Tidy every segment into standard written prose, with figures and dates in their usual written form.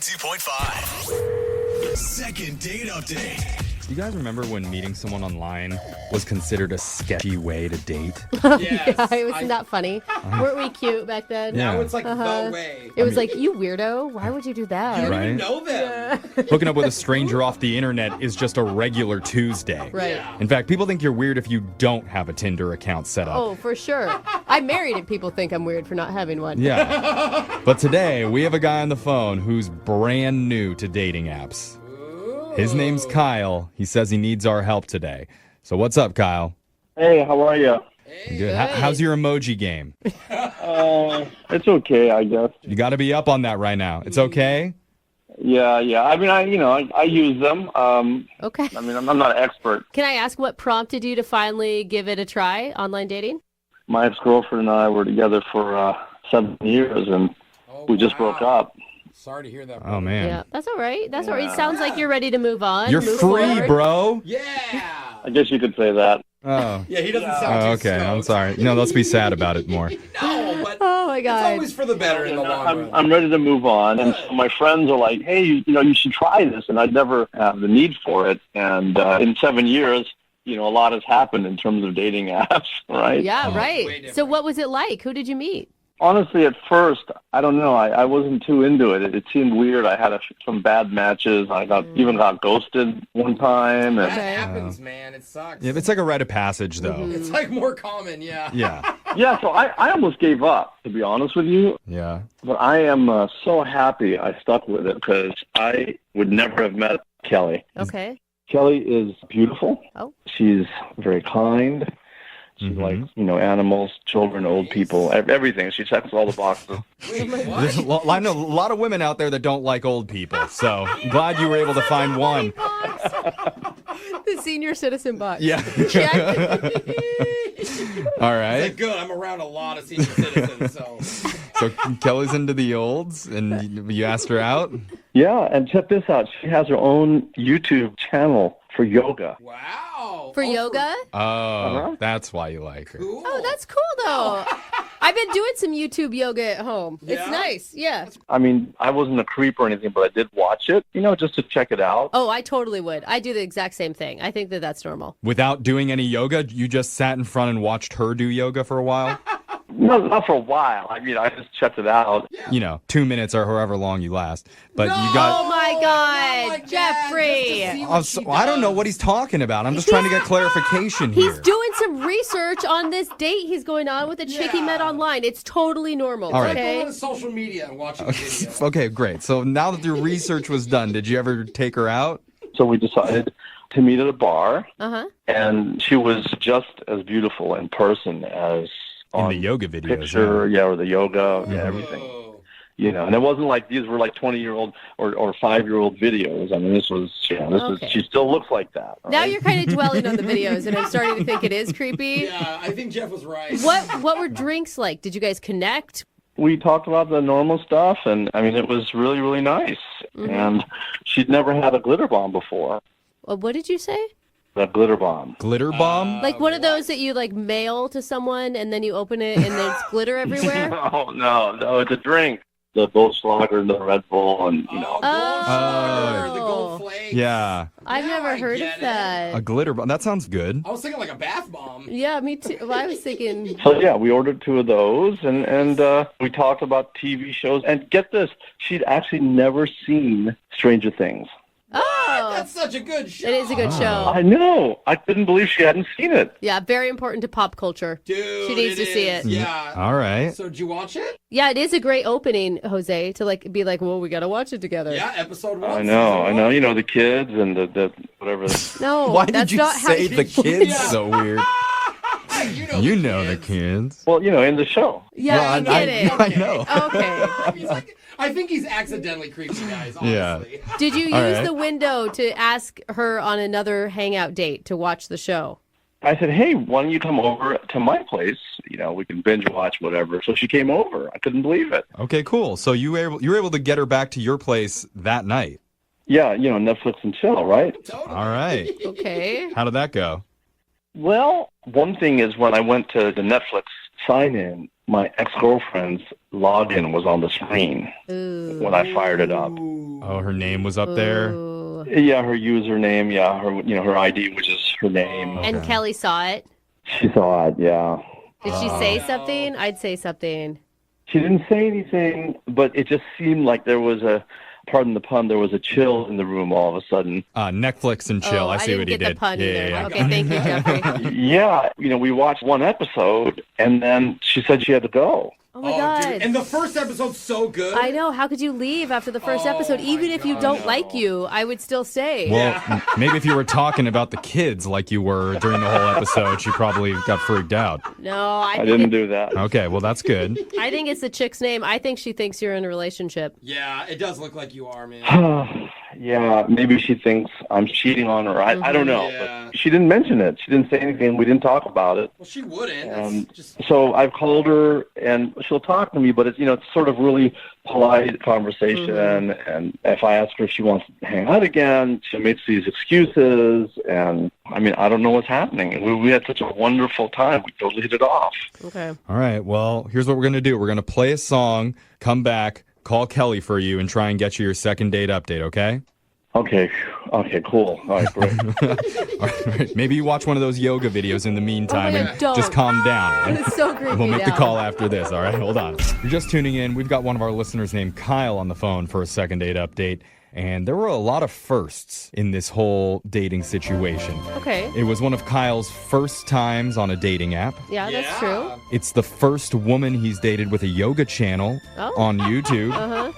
102.5. Second date update. You guys remember when meeting someone online was considered a sketchy way to date? Yes. Yeah, it wasn't that funny. Weren't we cute back then? Yeah. Now it's like the way. It was like, you weirdo. Why would you do that? You don't Right? even know them. Hooking up with a stranger off the internet is just a regular Tuesday. Right. Yeah. In fact, people think you're weird if you don't have a Tinder account set up. Oh, for sure. I'm married and people think I'm weird for not having one. Yeah. But today, we have a guy on the phone who's brand new to dating apps. His name's Kyle. He says he needs our help today. So what's up, Kyle? Hey, how are you? Good. How's your emoji game? It's okay, I guess. You got to be up on that right now. It's okay? Yeah. I mean, I use them. Okay. I mean, I'm not an expert. Can I ask what prompted you to finally give it a try, online dating? My ex-girlfriend and I were together for 7 years, and we just broke up. Sorry to hear that. Oh, man. Yeah, that's all right. That's all right. It sounds like you're ready to move on. You're move free, forward. bro. Yeah. I guess you could say that. Oh. Yeah, he doesn't sound Oh, too okay. I'm stoked. sorry. No, let's be sad about it more. No, but Oh, my it's God. always for the better in the long run. I'm ready to move on, and so my friends are like, "Hey, you should try this," and I'd never have the need for it. And in 7 years, a lot has happened in terms of dating apps, right? Yeah, way right. different. So what was it like? Who did you meet? Honestly, at first, I don't know. I wasn't too into it. It seemed weird. I had some bad matches. I even got ghosted one time. That And, Okay. happens, man. It sucks. Yeah, it's like a rite of passage, though. It's like more common, yeah. Yeah. yeah, so I almost gave up, to be honest with you. Yeah. But I am so happy I stuck with it because I would never have met Kelly. Okay. Kelly is beautiful. Oh. She's very kind. She likes, animals, children, old people, everything. She checks all the boxes. Wait, There's what? I know a lot of women out there that don't like old people, so I'm glad you were able to find one. The senior citizen box. Yeah. Check. All It's right. like, good. I'm around a lot of senior citizens, so. So Kelly's into the olds, and you asked her out? Yeah, and check this out. She has her own YouTube channel for yoga. Wow. For yoga? Oh, that's why you like her. Cool. Oh, that's cool, though. I've been doing some YouTube yoga at home. It's Yeah? nice. Yeah. I mean, I wasn't a creep or anything, but I did watch it, just to check it out. Oh, I totally would. I do the exact same thing. I think that that's normal. Without doing any yoga, you just sat in front and watched her do yoga for a while? No, not for a while. I mean, I just checked it out. 2 minutes or however long you last. But you Oh, got... my God. Jeffrey. I don't know what he's talking about. I'm just trying to get clarification here. He's doing some research on this date he's going on with a chick he met online. It's totally normal, All right. Go okay? on social media and watch a video. Okay, great. So now that your research was done, did you ever take her out? So we decided to meet at a bar, Uh-huh. and she was just as beautiful in person as In on the yoga videos. picture, or the yoga, everything. Whoa. And it wasn't like these were like 20-year-old or 5-year-old videos. I mean, this was, Okay. she still looks like that. Now right? you're kind of dwelling on the videos, and I'm starting to think it is creepy. Yeah, I think Jeff was right. What were drinks like? Did you guys connect? We talked about the normal stuff, and I mean, it was really, really nice. And she'd never had a glitter bomb before. What did you say? A glitter bomb. Glitter bomb? Like one of those that you like mail to someone, and then you open it, and there's glitter everywhere? No, it's a drink. The Volkswagen and the Red Bull, and The gold flakes. Yeah. I've Now never I heard get of it. that. A glitter bomb. That sounds good. I was thinking like a bath bomb. Yeah, me too. Well, I was thinking, So yeah, we ordered 2 of those, and we talked about TV shows. And get this, she'd actually never seen Stranger Things. oh, That's such a good show. it is a good show. I know. I couldn't believe she hadn't seen it. Yeah, very important to pop culture. Dude, She needs to see is. it. Yeah. All right. So did you watch it? Yeah, it is a great opening, Jose, to like be like, well, we got to watch it together. Yeah, episode 1. I know. season 1. The kids and the whatever. No, Why that's did you not say how the kids Yeah. so weird? You know the kids. kids. Well, in the show. Yeah, Well, I get it. I know. Okay. He's like, I think he's accidentally creepy, guys, Yeah. honestly. Did you use All right. the window to ask her on another hangout date to watch the show? I said, hey, why don't you come over to my place? We can binge watch whatever. So she came over. I couldn't believe it. Okay, cool. So you were able to get her back to your place that night. Yeah, Netflix and chill, right? Totally. All right. Okay. How did that go? Well, one thing is when I went to the Netflix sign-in, my ex-girlfriend's login was on the screen Ooh. when I fired it up. Oh, her name was up there. Ooh. Yeah, her username, yeah, her ID, which is her name. And Kelly saw it. She saw it, yeah. Did she say something? I'd say something. She didn't say anything, but it just seemed like there was pardon the pun, there was a chill in the room all of a sudden. Netflix and chill. I see what he did. I didn't get the pun either. Yeah. Okay, thank you, Jeffrey. Yeah, we watched one episode, and then she said she had to go. Oh my God. Dude. And the first episode's so good. I know. How could you leave after the first episode? Even if you don't like you, I would still stay. Well, maybe if you were talking about the kids like you were during the whole episode, she probably got freaked out. No, I didn't do that. Okay, well, that's good. I think it's the chick's name. I think she thinks you're in a relationship. Yeah, it does look like you are, man. Yeah, maybe she thinks I'm cheating on her. I don't know. Yeah. But she didn't mention it. She didn't say anything. We didn't talk about it. Well, she wouldn't. And so I've called her, and she'll talk to me, but it's sort of really polite conversation. And if I ask her if she wants to hang out again, she makes these excuses. And I don't know what's happening. We had such a wonderful time. We totally hit it off. Okay. All right, well, here's what we're going to do. We're going to play a song, come back, call Kelly for you, and try and get you your second date update, okay? Okay, cool. All right, great. All right. Maybe you watch one of those yoga videos in the meantime and don't. just calm down. It's so creepy. We'll make the now. call after this, all right? Hold on. You're just tuning in. We've got one of our listeners named Kyle on the phone for a second date update. And there were a lot of firsts in this whole dating situation. Okay. It was one of Kyle's first times on a dating app. Yeah, that's true. It's the first woman he's dated with a yoga channel on YouTube.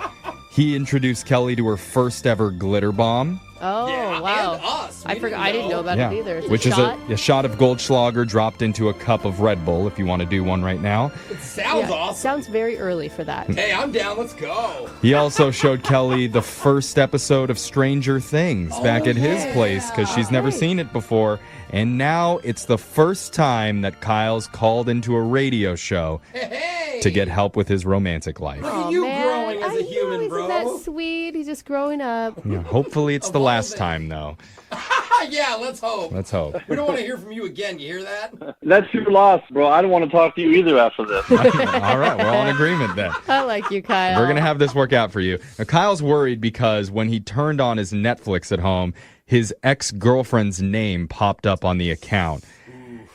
He introduced Kelly to her first ever glitter bomb. Oh, Yeah, wow. and us. I forgot. I didn't know about it either. It's Which a is shot? a shot of Goldschlager dropped into a cup of Red Bull if you want to do one right now. It sounds awesome. Sounds very early for that. Hey, I'm down. Let's go. He also showed Kelly the first episode of Stranger Things back at his place because she's never seen it before. And now it's the first time that Kyle's called into a radio show to get help with his romantic life. Look at you growing as a human, Isn't bro. that sweet? He's just growing up. Yeah, hopefully it's the last time, though. Yeah, let's hope. Let's hope. We don't want to hear from you again. You hear that? That's your loss, bro. I don't want to talk to you either after this. All right, we're all in agreement then. I like you, Kyle. We're going to have this work out for you. Now, Kyle's worried because when he turned on his Netflix at home, his ex-girlfriend's name popped up on the account.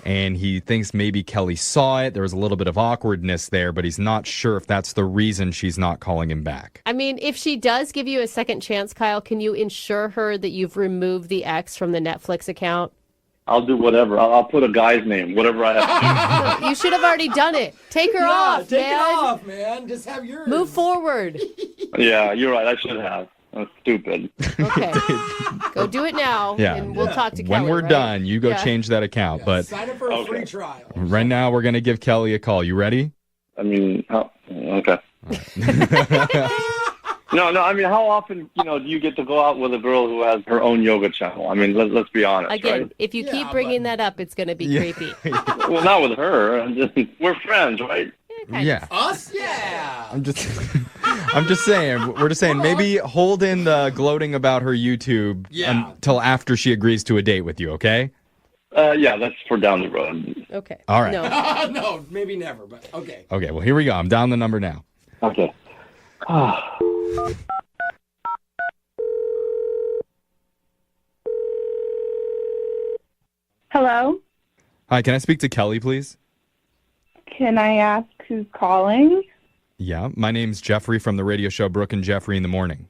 And he thinks maybe Kelly saw it. There was a little bit of awkwardness there, but he's not sure if that's the reason she's not calling him back. I mean, if she does give you a second chance, Kyle, can you ensure her that you've removed the ex from the Netflix account? I'll do whatever. I'll put a guy's name, whatever I have to do. You should have already done it. Take her off, take man. it off, man. Just have yours. Move forward. Yeah, you're right. I should have. That's stupid. Okay. Go do it now, Yeah. and we'll talk to Kelly. When we're right? done, you go Yeah. change that account. But Sign up for a free trial. right now, we're going to give Kelly a call. You ready? Okay. No. How often, do you get to go out with a girl who has her own yoga channel? Let's be honest, Again, right? if you keep Yeah, bringing that up, it's going to be creepy. Well, not with her. We're friends, right? Yeah. Us? Yeah. I'm just saying. We're just saying maybe hold in the gloating about her YouTube until after she agrees to a date with you, okay? Yeah, that's for down the road. Okay. All right. No. No, maybe never, but okay. Okay, well, here we go. I'm down the number now. Okay. Hello? Hi, can I speak to Kelly, please? Can I ask who's calling? Yeah, my name's Jeffrey from the radio show Brooke and Jeffrey in the Morning.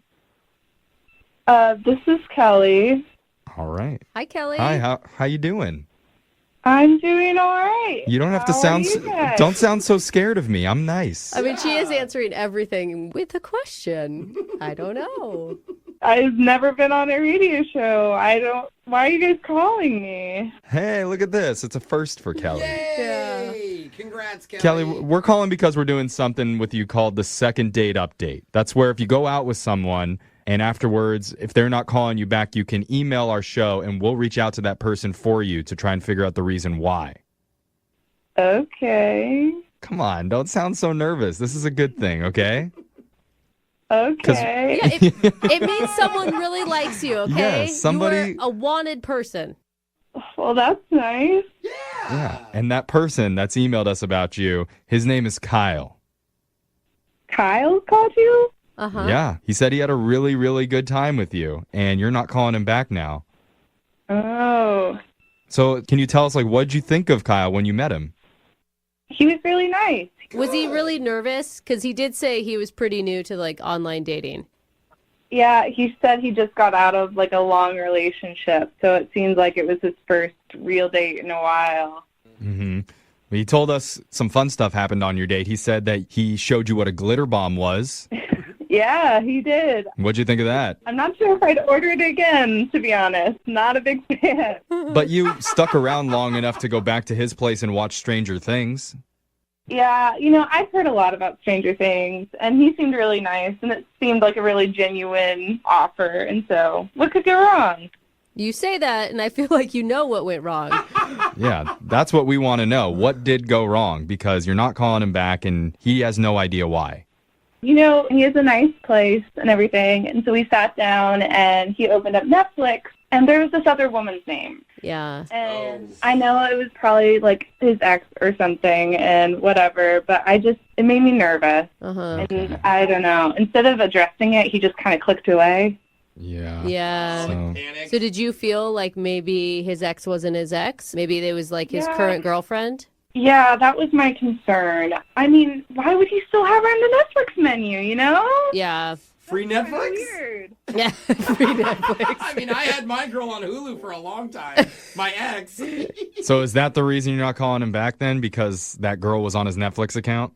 This is Kelly. All right. Hi, Kelly. Hi, how you doing? I'm doing all right. You don't have to How sound are you guys? don't sound so scared of me. I'm nice. I mean, she is answering everything with a question. I don't know. I've never been on a radio show. Why are you guys calling me? Hey, look at this. It's a first for Kelly. Yay! Congrats, Kelly. Kelly, we're calling because we're doing something with you called the second date update. That's where if you go out with someone and afterwards, if they're not calling you back, you can email our show and we'll reach out to that person for you to try and figure out the reason why. Okay. Come on, don't sound so nervous. This is a good thing, okay? Okay. Yeah, it means someone really likes you, okay? Yeah, somebody- You are a wanted person. Well, that's nice. Yeah. And that person that's emailed us about you, his name is Kyle. Kyle called you? Uh-huh. Yeah, he said he had a really, really good time with you, and you're not calling him back now. Oh, So can you tell us, like, what did you think of Kyle when you met him? he was really nice. Was he really nervous? Because he did say he was pretty new to, like, online dating. Yeah, he said he just got out of like a long relationship, so it seems like it was his first real date in a while. Mm-hmm. He told us some fun stuff happened on your date. He said that he showed you what a glitter bomb was. Yeah, he did. What'd you think of that? I'm not sure if I'd order it again, to be honest. Not a big fan. But you stuck around long enough to go back to his place and watch Stranger Things. Yeah, I've heard a lot about Stranger Things, and he seemed really nice, and it seemed like a really genuine offer, and so what could go wrong? You say that, and I feel like you know what went wrong. Yeah, that's what we want to know. What did go wrong? Because you're not calling him back, and he has no idea why. He has a nice place and everything, and so we sat down, and he opened up Netflix, and there was this other woman's name. Yeah. And I know it was probably like his ex or something and whatever, but it made me nervous. Uh-huh. And I don't know. Instead of addressing it, he just kind of clicked away. Yeah. Yeah. So, So did you feel like maybe his ex wasn't his ex? Maybe it was like his current girlfriend? Yeah, that was my concern. I mean, why would he still have her on the Netflix menu, Yeah. Free Netflix? Weird. Yeah, free Netflix. I mean, I had my girl on Hulu for a long time. My ex. so is that the reason you're not calling him back then? Because that girl was on his Netflix account?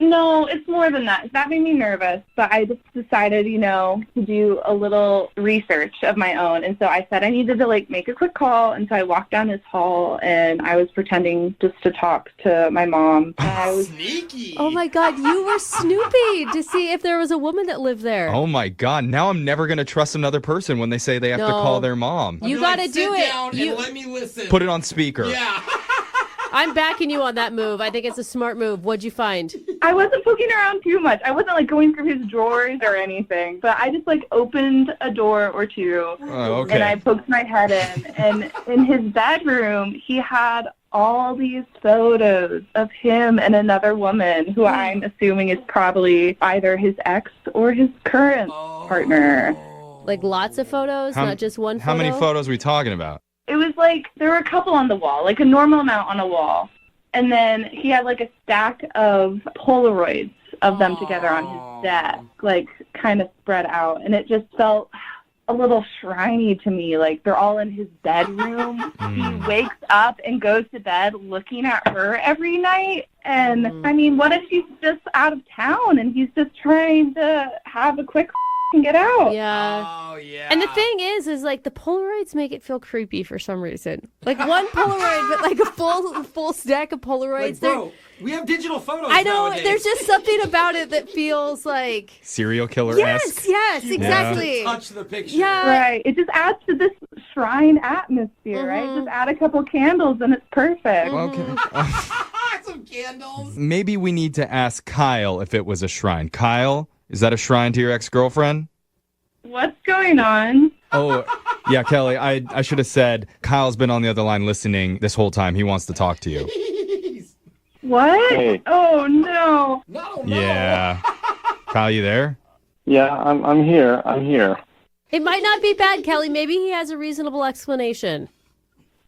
No, it's more than that. That made me nervous, but I just decided, to do a little research of my own. And so I said I needed to, make a quick call. And so I walked down his hall, and I was pretending just to talk to my mom. And I was Sneaky. Oh my God, you were snooping to see if there was a woman that lived there. Oh my God, now I'm never going to trust another person when they say they have to No. call their mom. You I'd be gotta like, do sit it. down You- and let me listen. Put it on speaker. Yeah. I'm backing you on that move. I think it's a smart move. What'd you find? I wasn't poking around too much. I wasn't going through his drawers or anything, but I just opened a door or two, Oh, okay. and I poked my head in. And in his bedroom, he had all these photos of him and another woman who I'm assuming is probably either his ex or his current partner. Like lots of photos, not just one photo? How many photos are we talking about? It was there were a couple on the wall, a normal amount on a wall. And then he had a stack of Polaroids of them together on his desk, kind of spread out. And it just felt a little shriny to me. They're all in his bedroom. He wakes up and goes to bed looking at her every night. And, I mean, what if he's just out of town and he's just trying to have a quick and get out? Yeah. Oh, yeah. And the thing is the Polaroids make it feel creepy for some reason. One Polaroid, but a full stack of Polaroids. Bro, we have digital photos I know, nowadays. there's just something about it that feels like... Serial killer-esque? Yes, You exactly. have to touch the picture. Yeah. Right. It just adds to this shrine atmosphere, right? Just add a couple candles and it's perfect. Okay. Some candles. Maybe we need to ask Kyle if it was a shrine. Kyle, is that a shrine to your ex-girlfriend? What's going on? Oh, yeah, Kelly, I should have said Kyle's been on the other line listening this whole time. He wants to talk to you. What? Hey. Oh, no. No. Yeah. Kyle, you there? Yeah, I'm here. I'm here. It might not be bad, Kelly. Maybe he has a reasonable explanation.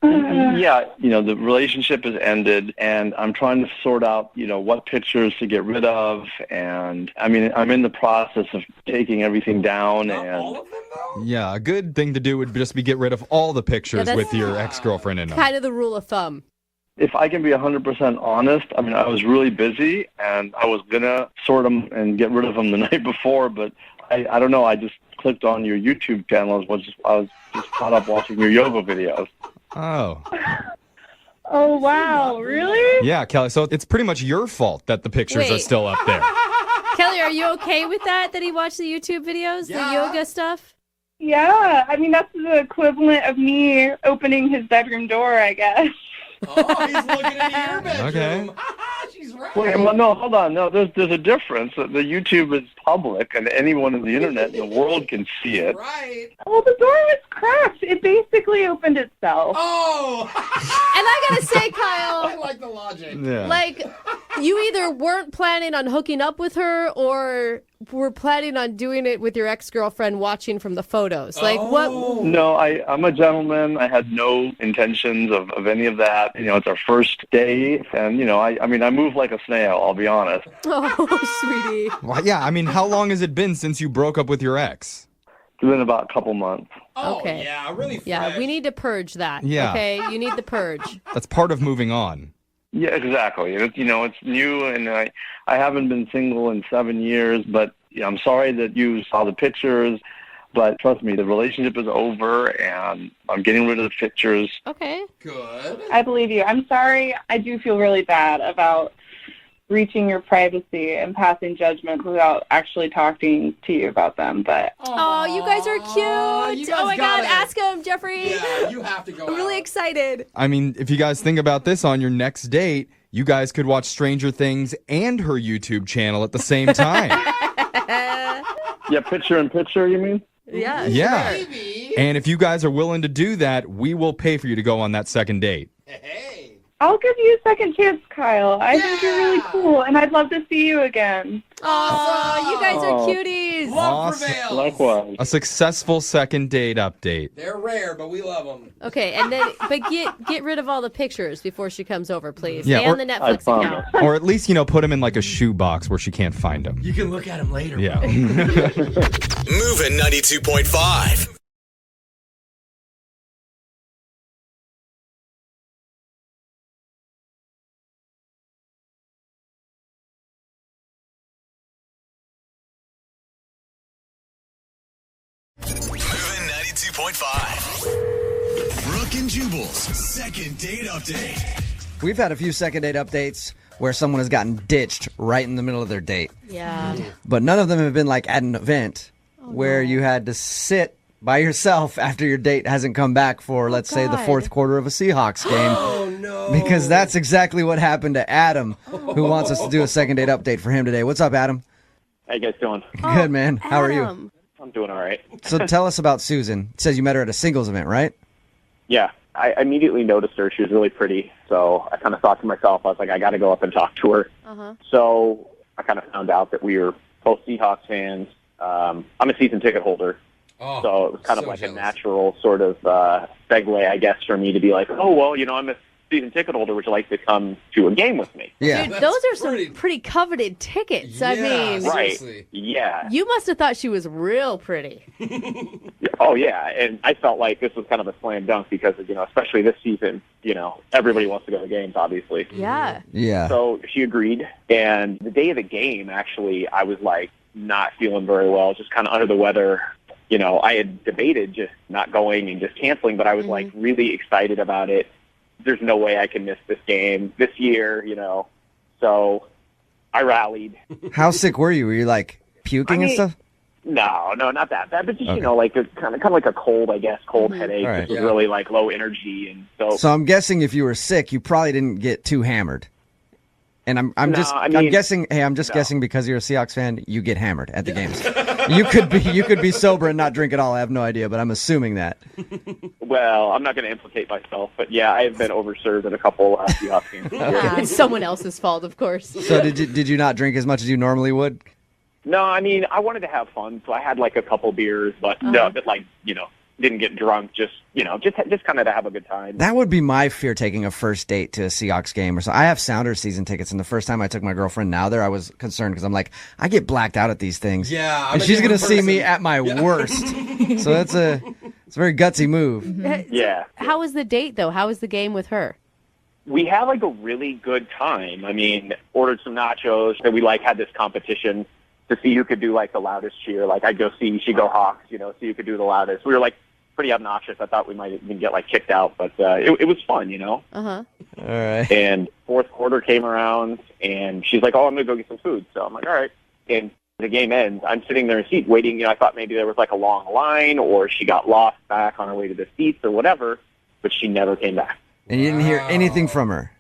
Yeah, the relationship has ended, and I'm trying to sort out, what pictures to get rid of, and I mean, I'm in the process of taking everything down, Not all and of them, though? Yeah, a good thing to do would just be get rid of all the pictures that's- with your ex-girlfriend in them. Kind of the rule of thumb. if I can be 100% honest, I mean, I was really busy, and I was gonna sort them and get rid of them the night before, but I don't know, I just clicked on your YouTube channel. I was just caught up watching your yoga videos. Oh. Oh, wow. Really? Yeah, Kelly, so it's pretty much your fault that the pictures are Wait. still up there. Kelly, are you okay with that he watched the YouTube videos, Yeah. the yoga stuff? Yeah. I mean, that's the equivalent of me opening his bedroom door, I guess. Oh, he's looking into your bedroom. Okay. She's right. Wait, well, no, hold on. No, there's a difference. The YouTube is public, and anyone on the internet in the world can see it. Right. Well, the door was cracked. It basically opened itself. Oh, And I gotta say, I Kyle, like the logic. Yeah. you either weren't planning on hooking up with her or were planning on doing it with your ex-girlfriend watching from the photos. Like, what? No, I'm a gentleman. I had no intentions of any of that. It's our first date, and, I move like a snail, I'll be honest. Oh, sweetie. Well, yeah, I mean, how long has it been since you broke up with your ex? It's been about a couple months. Oh, Okay. yeah, really fresh. Yeah, we need to purge that. Yeah. Okay, you need the purge. That's part of moving on. Yeah, exactly. It's new, and I haven't been single in 7 years, but I'm sorry that you saw the pictures, but trust me, the relationship is over, and I'm getting rid of the pictures. Okay. Good. I believe you. I'm sorry. I do feel really bad about reaching your privacy and passing judgment without actually talking to you about them, but Oh, you guys are cute. You guys Oh my God, gotta- ask him, Jeffrey. Yeah, you have to go I'm really out. excited. I mean, if you guys think about this on your next date, you guys could watch Stranger Things and her YouTube channel at the same time. Yeah, picture in picture, you mean? Yeah. Yeah. Maybe. And if you guys are willing to do that, we will pay for you to go on that second date. Hey. I'll give you a second chance, Kyle. I think you're really Yeah. cool, and I'd love to see you again. Oh, you guys are Oh. cuties. Love Awesome. prevails. Likewise. A successful second date update. They're rare, but we love them. Okay, and then but get rid of all the pictures before she comes over, please. Yeah, and or- the I Netflix promise. account. Or at least, put them in like a shoebox where she can't find them. You can look at them later. Yeah. Moving 92.5. Moving 92.5. Brooke and Jubal's second date update. We've had a few second date updates where someone has gotten ditched right in the middle of their date. Yeah. But none of them have been like at an event where you had to sit by yourself after your date hasn't come back for, let's say, the God. fourth quarter of a Seahawks game. Oh, no. Because that's exactly what happened to Adam, who wants us to do a second date update for him today. What's up, Adam? How you guys doing? Good, man. How are you? Adam. I'm doing all right. So tell us about Susan. It says you met her at a singles event, right? Yeah, I immediately noticed her. She was really pretty. So I kind of thought to myself, I was like, I got to go up and talk to her. Uh-huh. So I kind of found out that we were both Seahawks fans. I'm a season ticket holder. Oh, So it was kind of so like jealous. a natural sort of segue, I guess, for me to be like, oh, well, I'm a season ticket holder. Would you like to come to a game with me? Yeah. Dude, That's those are some pretty- pretty coveted tickets. I Yeah, mean, Right. seriously. Yeah. you must have thought she was real pretty. Oh, yeah. And I felt like this was kind of a slam dunk because, especially this season, everybody wants to go to games, obviously. Yeah. Yeah. So she agreed, and the day of the game, actually, I was like not feeling very well, just kind of under the weather. I had debated just not going and just canceling, but I was like really excited about it. There's no way I can miss this game this year, So I rallied. How sick were you? Were you like puking and stuff? No, not that bad, but just Okay. like a kind of like a cold, I guess, cold headache. All right. This was Yeah. really like low energy, and So I'm guessing if you were sick, you probably didn't get too hammered. And I'm No, just I I'm mean, guessing. Hey, I'm just guessing because you're a Seahawks fan, you get hammered at the games. You could be sober and not drink at all. I have no idea, but I'm assuming that. Well, I'm not going to implicate myself, but yeah, I have been overserved at a couple Seahawks games. It's someone else's fault, of course. So did you not drink as much as you normally would? No, I mean, I wanted to have fun, so I had like a couple beers, but no, but like, didn't get drunk, just kind of to have a good time. That would be my fear taking a first date to a Seahawks game or so. I have Sounders season tickets, and the first time I took my girlfriend now there, I was concerned because I'm like, I get blacked out at these things. Yeah, I'm and a she's gonna different see me person. at my worst. So it's a very gutsy move. Yeah. How was the date, though? How was the game with her? We had like a really good time. I mean, ordered some nachos, and we like had this competition to see who could do like the loudest cheer. Like I'd go see, she'd go Hawks, see who could do the loudest. We were like pretty obnoxious. I thought we might even get like kicked out, but it was fun, Uh-huh. All right. And fourth quarter came around, and she's like, "Oh, I'm gonna go get some food." So I'm like, "All right." And the game ends. I'm sitting there in a seat waiting. I thought maybe there was like a long line, or she got lost back on her way to the seats, or whatever. But she never came back. And you didn't hear anything from her.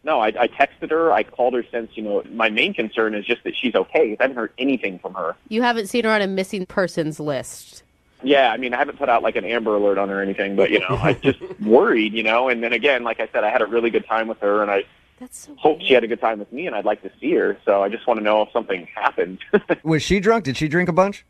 No, I texted her. I called her since. My main concern is just that she's okay. 'Cause I haven't heard anything from her. You haven't seen her on a missing persons list. Yeah, I mean, I haven't put out like an Amber Alert on her or anything, but I just worried, And then again, like I said, I had a really good time with her, and I That's so hope weird. she had a good time with me, and I'd like to see her. So I just want to know if something happened. Was she drunk? Did she drink a bunch?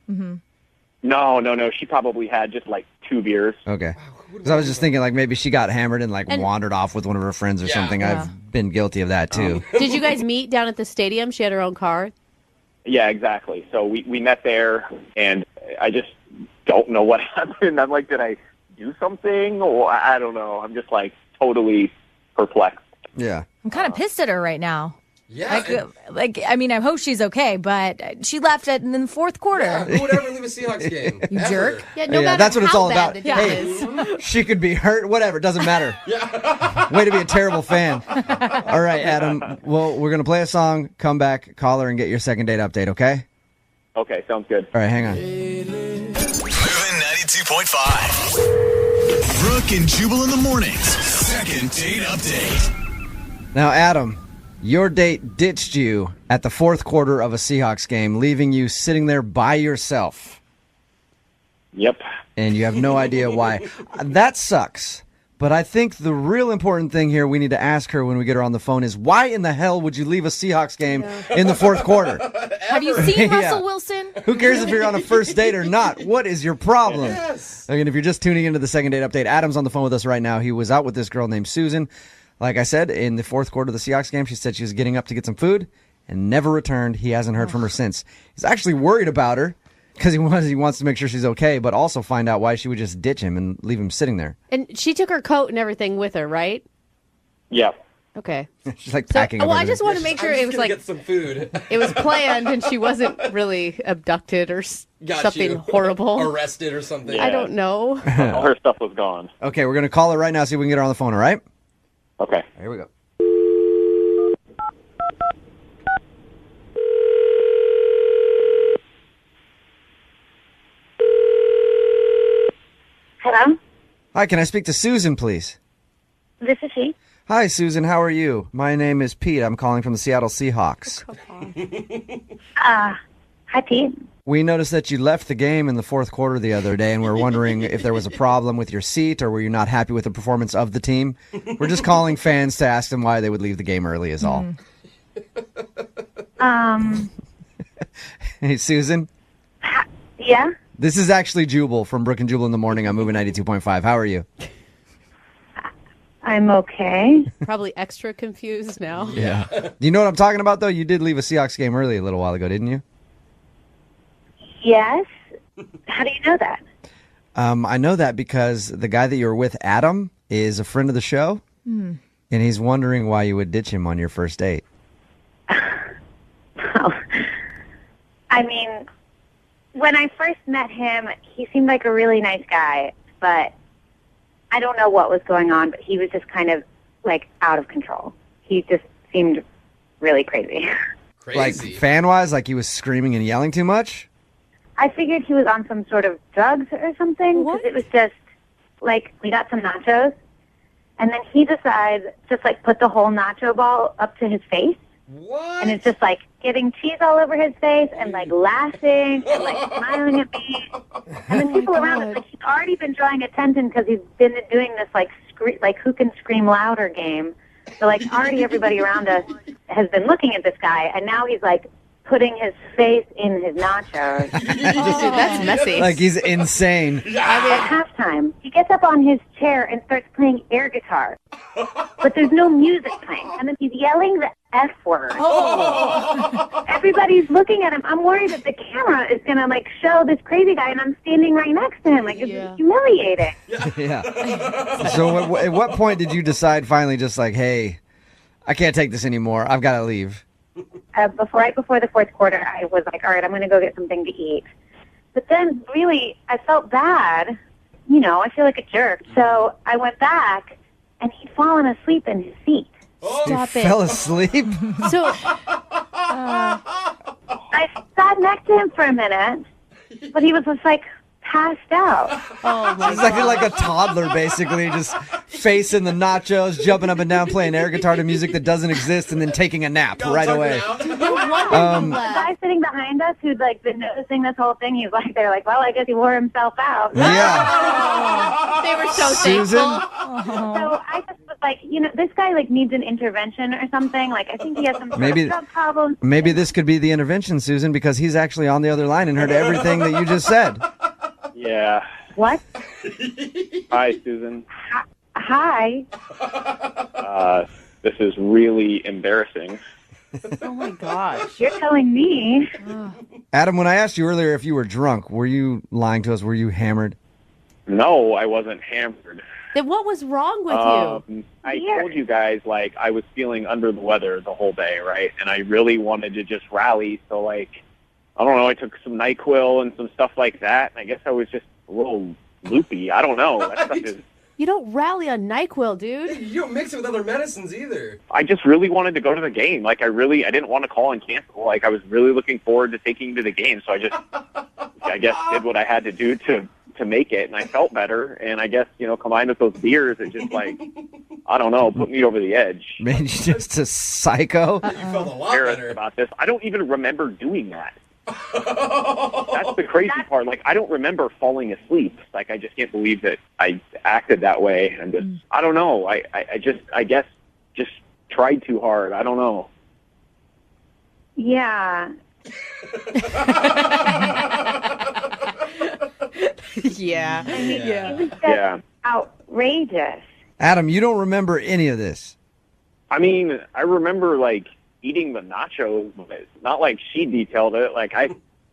No. She probably had just like 2 beers. Okay. Because I was just thinking, like, maybe she got hammered and, like, wandered off with one of her friends or something. Yeah. I've been guilty of that, too. Did you guys meet down at the stadium? She had her own car. Yeah, exactly. So we met there, and I just don't know what happened. I'm like, did I do something? Or I don't know. I'm just, like, totally perplexed. Yeah. I'm kind of pissed at her right now. Yeah. I mean, I hope she's okay, but she left in the fourth quarter. Who would ever leave a Seahawks game? You Ever. jerk. Yeah, no Yeah, matter that's what it's how all bad about. the team Hey. is. She could be hurt, whatever. It doesn't matter. Way to be a terrible fan. All right, Adam. Well, we're going to play a song, come back, call her, and get your second date update, okay? Okay, sounds good. All right, hang on. Moving 92.5. Brooke and Jubal in the mornings. Second date update. Now, Adam, your date ditched you at the fourth quarter of a Seahawks game, leaving you sitting there by yourself. Yep. And you have no idea why. That sucks. But I think the real important thing here we need to ask her when we get her on the phone is, why in the hell would you leave a Seahawks game in the fourth quarter? Have you seen Yeah. Russell Wilson? Who cares if you're on a first date or not? What is your problem? Yes. Again, if you're just tuning into the second date update, Adam's on the phone with us right now. He was out with this girl named Susan. Like I said, in the fourth quarter of the Seahawks game, she said she was getting up to get some food and never returned. He hasn't heard from her since. He's actually worried about her because he wants to make sure she's okay, but also find out why she would just ditch him and leave him sitting there. And she took her coat and everything with her, right? Yeah. Okay. She's like So, packing up well, I everything. just want to make sure I'm just it was gonna like get some food. it was planned and she wasn't really abducted or Got something you. horrible. Arrested or something. I don't know. All her stuff was gone. Okay, we're going to call her right now, see if we can get her on the phone, all right? Okay. Here we go. Hello? Hi, can I speak to Susan, please? This is she. Hi, Susan. How are you? My name is Pete. I'm calling from the Seattle Seahawks. Hi, Pete. We noticed that you left the game in the fourth quarter the other day, and we're wondering if there was a problem with your seat or were you not happy with the performance of the team. We're just calling fans to ask them why they would leave the game early is all. Hey, Susan. Yeah? This is actually Jubal from Brooke and Jubal in the morning. I'm moving 92.5. How are you? I'm okay. Probably extra confused now. Yeah. Do you know what I'm talking about, though? You did leave a Seahawks game early a little while ago, didn't you? Yes? How do you know that? I know that because the guy that you were with, Adam, is a friend of the show, and he's wondering why you would ditch him on your first date. Well, I mean, when I first met him, he seemed like a really nice guy, but I don't know what was going on, but he was just kind of, like, out of control. He just seemed really crazy. Crazy. Like, fan-wise, like he was screaming and yelling too much? I figured he was on some sort of drugs or something, because it was just, like, we got some nachos, and then he decides just, like, put the whole nacho ball up to his face. What? And it's just like getting cheese all over his face and like laughing and like smiling at me. And the people around us, like he's already been drawing attention because he's been doing this like who can scream louder game. So like already everybody around us has been looking at this guy, and now he's like putting his face in his nachos. Oh, that's messy. Like he's insane. At halftime, he gets up on his chair and starts playing air guitar. But there's no music playing. And then he's yelling the F word. Everybody's looking at him. I'm worried that the camera is going to, like, show this crazy guy, and I'm standing right next to him. Like, it's humiliating. Yeah. So at what point did you decide finally just like, hey, I can't take this anymore. I've got to leave. Right before the fourth quarter, I was like, all right, I'm going to go get something to eat. But then, really, I felt bad. You know, I feel like a jerk. So I went back, and he'd fallen asleep in his seat. Stop it. Fell asleep? So I sat next to him for a minute, but he was just, like, passed out. Oh, my He's like a toddler, basically, just facing the nachos, jumping up and down, playing air guitar to music that doesn't exist, and then taking a nap right away. The guy sitting behind us who'd like been noticing this whole thing, he was like, they're like, well, I guess he wore himself out. Yeah. They were so Susan? thankful. So I just was like, this guy like needs an intervention or something. Like, I think he has some sort Maybe- of drug problem. Maybe this could be the intervention, Susan, because he's actually on the other line and heard everything that you just said. Yeah. What? Hi, Susan. Hi. This is really embarrassing. Oh my gosh. You're telling me. Adam, when I asked you earlier if you were drunk, were you lying to us? Were you hammered? No, I wasn't hammered. Then what was wrong with you? I told you guys, like, I was feeling under the weather the whole day, right? And I really wanted to just rally. So, like, I don't know, I took some NyQuil and some stuff like that. And I guess I was just a little loopy. I don't know. That stuff is... You don't rally on NyQuil, dude. You don't mix it with other medicines either. I just really wanted to go to the game. Like, I didn't want to call and cancel. Like, I was really looking forward to taking you to the game. So I guess, did what I had to do to make it, and I felt better. And I guess, combined with those beers, it just, like, I don't know, put me over the edge. Made you just a psycho? You felt a lot Embarrassed better. about this. I don't even remember doing that. That's the crazy part. Like, I don't remember falling asleep. Like, I just can't believe that I acted that way. And just, I don't know. I guess just tried too hard. I don't know. Yeah. Yeah. I mean, Yeah. it was just Yeah. outrageous. Adam, you don't remember any of this. I mean, I remember, like, eating the nachos, but it's not like she detailed it. Like, I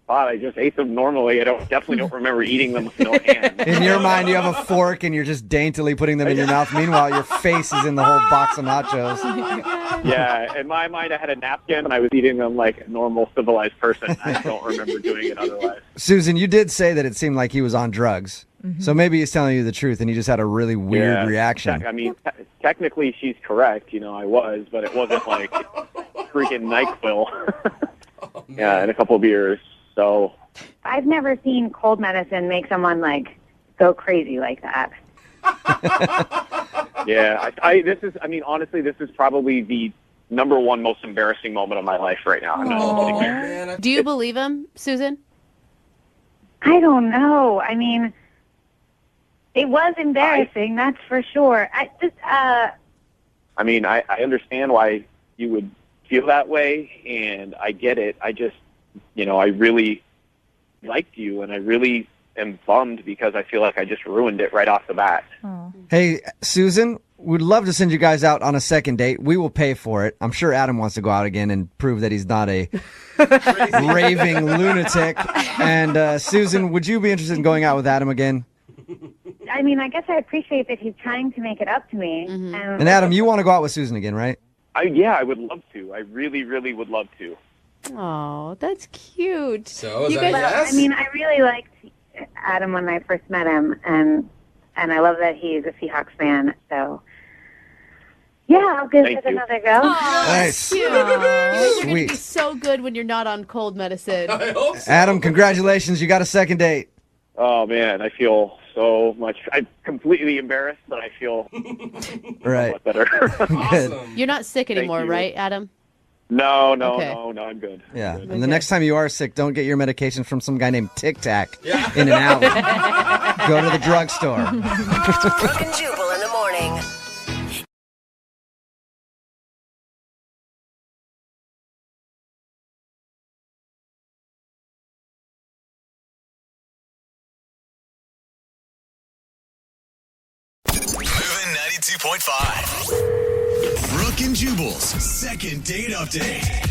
thought I just ate them normally. I definitely don't remember eating them with no hands. In your mind, you have a fork and you're just daintily putting them in your mouth. Meanwhile, your face is in the whole box of nachos. Yeah, in my mind, I had a napkin and I was eating them like a normal civilized person. I don't remember doing it otherwise. Susan, you did say that it seemed like he was on drugs. So maybe he's telling you the truth and he just had a really weird reaction. I mean, technically she's correct. I was, but it wasn't like freaking NyQuil. Yeah, and a couple of beers. So I've never seen cold medicine make someone like go crazy like that. yeah, honestly, this is probably the number one most embarrassing moment of my life right now. I'm not even kidding. Man, Do you believe him, Susan? I don't know. I mean, it was embarrassing, that's for sure. I understand why you would feel that way, and I get it. I just, I really liked you, and I really am bummed because I feel like I just ruined it right off the bat. Hey, Susan, we'd love to send you guys out on a second date. We will pay for it. I'm sure Adam wants to go out again and prove that he's not a raving lunatic. And Susan, would you be interested in going out with Adam again? I mean, I guess I appreciate that he's trying to make it up to me. And Adam, you want to go out with Susan again, right? Yeah, I would love to. I really, really would love to. Oh, that's cute. So, is You that a guys- yes? I mean, I really liked Adam when I first met him, and I love that he's a Seahawks fan. So, yeah, I'll give Thank it you. another go. Nice. Cute. You're going to be Sweet. so good when you're not on cold medicine. I hope so. Adam, congratulations. You got a second date. Oh, man, I feel so much. I'm completely embarrassed, but I feel Right. much better. Awesome. You're not sick anymore, you. right, Adam? No, Okay. I'm good. Yeah. I'm good. And the next time you are sick, don't get your medication from some guy named Tic Tac Yeah. in an alley. Go to the drugstore. Brooke and Jubal in the morning. Moving 92.5. Brooke and Jubal's second date update.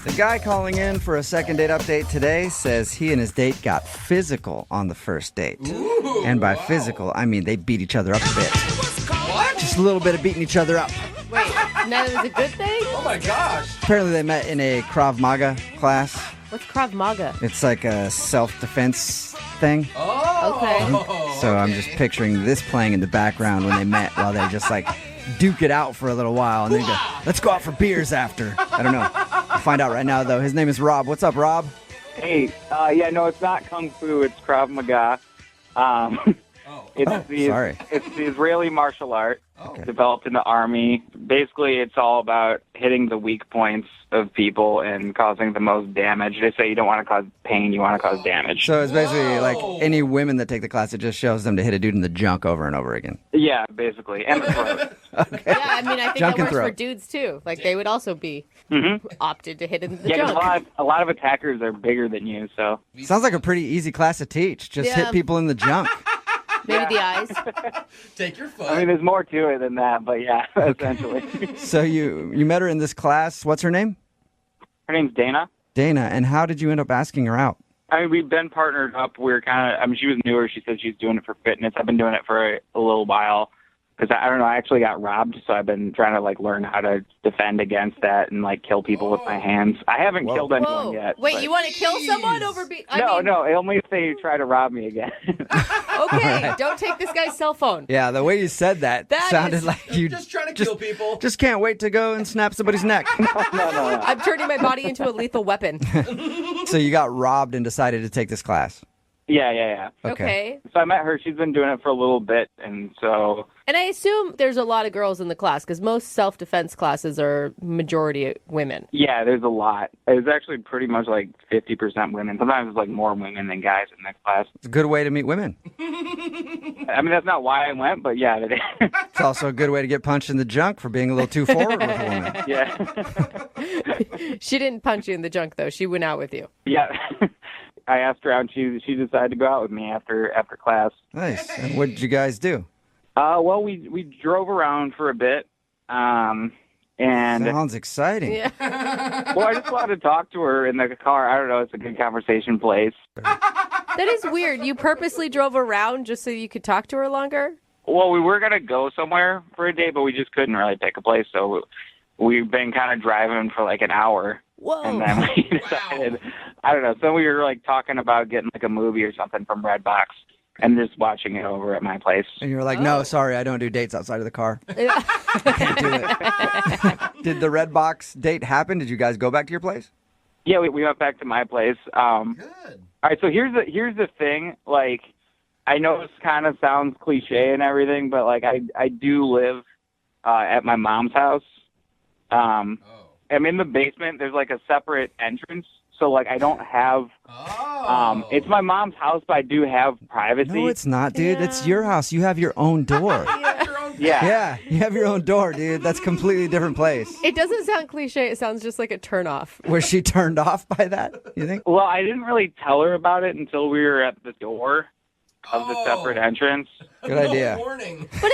The guy calling in for a second date update today says he and his date got physical on the first date. And by physical, I mean they beat each other up a bit. What? Just a little bit of beating each other up. Wait, that was a good thing? Oh my gosh. Apparently they met in a Krav Maga class. What's Krav Maga? It's like a self-defense thing. Oh. Okay. So I'm just picturing this playing in the background when they met while they just like duke it out for a little while and then go, let's go out for beers after. I don't know. We'll find out right now though. His name is Rob. What's up, Rob? Hey, no, it's not Kung Fu. It's Krav Maga. Sorry. It's the Israeli martial art developed in the army. Basically, it's all about hitting the weak points of people and causing the most damage. They say you don't want to cause pain, you want to cause damage. So it's basically like any women that take the class, it just shows them to hit a dude in the junk over and over again. Yeah, basically. And the throat. Yeah, I mean, I think Junk that and works for throat. dudes too. Like they would also be opted to hit in the Yeah, 'cause junk. a lot of attackers are bigger than you, so. Sounds like a pretty easy class to teach. Just Yeah. hit people in the junk. Maybe the eyes. Take your foot. I mean, there's more to it than that, but yeah, essentially. So you met her in this class. What's her name? Her name's Dana. Dana. And how did you end up asking her out? I mean, we've been partnered up. We're kind of, I mean, she was newer. She said she's doing it for fitness. I've been doing it for a little while. Because I don't know, I actually got robbed, so I've been trying to like learn how to defend against that and like kill people with my hands. I haven't killed anyone Whoa. yet. Wait, but- you want to kill someone over No, only if they try to rob me again. Okay, don't take this guy's cell phone. Yeah, the way you said that, That sounded is- like you Just trying to kill people. just can't wait to go and snap somebody's neck. no. I'm turning my body into a lethal weapon. So you got robbed and decided to take this class. Yeah. Okay. So I met her. She's been doing it for a little bit, and so And I assume there's a lot of girls in the class because most self-defense classes are majority women. yeah, there's a lot. It's actually pretty much like 50% women. Sometimes it's like more women than guys in that class. It's a good way to meet women. I mean, that's not why I went, but yeah, it is. It's also a good way to get punched in the junk for being a little too forward with a woman. Yeah. She didn't punch you in the junk though. She went out with you. Yeah. I asked her out, and she decided to go out with me after class. Nice. And what did you guys do? Well, we drove around for a bit, and Sounds exciting. Yeah. well, I just wanted to talk to her in the car. I don't know, it's a good conversation place. That is weird. You purposely drove around just so you could talk to her longer? Well, we were gonna go somewhere for a day, but we just couldn't really pick a place, so we've been kind of driving for like an hour. Whoa. And then we decided, I don't know, so we were like talking about getting like a movie or something from Redbox and just watching it over at my place. And you're like, no, sorry, I don't do dates outside of the car. I can't do it. Did the Redbox date happen? Did you guys go back to your place? Yeah, we went back to my place. Good. All right, so here's the thing. Like, I know this kind of sounds cliche and everything, but like I do live at my mom's house. I'm in the basement. There's like a separate entrance, so like I don't have. It's my mom's house, but I do have privacy. No, it's not, dude. It's your house. You have your own door. Yeah. Yeah, you have your own door, dude. That's a completely different place. It doesn't sound cliche. It sounds just like a turnoff. Was she turned off by that, you think? Well, I didn't really tell her about it until we were at the door of the separate entrance. Good idea. Warning. But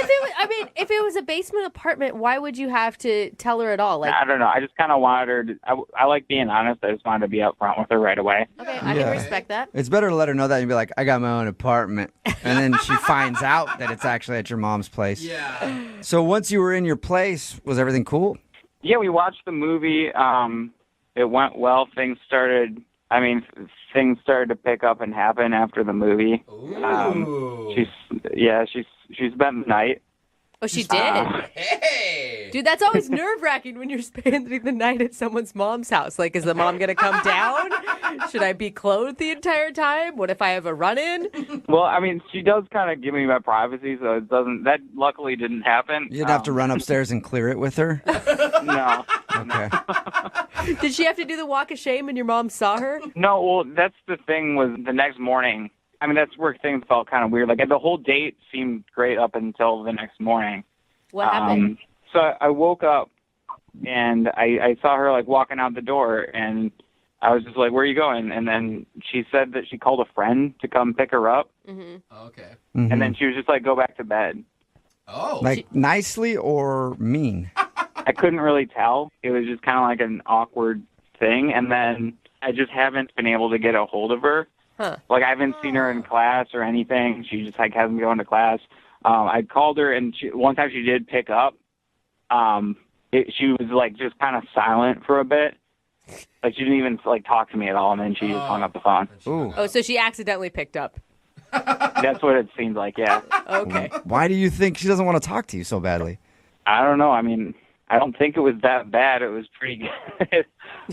if it was a basement apartment, why would you have to tell her at all? Like, I don't know. I just kind of wanted her to. I like being honest. I just wanted to be up front with her right away. okay, I Yeah. can respect that. It's better to let her know that and be like, I got my own apartment. And then she finds out that it's actually at your mom's place. Yeah. So once you were in your place, was everything cool? Yeah, we watched the movie. It went well. Things started to pick up and happen after the movie. Ooh. She spent the night. Oh, she did? Hey. Dude, that's always nerve-wracking when you're spending the night at someone's mom's house. Like, is the mom going to come down? Should I be clothed the entire time? What if I have a run-in? Well, I mean, she does kind of give me my privacy, so it doesn't. That luckily didn't happen. You'd have to run upstairs and clear it with her? No. Okay. Did she have to do the walk of shame and your mom saw her? No, well, that's the thing was the next morning. I mean, that's where things felt kind of weird. Like, the whole date seemed great up until the next morning. What happened? So I woke up, and I saw her, like, walking out the door, and I was just like, where are you going? And then she said that she called a friend to come pick her up, Okay. and then she was just like, go back to bed. Oh. Like, nicely or mean? I couldn't really tell. It was just kind of like an awkward thing, and then I just haven't been able to get a hold of her. Huh. Like, I haven't seen her in class or anything. She just, like, hasn't gone to class. I called her, and one time she did pick up. She was, like, just kind of silent for a bit. Like, she didn't even, like, talk to me at all, and then she just hung up the phone. Ooh. Oh, so she accidentally picked up. That's what it seemed like, yeah. Okay. Why do you think she doesn't want to talk to you so badly? I don't know. I mean, I don't think it was that bad. It was pretty good.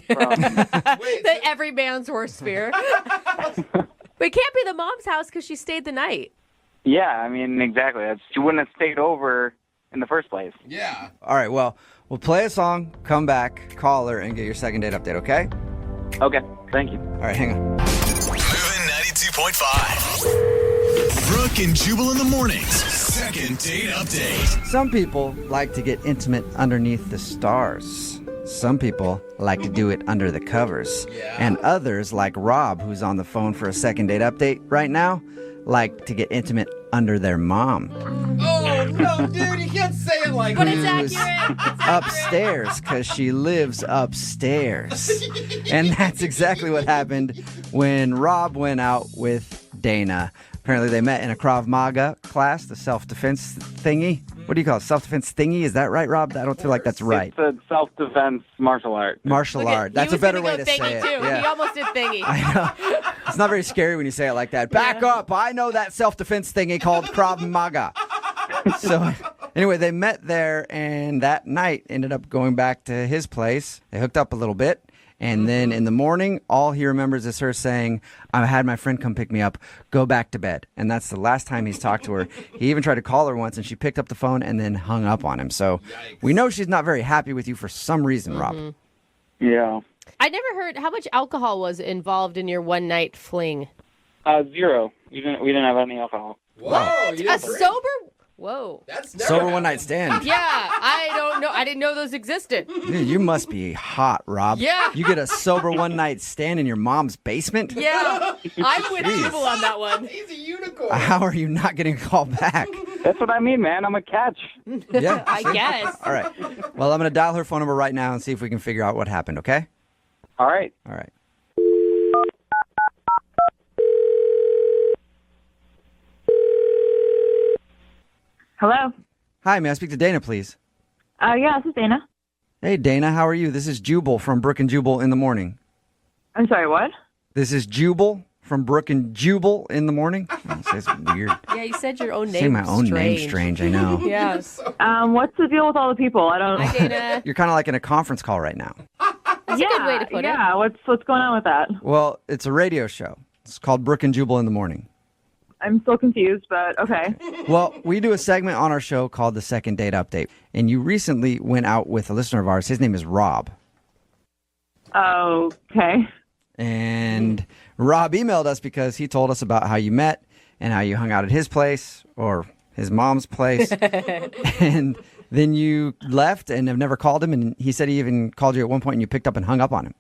The every man's worst fear. But it can't be the mom's house because she stayed the night. Yeah, I mean, exactly. She wouldn't have stayed over in the first place. Yeah. All right, well, we'll play a song, come back, call her, and get your second date update, okay? Okay, thank you. All right, hang on. Moving 92.5. Brooke and Jubal in the mornings. Second date update. Some people like to get intimate underneath the stars. Some people like to do it under the covers. Yeah. And others, like Rob, who's on the phone for a second date update right now, like to get intimate under their mom. Oh, no, dude, you can't say it like But that. it's Who's accurate. upstairs because she lives upstairs. And that's exactly what happened when Rob went out with Dana. Apparently they met in a Krav Maga class, the self-defense thingy. What do you call it? Self-defense thingy? Is that right, Rob? I don't feel like that's right. It's a self-defense martial art. Martial art. That's a better way to say it. Too. Yeah. He almost did thingy. I know. It's not very scary when you say it like that. Back up. I know that self-defense thingy called Krav Maga. So anyway, they met there, and that night ended up going back to his place. They hooked up a little bit. And then in the morning, all he remembers is her saying, I had my friend come pick me up, go back to bed. And that's the last time he's talked to her. He even tried to call her once, and she picked up the phone and then hung up on him. So we know she's not very happy with you for some reason, Rob. Yeah. I never heard how much alcohol was involved in your one night fling. 0. We didn't have any alcohol. Whoa, you didn't A drink? sober? Whoa. That's never Sober one happened. night stand. Yeah, I don't know. I didn't know those existed. Dude, you must be hot, Rob. Yeah. You get a sober one night stand in your mom's basement? Yeah, I'm with Jubal on that one. He's a unicorn. How are you not getting a call back? That's what I mean, man. I'm a catch. Yeah. I guess. All right. Well, I'm going to dial her phone number right now and see if we can figure out what happened, okay? All right. All right. Hello. Hi, may I speak to Dana, please? Yeah, this is Dana. Hey, Dana, how are you? This is Jubal from Brooke and Jubal in the morning. I'm sorry, what? This is Jubal from Brooke and Jubal in the morning. Oh, it's weird. Yeah, you said your own name. Saying my own name strange, I know. Yes. What's the deal with all the people? I don't. Hi, Dana. You're kind of like in a conference call right now. That's a good way to put it. Yeah, what's going on with that? Well, it's a radio show. It's called Brooke and Jubal in the morning. I'm still confused, but okay. Well, we do a segment on our show called the Second Date Update. And you recently went out with a listener of ours. His name is Rob. Okay. And Rob emailed us because he told us about how you met and how you hung out at his place or his mom's place. And then you left and have never called him. And he said he even called you at one point and you picked up and hung up on him.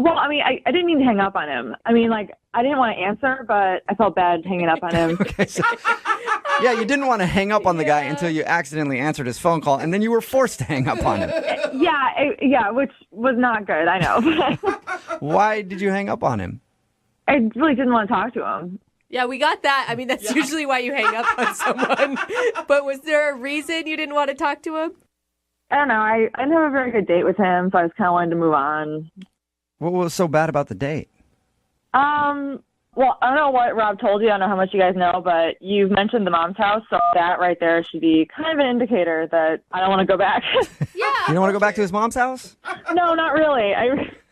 Well, I mean, I didn't mean to hang up on him. I mean, like, I didn't want to answer, but I felt bad hanging up on him. Okay, so, yeah, you didn't want to hang up on the guy until you accidentally answered his phone call, and then you were forced to hang up on him. Yeah, which was not good, I know. Why did you hang up on him? I really didn't want to talk to him. Yeah, we got that. I mean, that's usually why you hang up on someone. But was there a reason you didn't want to talk to him? I don't know. I didn't have a very good date with him, so I was kind of wanting to move on. What was so bad about the date? Well, I don't know what Rob told you. I don't know how much you guys know, but you've mentioned the mom's house, so that right there should be kind of an indicator that I don't want to go back. Yeah. You don't want to go back to his mom's house? No, not really.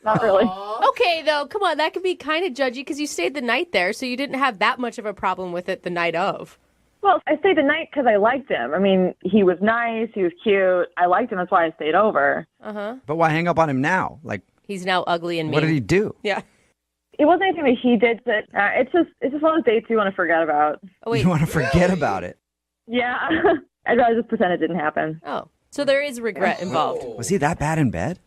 Not really. Okay, though, come on. That could be kind of judgy because you stayed the night there, so you didn't have that much of a problem with it the night of. Well, I stayed the night because I liked him. I mean, he was nice. He was cute. I liked him. That's why I stayed over. Uh-huh. But why hang up on him now? Like, he's now ugly and mean. what did he do? Yeah. It wasn't anything that he did. That it's just one of those dates you want to forget about. Oh, wait. You want to forget about it? Yeah. I'd rather just pretend it didn't happen. Oh, so there is regret involved. Was he that bad in bed?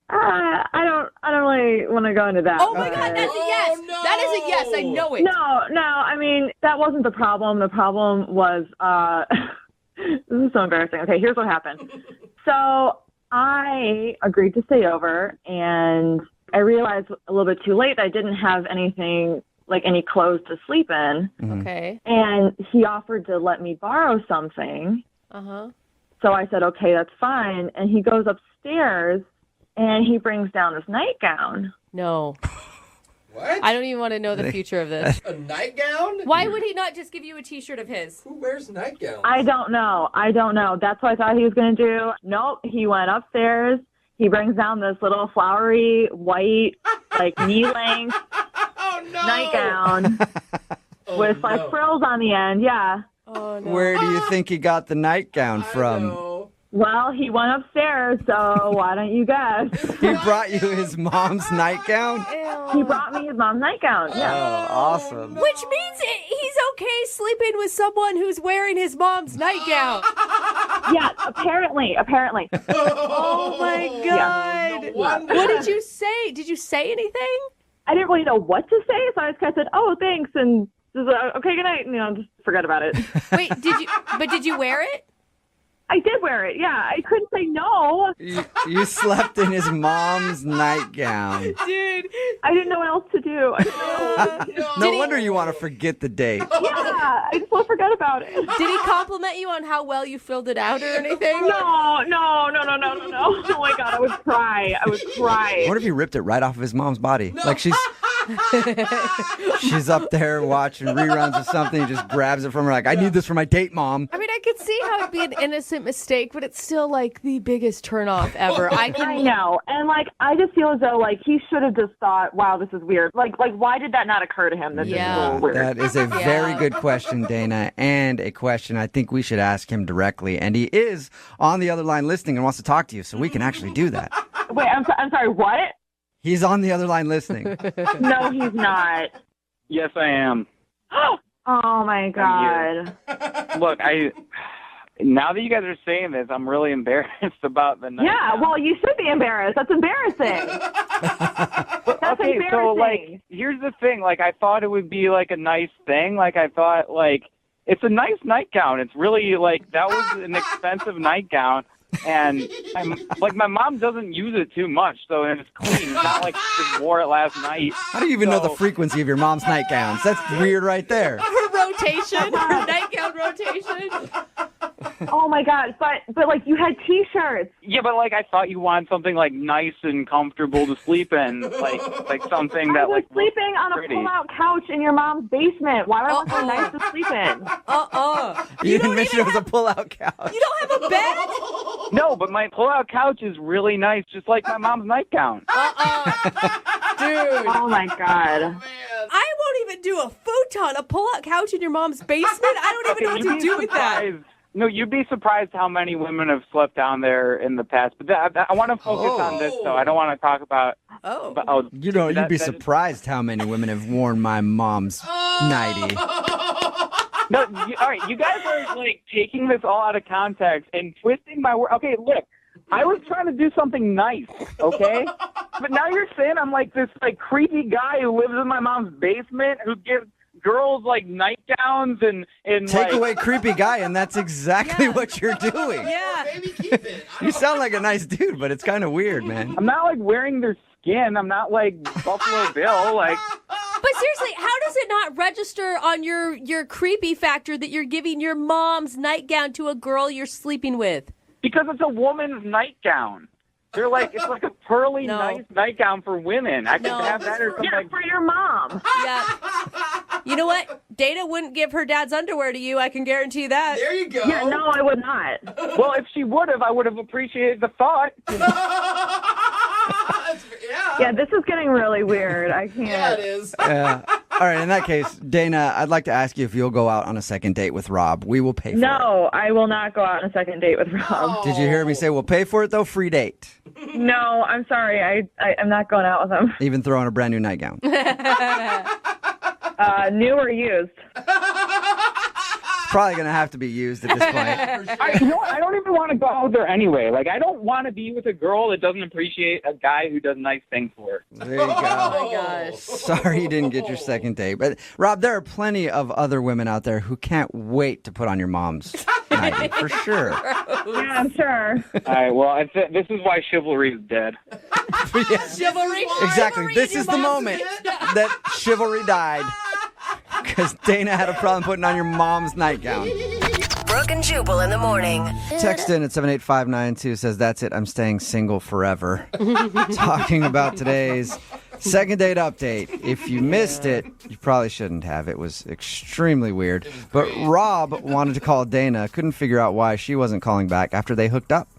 I don't really want to go into that. Oh, my God, that's a yes. Oh, no. That is a yes. I know it. No. I mean, that wasn't the problem. The problem was, this is so embarrassing. Okay, here's what happened. So I agreed to stay over, and I realized a little bit too late that I didn't have anything, like any clothes to sleep in. Okay. And he offered to let me borrow something. Uh-huh. So I said, okay, that's fine. And he goes upstairs, and he brings down this nightgown. No. What? I don't even want to know the future of this. A nightgown? Why would he not just give you a T-shirt of his? Who wears nightgowns? I don't know. That's what I thought he was going to do. Nope. He went upstairs. He brings down this little flowery white, like knee-length Oh, no. nightgown. with like frills on the end. Yeah. Oh, no. Where do you think he got the nightgown from? Well, he went upstairs, so why don't you guess? He brought you his mom's nightgown? He brought me his mom's nightgown. Yeah. Oh, awesome. Which means he's okay sleeping with someone who's wearing his mom's nightgown. Yeah, apparently. Oh, my God. Yeah. What did you say? Did you say anything? I didn't really know what to say, so I just kind of said, "Oh, thanks," and just okay, good night. Just forget about it. Wait, did you wear it? I did wear it. Yeah, I couldn't say no. You slept in his mom's nightgown. Dude, I didn't know what else to do. No wonder you want to forget the date. Yeah, I just want to forget about it. Did he compliment you on how well you filled it out or anything? No. Oh my God, I would cry. What if he ripped it right off of his mom's body? Like she's up there watching reruns of something, he just grabs it from her like, I need this for my date, Mom. I mean, I could see how it'd be an innocent mistake, but it's still like the biggest turnoff ever. I know. And like, I just feel as though like he should have just thought, wow, this is weird. Like why did that not occur to him? That this is a little weird. That is a very good question, Dana, and a question I think we should ask him directly. And he is on the other line listening and wants to talk to you, so we can actually do that. Wait, I'm sorry, what? He's on the other line listening. No, he's not. Yes, I am. Oh my God. Look, now that you guys are saying this, I'm really embarrassed about the night. Yeah, well, you should be embarrassed. That's embarrassing. That's okay, embarrassing. so like, here's the thing. Like, I thought it would be like a nice thing. Like, I thought like it's a nice nightgown. It's really like that was an expensive nightgown. And my mom doesn't use it too much, so it's clean. It's not like she just wore it last night. How do you even know the frequency of your mom's nightgowns? That's weird right there. Her rotation, her nightgown rotation. Oh my God, but like you had T-shirts. Yeah, but like I thought you wanted something like nice and comfortable to sleep in, like something that I was like sleeping on pretty. a pull-out couch in your mom's basement. Why would I want something nice to sleep in? You didn't mention it was a pull-out couch. You don't have a bed? No, but my pull-out couch is really nice, just like my mom's nightgown. Dude. Oh my God. I won't even do a futon, a pull-out couch in your mom's basement. I don't even know what to do with that. No, you'd be surprised how many women have slept down there in the past. But I want to focus on this, though. I don't want to talk about. You'd be surprised how many women have worn my mom's nightie. No, all right, you guys are like taking this all out of context and twisting my word. Okay, look, I was trying to do something nice, okay? But now you're saying I'm like this like creepy guy who lives in my mom's basement who gives girls like nightgowns and Take like, away creepy guy, and that's exactly what you're doing. Yeah. Maybe keep it. You sound like a nice dude, but it's kind of weird, man. I'm not like wearing their skin. I'm not like Buffalo Bill. Like, But seriously, how does it not register on your creepy factor that you're giving your mom's nightgown to a girl you're sleeping with? because it's a woman's nightgown. They're like, it's like a pearly, nice nightgown for women. I could have that or something. Yeah, for your mom. Yeah. You know what? Dana wouldn't give her dad's underwear to you. I can guarantee that. There you go. Yeah, no, I would not. Well, if she would have, I would have appreciated the thought. Yeah, this is getting really weird. I can't. Yeah, it is. All right, in that case, Dana, I'd like to ask you if you'll go out on a second date with Rob. We will pay for it. No, I will not go out on a second date with Rob. Did you hear me say we'll pay for it, though? Free date. No, I'm sorry. I'm not going out with him. Even throw on a brand new nightgown. New or used? Probably going to have to be used at this point. I don't even want to go out there anyway. Like, I don't want to be with a girl that doesn't appreciate a guy who does nice things for her. There you go. Oh my gosh. Sorry you didn't get your second date. But, Rob, there are plenty of other women out there who can't wait to put on your mom's nightie, for sure. Yeah, I'm sure. All right, well, this is why chivalry is dead. Chivalry. Exactly. Chivalry This in is your the mom's moment bed. that chivalry died. Because Dana had a problem putting on your mom's nightgown. Brooke and Jubal in the morning. Text in at 78592 says, that's it, I'm staying single forever. Talking about today's second date update. If you missed it, you probably shouldn't have. It was extremely weird. But Rob wanted to call Dana, couldn't figure out why she wasn't calling back after they hooked up.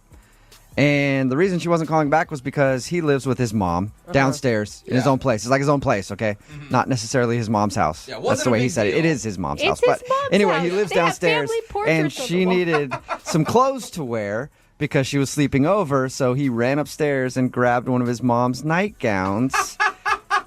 And the reason she wasn't calling back was because he lives with his mom downstairs in his own place. It's like his own place, okay? Not necessarily his mom's house. Yeah, That's the way he said it. It is his mom's house. His But mom's anyway, house. he lives They have downstairs, family portraits and on she the wall. needed some clothes to wear because she was sleeping over. So he ran upstairs and grabbed one of his mom's nightgowns.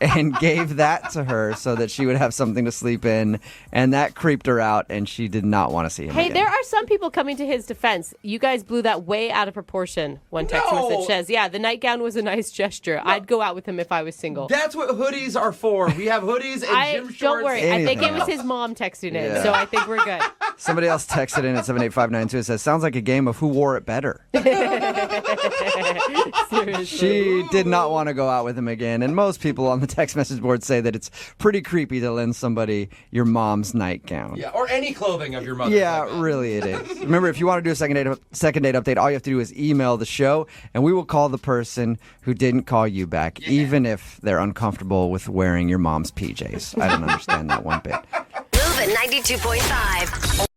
And gave that to her so that she would have something to sleep in. And that creeped her out, and she did not want to see him Hey, again. there are some people coming to his defense. You guys blew that way out of proportion. One text message says, yeah, the nightgown was a nice gesture. I'd go out with him if I was single. That's what hoodies are for. We have hoodies and gym shorts. Don't worry. I think it was Anything his mom texting in, Yeah. so I think we're good. Somebody else texted in at 78592. It says, sounds like a game of who wore it better. Seriously. She did not want to go out with him again. And most people on the text message board say that it's pretty creepy to lend somebody your mom's nightgown. Yeah, or any clothing of your mother. Yeah, really it is. Remember, if you want to do a second date update, all you have to do is email the show, and we will call the person who didn't call you back, even if they're uncomfortable with wearing your mom's PJs. I don't understand that one bit. Moving 92.5.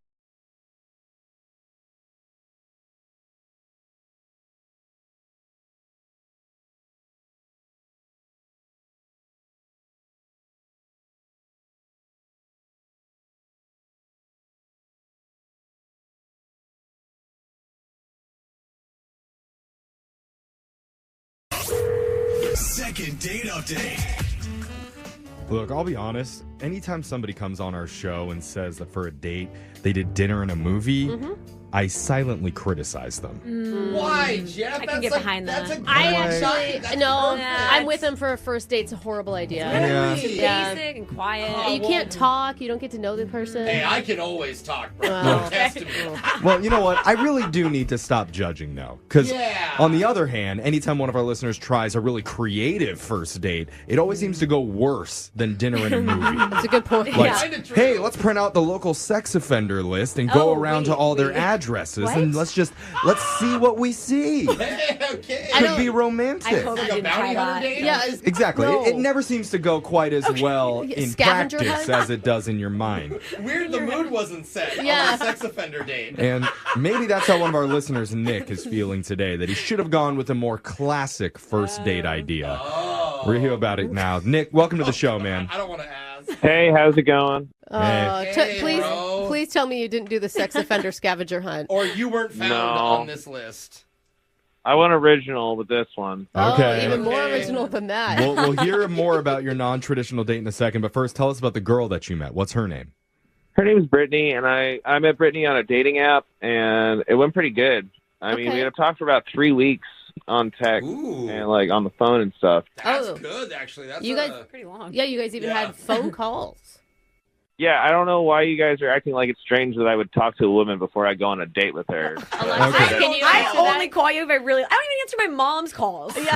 Second date update. Look, I'll be honest. Anytime somebody comes on our show and says that for a date they did dinner and a movie, I silently criticize them. Why, Jeff? I can get behind that's that. a I great actually, shot. no, That's- I'm with him for a first date. It's a horrible idea. Yeah. Too Yeah. basic and quiet. You can't talk. You don't get to know the person. Hey, I can always talk, bro. Wow. Don't test me. Well, you know what? I really do need to stop judging, though. Because Yeah. on the other hand, anytime one of our listeners tries a really creative first date, it always seems to go worse than dinner and a movie. That's a good point. Like, Kinda true. hey, let's print out the local sex offender list and go around to all their addresses and let's see what we see. Okay. Could be romantic. I hope Like you a didn't bounty try hunter that. date? Yeah, Exactly. No. It never seems to go quite as well in Scavenger practice hunt? as it does in your mind. Weird the mood wasn't set Yeah. on the sex offender date. And maybe that's how one of our listeners, Nick, is feeling today, that he should have gone with a more classic first date idea. We'll hear about it now. Nick, welcome to the show, man. I don't want to ask. Hey, how's it going? Hey, please, bro. please tell me you didn't do the sex offender scavenger hunt. Or you weren't found No. on this list. I went original with this one. Okay. Oh, even more Okay. original than that. We'll hear more about your non-traditional date in a second, but first, tell us about the girl that you met. What's her name? Her name is Brittany, and I met Brittany on a dating app, and it went pretty good. I mean, Okay. we had talked for about 3 weeks on text Ooh. and like on the phone and stuff. That's Oh. good, actually. That's You guys- Pretty long. Yeah, you guys even Yeah. had phone calls. Yeah, I don't know why you guys are acting like it's strange that I would talk to a woman before I go on a date with her. Alexa, Okay. can you answer I that? only call you if I really. I don't even answer my mom's calls. Like,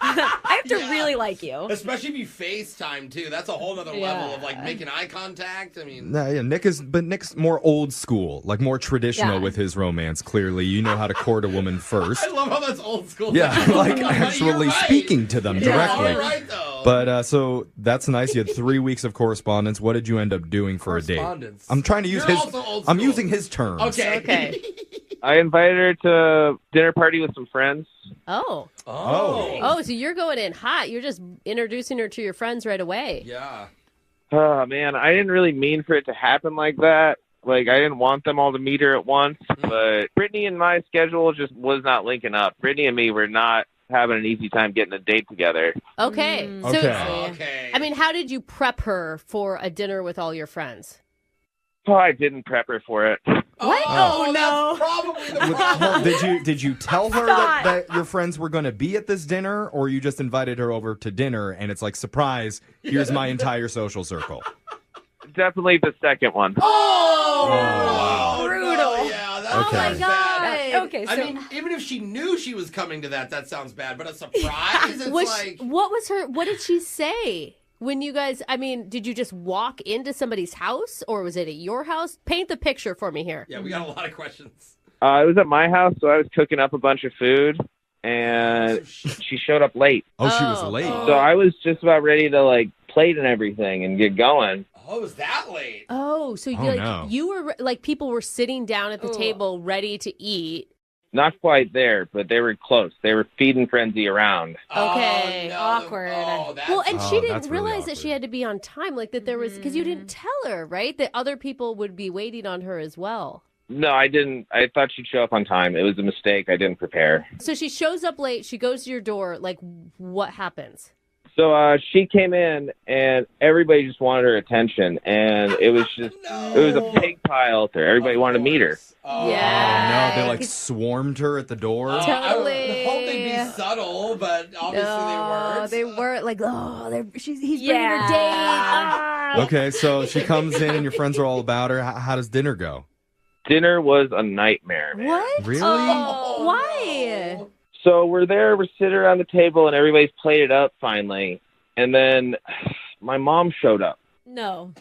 I have to Yeah. really like you. Especially if you FaceTime, too. That's a whole other Yeah. level of, like, making eye contact. I mean... Yeah, Nick's more old school, like more traditional Yeah. with his romance. Clearly, you know how to court a woman first. I love how that's old school. Yeah, like You're actually right. speaking to them You're directly. all right, though. But so that's nice. You had 3 weeks of correspondence. What did you end up doing for a date? Correspondence. I'm trying to use You're his. also old I'm school. using his terms. Okay. Okay. I invited her to dinner party with some friends. Oh. Oh. Oh, so you're going in hot. You're just introducing her to your friends right away. Yeah. Oh man, I didn't really mean for it to happen like that. Like I didn't want them all to meet her at once, but Brittany and my schedule just was not linking up. Brittany and me were not having an easy time getting a date together. Okay. So, Okay. Okay. I mean, how did you prep her for a dinner with all your friends? Oh, I didn't prep her for it. What? Oh, no. That's probably the problem. Did you tell her that your friends were going to be at this dinner, or you just invited her over to dinner and it's like, surprise, here's my entire social circle? Definitely the second one. Oh, wow. Brutal. No, yeah, that Okay. sounds bad. Okay, I so mean, even if she knew she was coming to that sounds bad. But a surprise, it's like... What did she say? When you guys, I mean, did you just walk into somebody's house or was it at your house? Paint the picture for me here. Yeah, we got a lot of questions. It was at my house, so I was cooking up a bunch of food, and she showed up late. Oh, she was Oh. late. So I was just about ready to like plate and everything and get going. Oh, it was that late? Oh, so Oh, no. you were like people were sitting down at the table ready to eat Not quite there, but they were close. They were feeding Frenzy around. Okay, no. awkward. Well, and she that's didn't really realize that she had to be on time, like that there was, because you didn't tell her, right? That other people would be waiting on her as well. No, I didn't. I thought she'd show up on time. It was a mistake. I didn't prepare. So she shows up late. She goes to your door. Like, what happens? So she came in, and everybody just wanted her attention, and it was just it was a pig pile out there. Everybody wanted to meet her. Yeah. Oh, no, they like swarmed her at the door. I would hope they'd be subtle, but obviously They weren't like, he's bringing her date. Ah. Okay, so she comes in and your friends are all about her. How does dinner go? Dinner was a nightmare, man. What? Really? Oh, why? So we're there, we're sitting around the table, and everybody's plated up finally. And then my mom showed up. No.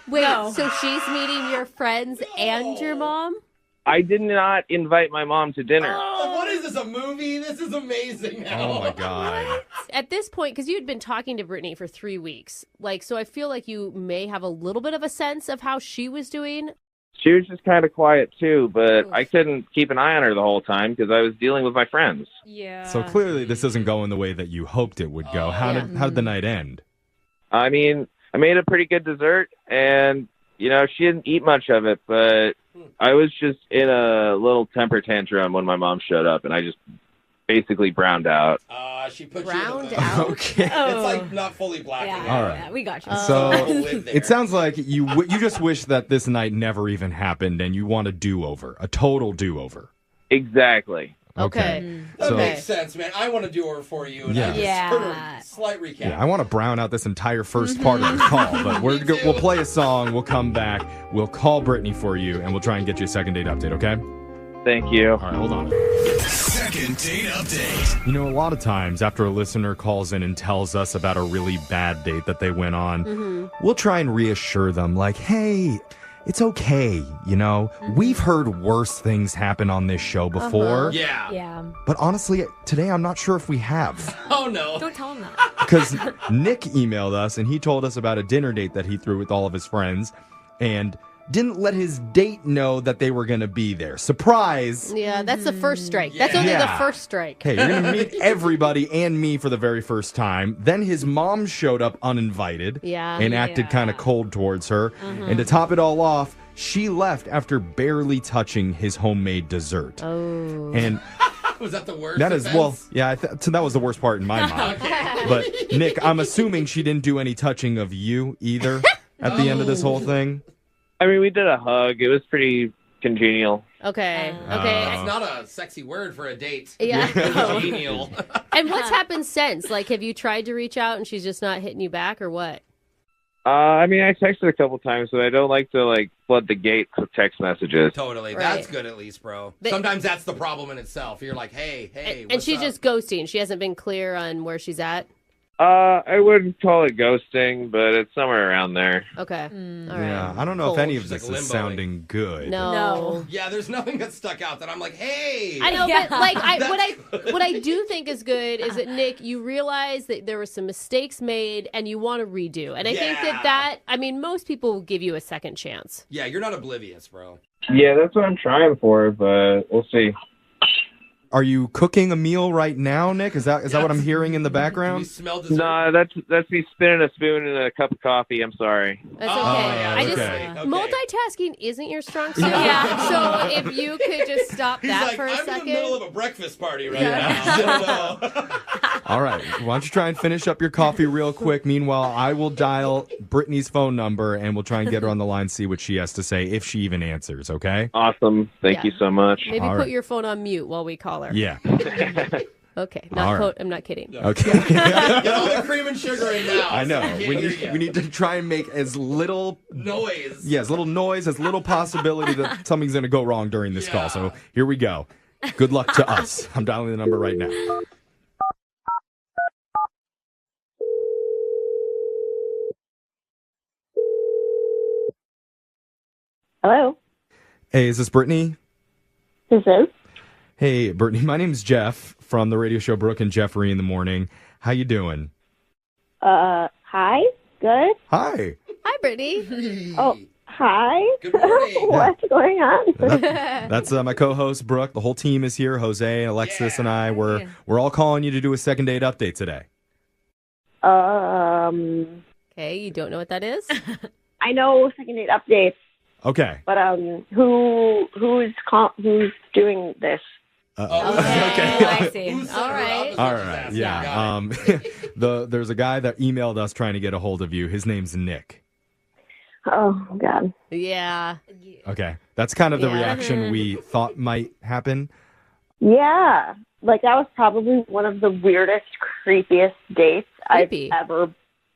Wait, so she's meeting your friends and your mom? I did not invite my mom to dinner. Oh, what is this, a movie? This is amazing now. Oh, my God. At this point, because you had been talking to Brittany for 3 weeks, so I feel like you may have a little bit of a sense of how she was doing. She was just kind of quiet, too, but I couldn't keep an eye on her the whole time because I was dealing with my friends. Yeah. So clearly this isn't going the way that you hoped it would go. How did the night end? I mean, I made a pretty good dessert, and, she didn't eat much of it, but I was just in a little temper tantrum when my mom showed up, and I just basically browned out. She put Browned you in out? Okay. It's like not fully black. Yeah, All right. yeah, we got you. So live there. it sounds like you just wish that this night never even happened and you want a do-over, a total do-over. Exactly. Okay. That So- makes sense, man. I want to do her for you. And Yeah. I just Yeah. sort of slight recap. Yeah, I want to brown out this entire first part of the call, but we'll play a song, we'll come back, we'll call Brittany for you, and we'll try and get you a second date update, okay? Thank you. All right, hold on. Second date update. You know, a lot of times after a listener calls in and tells us about a really bad date that they went on, we'll try and reassure them like, hey, it's okay, We've heard worse things happen on this show before. Yeah. Yeah. But honestly, today I'm not sure if we have. Oh, no. Don't tell him that. Because Nick emailed us and he told us about a dinner date that he threw with all of his friends and didn't let his date know that they were going to be there. Surprise! Yeah, that's the first strike. That's only the first strike. Hey, you're going to meet everybody and me for the very first time. Then his mom showed up uninvited and acted kind of cold towards her. And to top it all off, she left after barely touching his homemade dessert. Oh. And Was that the worst? that is, offense? so that was the worst part in my mind. But Nick, I'm assuming she didn't do any touching of you either at the end of this whole thing. I mean, we did a hug. It was pretty congenial. Okay. That's not a sexy word for a date. Yeah. Congenial. And what's happened since? Like, have you tried to reach out and she's just not hitting you back or what? I mean, I texted a couple times, but I don't like to, flood the gate with text messages. Totally. Right. That's good at least, bro. Sometimes that's the problem in itself. You're like, hey, And what's she's up? just ghosting. She hasn't been clear on where she's at? I wouldn't call it ghosting, but it's somewhere around there. Okay. All right. Yeah, I don't know if any of She's this like is limboing. sounding good. No. Yeah, there's nothing that stuck out that I'm like, hey. I know, Yeah. but what I do think is good is that, Nick, you realize that there were some mistakes made and you want to redo. And I think that, most people will give you a second chance. Yeah, you're not oblivious, bro. Yeah, that's what I'm trying for, but we'll see. Are you cooking a meal right now, Nick? Is that what I'm hearing in the You background? smell dessert? No, that's me spinning a spoon in a cup of coffee. I'm sorry. That's okay. yeah, okay. Multitasking isn't your strong suit. Yeah. So if you could just stop He's that like, for a I'm second. in the middle of a breakfast party right now. All right. Why don't you try and finish up your coffee real quick? Meanwhile, I will dial Brittany's phone number and we'll try and get her on the line, see what she has to say, if she even answers, okay? Awesome. Thank you so much. Maybe All put right. your phone on mute while we call her. Yeah. Okay. All right. I'm not kidding. Okay. Get all the cream and sugar in now. I know. So I can't We hear ya. need to try and make as little noise. Yeah, as little noise, as little possibility that something's going to go wrong during this call. So here we go. Good luck to us. I'm dialing the number right now. Hello, Hey, is this Brittany? this is. Hey, Brittany. My name's Jeff from the radio show Brooke and Jeffrey in the Morning. How you doing? Hi, good. Hi. Hi, Brittany. Oh, Hi. Good morning. What's going on? That's my co-host Brooke. The whole team is here. Jose, Alexis, and I. We're all calling you to do a second date update today. Okay, you don't know what that is? I know second date updates, Okay. but who's doing this? Okay. I see. All right. All right. Yeah. There's a guy that emailed us trying to get a hold of you. His name's Nick. Oh God. Yeah. Okay. That's kind of the Yeah. reaction we thought might happen. Yeah, like that was probably one of the weirdest, creepiest dates Creepy. I've ever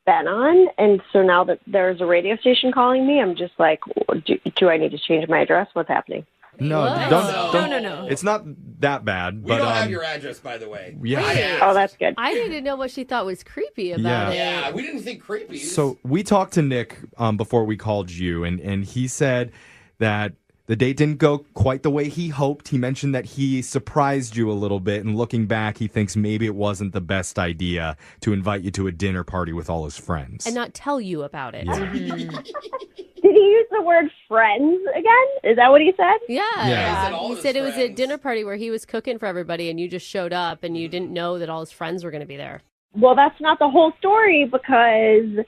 been on. And so now that there's a radio station calling me, I'm just like, do I need to change my address? What's happening? No, don't. No. It's not that bad. We but, don't have your address, by the way. Yeah. Oh, that's good. I didn't know what she thought was creepy about it. Yeah, we didn't think creepy. So we talked to Nick before we called you, and he said that the date didn't go quite the way he hoped. He mentioned that he surprised you a little bit, and looking back, he thinks maybe it wasn't the best idea to invite you to a dinner party with all his friends. And not tell you about it. Did he use the word friends again? Is that what he said? Yeah. all He his said it was a friends. dinner party where he was cooking for everybody and you just showed up and you didn't know that all his friends were going to be there. Well, that's not the whole story because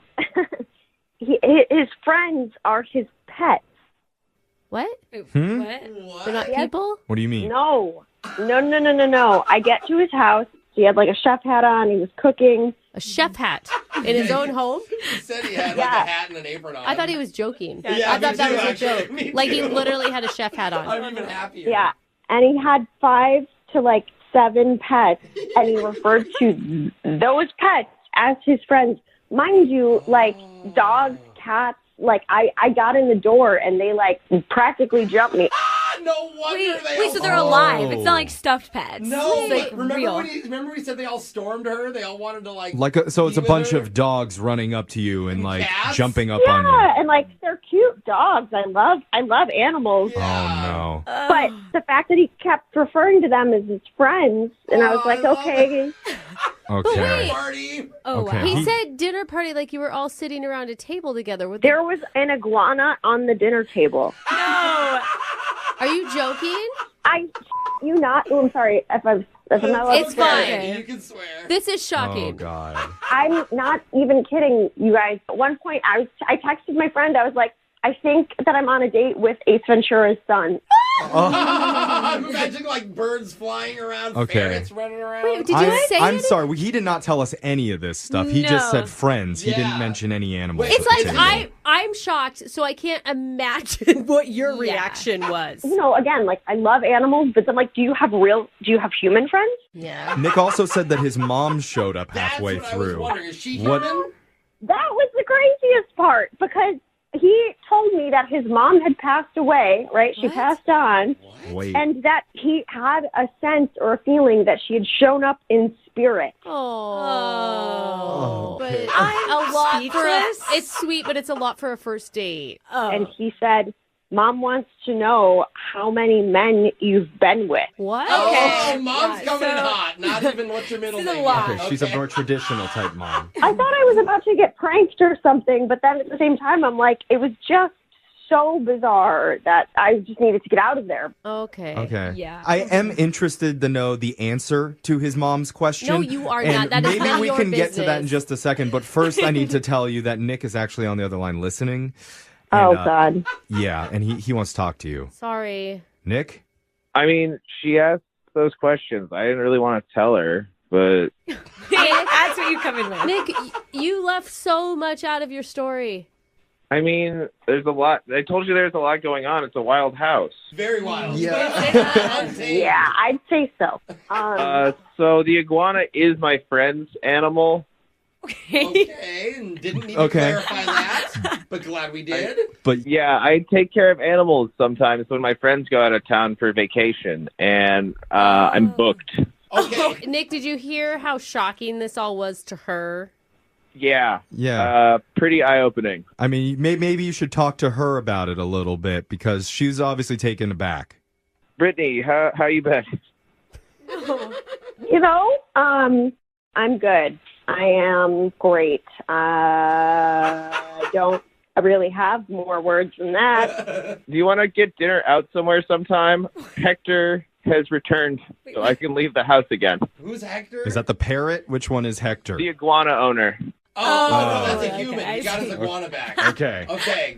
his friends are his pets. What? What? They're not people? What do you mean? No. I get to his house. He had like a chef hat on. He was cooking. A chef hat in his own home? He said he had like a hat and an apron on. I thought he was joking. Yeah, I thought me that too, was a actually. joke. Me Like he too. literally had a chef hat on. I'm even happier. Yeah. And he had 5 to like 7 pets, and he referred to those pets as his friends. Mind you, like dogs, cats, like I got in the door and they like practically jumped me. No wonder Wait, so they're alive. It's not like stuffed pets. No, It's like remember real. when he said they all stormed her? They all wanted to So it's a be with bunch her? of dogs running up to you and like cats? jumping up Yeah, on you. and like they're cute dogs. I love animals. Oh no. But the fact that he kept referring to them as his friends, and I was like, okay. Okay. Party. Oh, Okay. wow. He said dinner party like you were all sitting around a table together. With There was an iguana on the dinner table. No. Are you joking? I'm sorry if I'm not allowed It's to swear. fine. You can swear. This is Oh shocking. God. I'm not even kidding, you guys. At one point, I texted my friend. I was like, I think that I'm on a date with Ace Ventura's son. I'm imagining like birds flying around, Okay. ferrets running around. Wait, did you say I'm it? sorry. He did not tell us any of this stuff. He just No. said friends. He didn't Yeah. mention any animals. It's at the like table. I'm shocked, so I can't imagine what your reaction was. You know, again, like I love animals, but then like, do you have human friends? Yeah. Nick also said that his mom showed up That's halfway what I was through. wondering. Is she What- human? That was the craziest part because he told me that his mom had passed away, right? She What? passed on, Wait. and that he had a sense or a feeling that she had shown up in spirit. Oh. But Okay. I'm a lot speechless. it's sweet, but it's a lot for a first date. Oh. And he said, Mom wants to know how many men you've been with. What? Oh, mom's Yeah, coming in so- hot. Not even what's your middle This is a name. lot. Okay, she's a more traditional type mom. I thought I was about to get pranked or something, but then at the same time, I'm like, it was just so bizarre that I just needed to get out of there. Okay. Okay. Yeah. I am interested to know the answer to his mom's question. No, you are and not. That is maybe not we your can get to that in business. just a second. But first, I need to tell you that Nick is actually on the other line listening. Oh, And, God. Yeah, and he wants to talk to you. Sorry. Nick? I mean, she asked those questions. I didn't really want to tell her, but That's what you come in with. Nick, you left so much out of your story. I mean, there's a lot. I told you there's a lot going on. It's a wild house. Very wild. Yeah. Untamed. Yeah, I'd say so. So the iguana is my friend's animal. Okay, and didn't need to Okay. clarify that, but glad we did. But Yeah, I take care of animals sometimes when my friends go out of town for vacation, and I'm booked. Okay. Nick, did you hear how shocking this all was to her? Yeah. Yeah. Pretty eye-opening. I mean, maybe you should talk to her about it a little bit because she's obviously taken aback. Brittany, how you been? You know, I'm good. I am great. I don't really have more words than that. Do you want to get dinner out somewhere sometime? Hector has returned, so I can leave the house again. Who's Hector? Is that the parrot? Which one is Hector? The iguana owner. Oh, no, that's a human. He got his iguana back. Okay. Okay.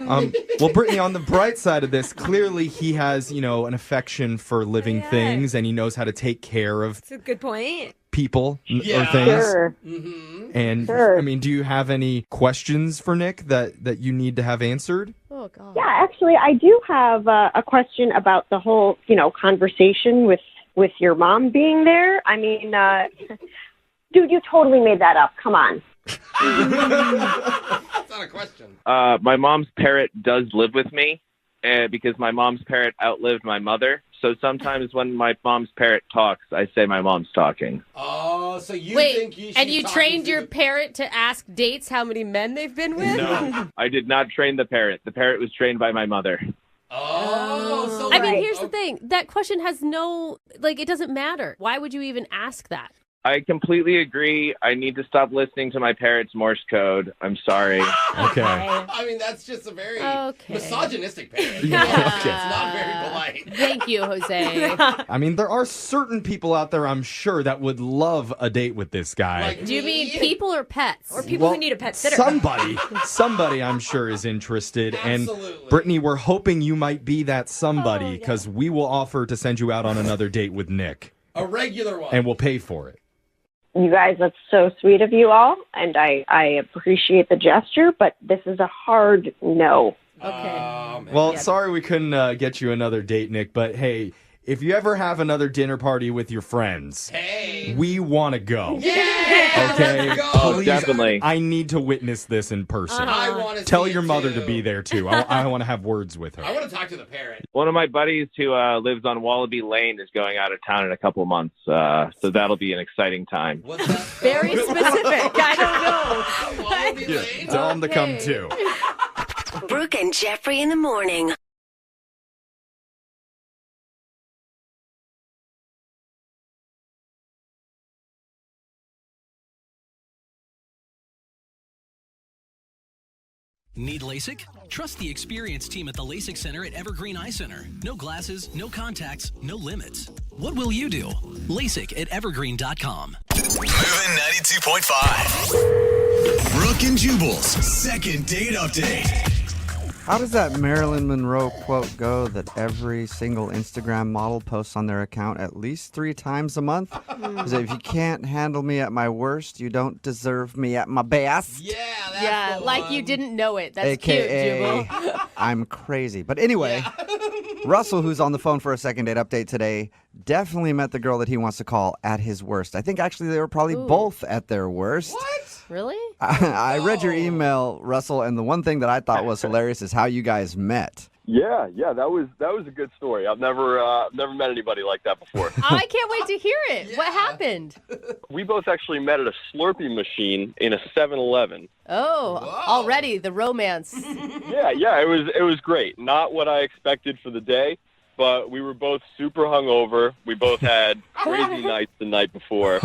Well, Brittany, on the bright side of this, clearly he has, an affection for living things, and he knows how to take care of That's a good point. people or things. Sure. Mm-hmm. And, Sure. do you have any questions for Nick that you need to have answered? Oh, God. Yeah, actually, I do have a question about the whole, conversation with your mom being there. I mean, dude, you totally made that up. Come on. That's not a question. My mom's parrot does live with me because my mom's parrot outlived my mother. So sometimes when my mom's parrot talks, I say my mom's talking. Oh, so you Wait, think she's and you talking trained to your the- parrot to ask dates how many men they've been with? No, I did not train the parrot. The parrot was trained by my mother. Oh, so I mean, here's the thing. That question has it doesn't matter. Why would you even ask that? I completely agree. I need to stop listening to my parrot's Morse code. I'm sorry. Okay. I mean, that's just a very misogynistic parent. Yeah. It's not very polite. Thank you, Jose. I mean, there are certain people out there, I'm sure, that would love a date with this guy. Do you mean people or pets? Or people Well, who need a pet sitter? Somebody I'm sure is interested. Absolutely. And Brittany, we're hoping you might be that somebody because we will offer to send you out on another date with Nick. A regular one. And we'll pay for it. You guys, that's so sweet of you all, and I appreciate the gesture, but this is a hard no. Okay. Well, sorry we couldn't get you another date, Nick, but hey, if you ever have another dinner party with your friends, we want to go. Yeah! Okay? Let's go! Oh, definitely. I need to witness this in person. I want to Tell see your it mother too. to be there, too. I want to have words with her. I want to talk to the parrot. One of my buddies who lives on Wallaby Lane is going out of town in a couple of months, so that'll be an exciting time. What's that? Very specific. I don't know. Wallaby Lane? Tell him to come, too. Brooke and Jeffrey in the morning. Need LASIK? Trust the experienced team at the LASIK Center at Evergreen Eye Center. No glasses, no contacts, no limits. What will you do? LASIK at evergreen.com. Moving 92.5. Brooke and Jubal's second date update. How does that Marilyn Monroe quote go that every single Instagram model posts on their account at least 3 times a month? Is it, if you can't handle me at my worst, you don't deserve me at my best? Yeah, like you didn't know it. That's AKA, cute, Jubal. I'm crazy. But anyway, Russell, who's on the phone for a second date update today, definitely met the girl that he wants to call at his worst. I think actually they were probably both at their worst. What? Really? I read your email, Russell, and the one thing that I thought was hilarious is how you guys met. Yeah, that was a good story. I've never met anybody like that before. Oh, I can't wait to hear it. What happened? We both actually met at a Slurpee machine in a 7-Eleven. Oh, already the romance. Yeah, it was great. Not what I expected for the day, but we were both super hungover. We both had crazy nights the night before,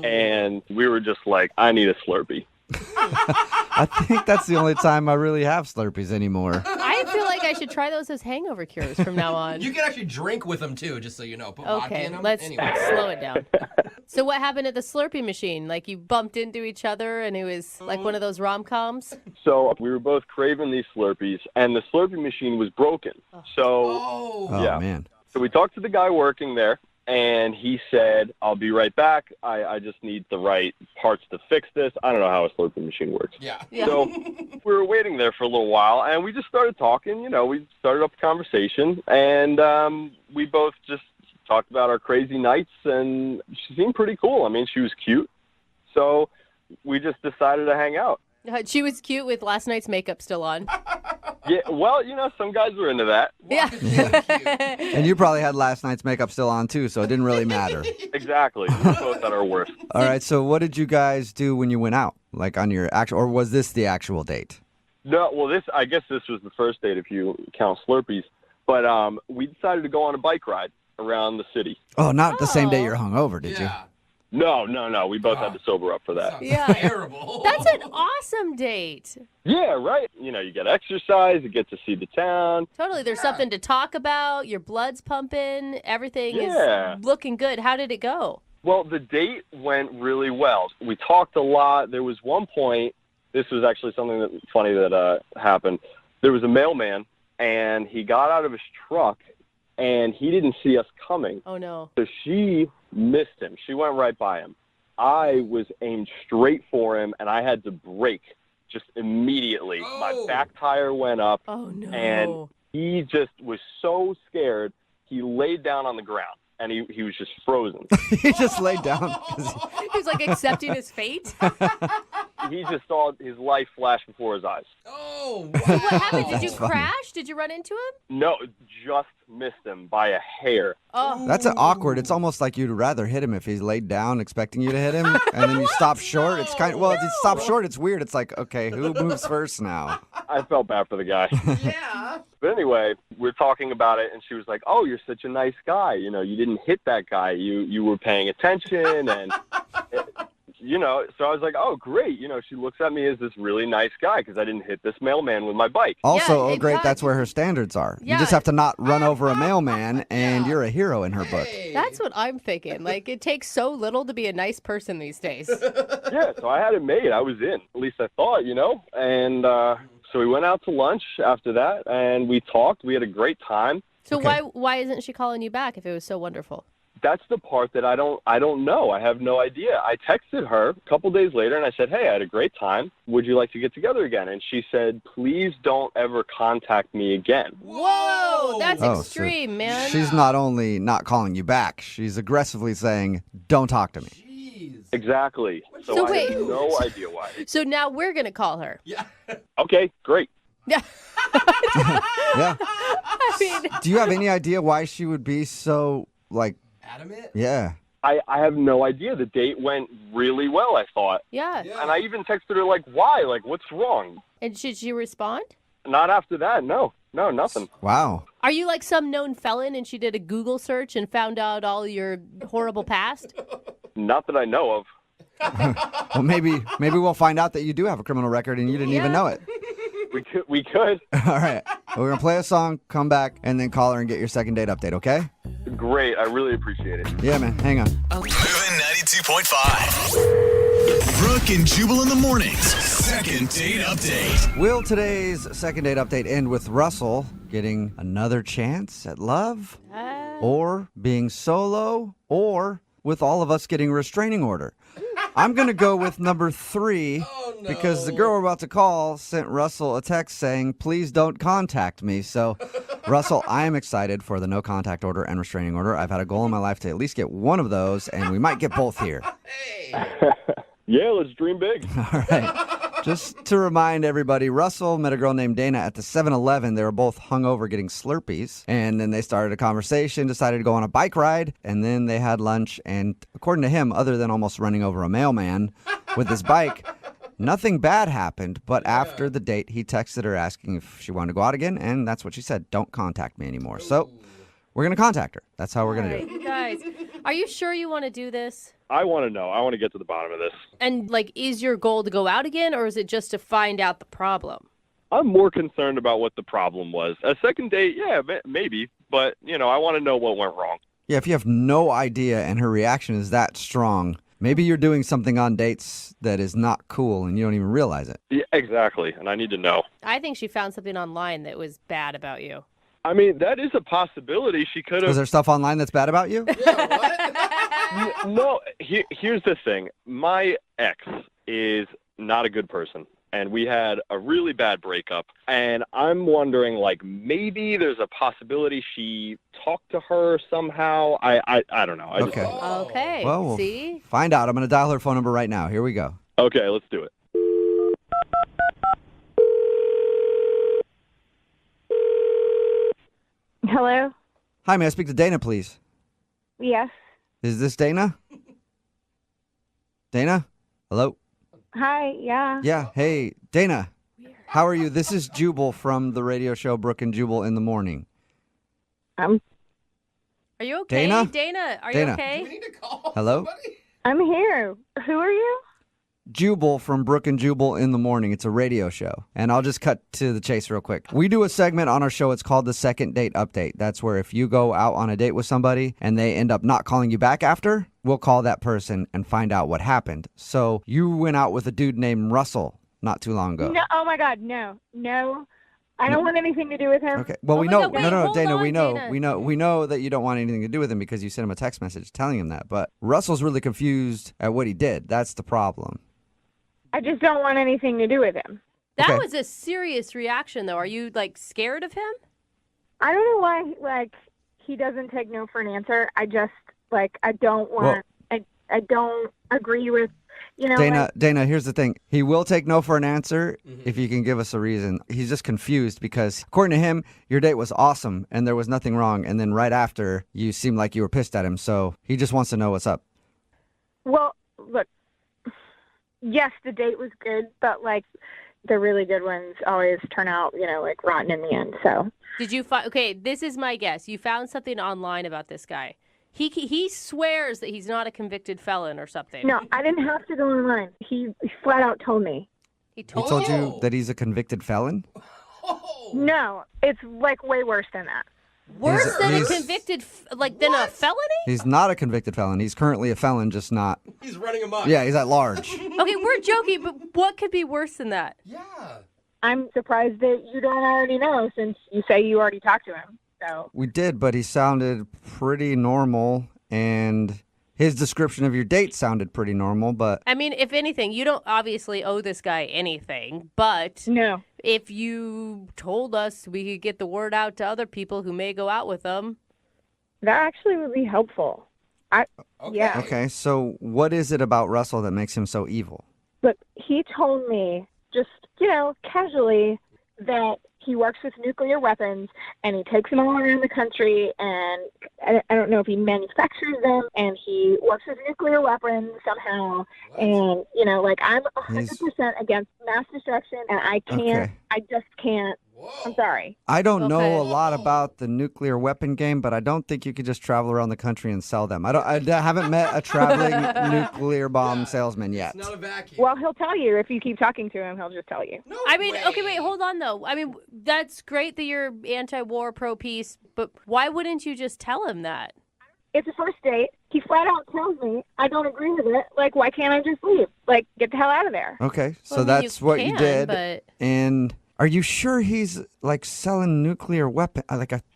and we were just like, I need a Slurpee. I think that's the only time I really have Slurpees anymore. I feel like I should try those as hangover cures from now on. You can actually drink with them, too, just so you know. Put vodka Okay, in them. let's Anyway. slow it down. So what happened at the Slurpee machine? Like you bumped into each other and it was like one of those rom-coms? So we were both craving these Slurpees, and the Slurpee machine was broken. So, Oh, man. So we talked to the guy working there, and he said, I'll be right back. I just need the right parts to fix this. I don't know how a Slurpee machine works. Yeah. So we were waiting there for a little while, and we just started talking. We started up a conversation, and we both just talked about our crazy nights, and she seemed pretty cool. I mean, she was cute. So we just decided to hang out. She was cute with last night's makeup still on. Yeah, well, some guys were into that. Yeah. And you probably had last night's makeup still on, too, so it didn't really matter. Exactly. We were both at our worst. All right, so what did you guys do when you went out? Like on your actual, or was this the actual date? No, well, I guess this was the first date if you count Slurpees. But we decided to go on a bike ride around the city. Oh, not the same day you're hungover, did you? No. We both had to sober up for that. Yeah. Terrible. That's an awesome date. Yeah, right. You get exercise, you get to see the town. Totally. There's something to talk about. Your blood's pumping. Everything Yeah. is looking good. How did it go? Well, the date went really well. We talked a lot. There was one point, this was actually something funny that happened. There was a mailman, and he got out of his truck, and he didn't see us coming. Oh, no. So she missed him. She went right by him. I was aimed straight for him, and I had to brake just immediately. Oh. My back tire went up, Oh, no. and he just was so scared, he laid down on the ground, and he was just frozen. He just laid down. He's like accepting his fate. He just saw his life flash before his eyes. Oh, What happened? Did you That's funny. crash? Did you run into him? No, just missed him by a hair. Oh. That's awkward. It's almost like you'd rather hit him if he's laid down expecting you to hit him, and then you stop short. It's kind of, well, if you stop short, it's weird. It's like, okay, who moves first now? I felt bad for the guy. yeah. But anyway, we're talking about it, and she was like, "Oh, you're such a nice guy. You didn't hit that guy. You were paying attention." And, so I was like, "Oh, great." She looks at me as this really nice guy because I didn't hit this mailman with my bike. Also, Yeah, oh, great, exactly. that's where her standards are. You Yeah. just have to not run over a mailman, and you're a hero in her book. That's what I'm thinking. Like, it takes so little to be a nice person these days. Yeah, so I had it made. I was in. At least I thought, And so we went out to lunch after that, and we talked. We had a great time. So why isn't she calling you back if it was so wonderful? That's the part that I don't know. I have no idea. I texted her a couple days later, and I said, "Hey, I had a great time. Would you like to get together again?" And she said, "Please don't ever contact me again." Whoa, that's Oh, so extreme, man. She's not only not calling you back, she's aggressively saying, don't talk to me. Exactly. So I wait. have no idea why. So now we're going to call her. Yeah. Okay, great. Yeah. I mean, Do you have any idea why she would be so, Adamant? yeah. I have no idea. The date went really well, I thought. yeah. And I even texted her, why? What's wrong? And should she respond? Not after that, no. No, nothing. Wow. Are you like some known felon and she did a Google search and found out all your horrible past? Not that I know of. Well, maybe we'll find out that you do have a criminal record and you didn't even know it. We could. All right. We're going to play a song, come back, and then call her and get your second date update, okay? Great. I really appreciate it. Yeah, man. Hang on. Moving 92.5. Brooke and Jubal in the mornings. Second date update. Will today's second date update end with Russell getting another chance at love? Or being solo? Or with all of us getting a restraining order? I'm going to go with number 3 because the girl we're about to call sent Russell a text saying, please don't contact me. So, Russell, I am excited for the no contact order and restraining order. I've had a goal in my life to at least get one of those, and we might get both here. Yeah, let's dream big. All right. Just to remind everybody, Russell met a girl named Dana at the 7-Eleven. They were both hungover getting Slurpees. And then they started a conversation, decided to go on a bike ride, and then they had lunch. And according to him, other than almost running over a mailman with his bike, nothing bad happened. But after the date, he texted her asking if she wanted to go out again. And that's what she said. Don't contact me anymore. So we're going to contact her. That's how we're going to do it. You guys, are you sure you want to do this? I want to know. I want to get to the bottom of this. And, is your goal to go out again, or is it just to find out the problem? I'm more concerned about what the problem was. A second date, yeah, maybe. But, I want to know what went wrong. Yeah, if you have no idea and her reaction is that strong, maybe you're doing something on dates that is not cool and you don't even realize it. Yeah, exactly. And I need to know. I think she found something online that was bad about you. I mean, that is a possibility. She could have... Was there stuff online that's bad about you? No, here's the thing. My ex is not a good person, and we had a really bad breakup, and I'm wondering, maybe there's a possibility she talked to her somehow. I don't know. Okay. Okay. Well, we'll see? find out. I'm going to dial her phone number right now. Here we go. Okay, let's do it. Hello? Hi, may I speak to Dana, please? Yes. Is this Dana? Dana? Hello? Hi, yeah. Yeah, hey, Dana. How are you? This is Jubal from the radio show Brooke and Jubal in the Morning. Are you okay? Dana? Dana, are Dana. you okay? We need to call Hello? somebody. I'm here. Who are you? Jubal from Brooke and Jubal in the Morning. It's a radio show. And I'll just cut to the chase real quick. We do a segment on our show. It's called the Second Date Update. That's where if you go out on a date with somebody and they end up not calling you back after, we'll call that person and find out what happened. So you went out with a dude named Russell not too long ago. No, oh my God, no. I don't want anything to do with him. Okay. Well, we know. God, wait, No, Dana. hold We on, know. Dana. We know that you don't want anything to do with him because you sent him a text message telling him that. But Russell's really confused at what he did. That's the problem. I just don't want anything to do with him. That Okay. was a serious reaction, though. Are you, like, scared of him? I don't know why, like, he doesn't take no for an answer. I just, like, I don't want, I don't agree with, you know. Dana, here's the thing. He will take no for an answer if you can give us a reason. He's just confused because, according to him, your date was awesome and there was nothing wrong. And then right after, you seemed like you were pissed at him. So he just wants to know what's up. Well, look, yes, the date was good, but, like, the really good ones always turn out, you know, like, rotten in the end, so. Did you find... Okay, this is my guess. You found something online about this guy. He swears that he's not a convicted felon or something. No, I didn't have to go online. He flat out told me. He He told you that he's a convicted felon? No, it's, like, way worse than that. Worse than a he's- convicted... than a felony? He's not a convicted felon. He's currently a felon, just not... He's running amok. Yeah, he's at large. Okay, we're joking, but what could be worse than that? I'm surprised that you don't already know since you say you already talked to him. So We did, but he sounded pretty normal, and his description of your date sounded pretty normal, but... I mean, if anything, you don't obviously owe this guy anything, but no. If you told us we could get the word out to other people who may go out with him. That actually would be helpful. Yeah. Okay, so what is it about Russell that makes him so evil? Look, he told me just, you know, casually that he works with nuclear weapons and he takes them all around the country and I don't know if he manufactures them and he works with nuclear weapons somehow. And, you know, like I'm 100% against mass destruction and I just can't. I'm sorry. I don't know a lot about the nuclear weapon game, but I don't think you could just travel around the country and sell them. I haven't met a traveling nuclear bomb salesman yet. It's not a vacuum. Well, he'll tell you. If you keep talking to him, he'll just tell you. I mean, okay, wait, hold on, though. I mean, that's great that you're anti-war, pro-peace, but why wouldn't you just tell him that? It's a first date. He flat out tells me I don't agree with it. Like, why can't I just leave? Like, get the hell out of there. Okay, so Well, I mean, that's you what you can, did. but- And are you sure he's, like, selling nuclear weapon?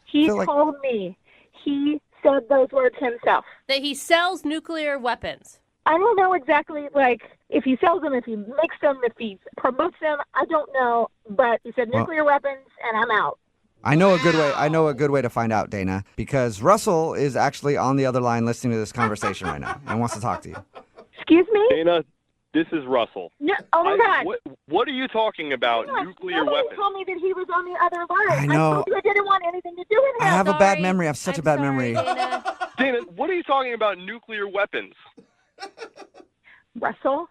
He feel like... told me. He said those words himself. That he sells nuclear weapons. I don't know exactly, like, if he sells them, if he makes them, if he promotes them. I don't know. But he said nuclear weapons, and I'm out. I know a good way to find out, Dana, because Russell is actually on the other line listening to this conversation right now and wants to talk to you. Excuse me? Dana, this is Russell. No, oh my God. What are you talking about? Nuclear Nobody weapons? told me that he was on the other line. I know. told you I didn't want anything to do with him. I have a bad memory. I have such a bad memory. Dana, what are you talking about? Nuclear weapons? Russell,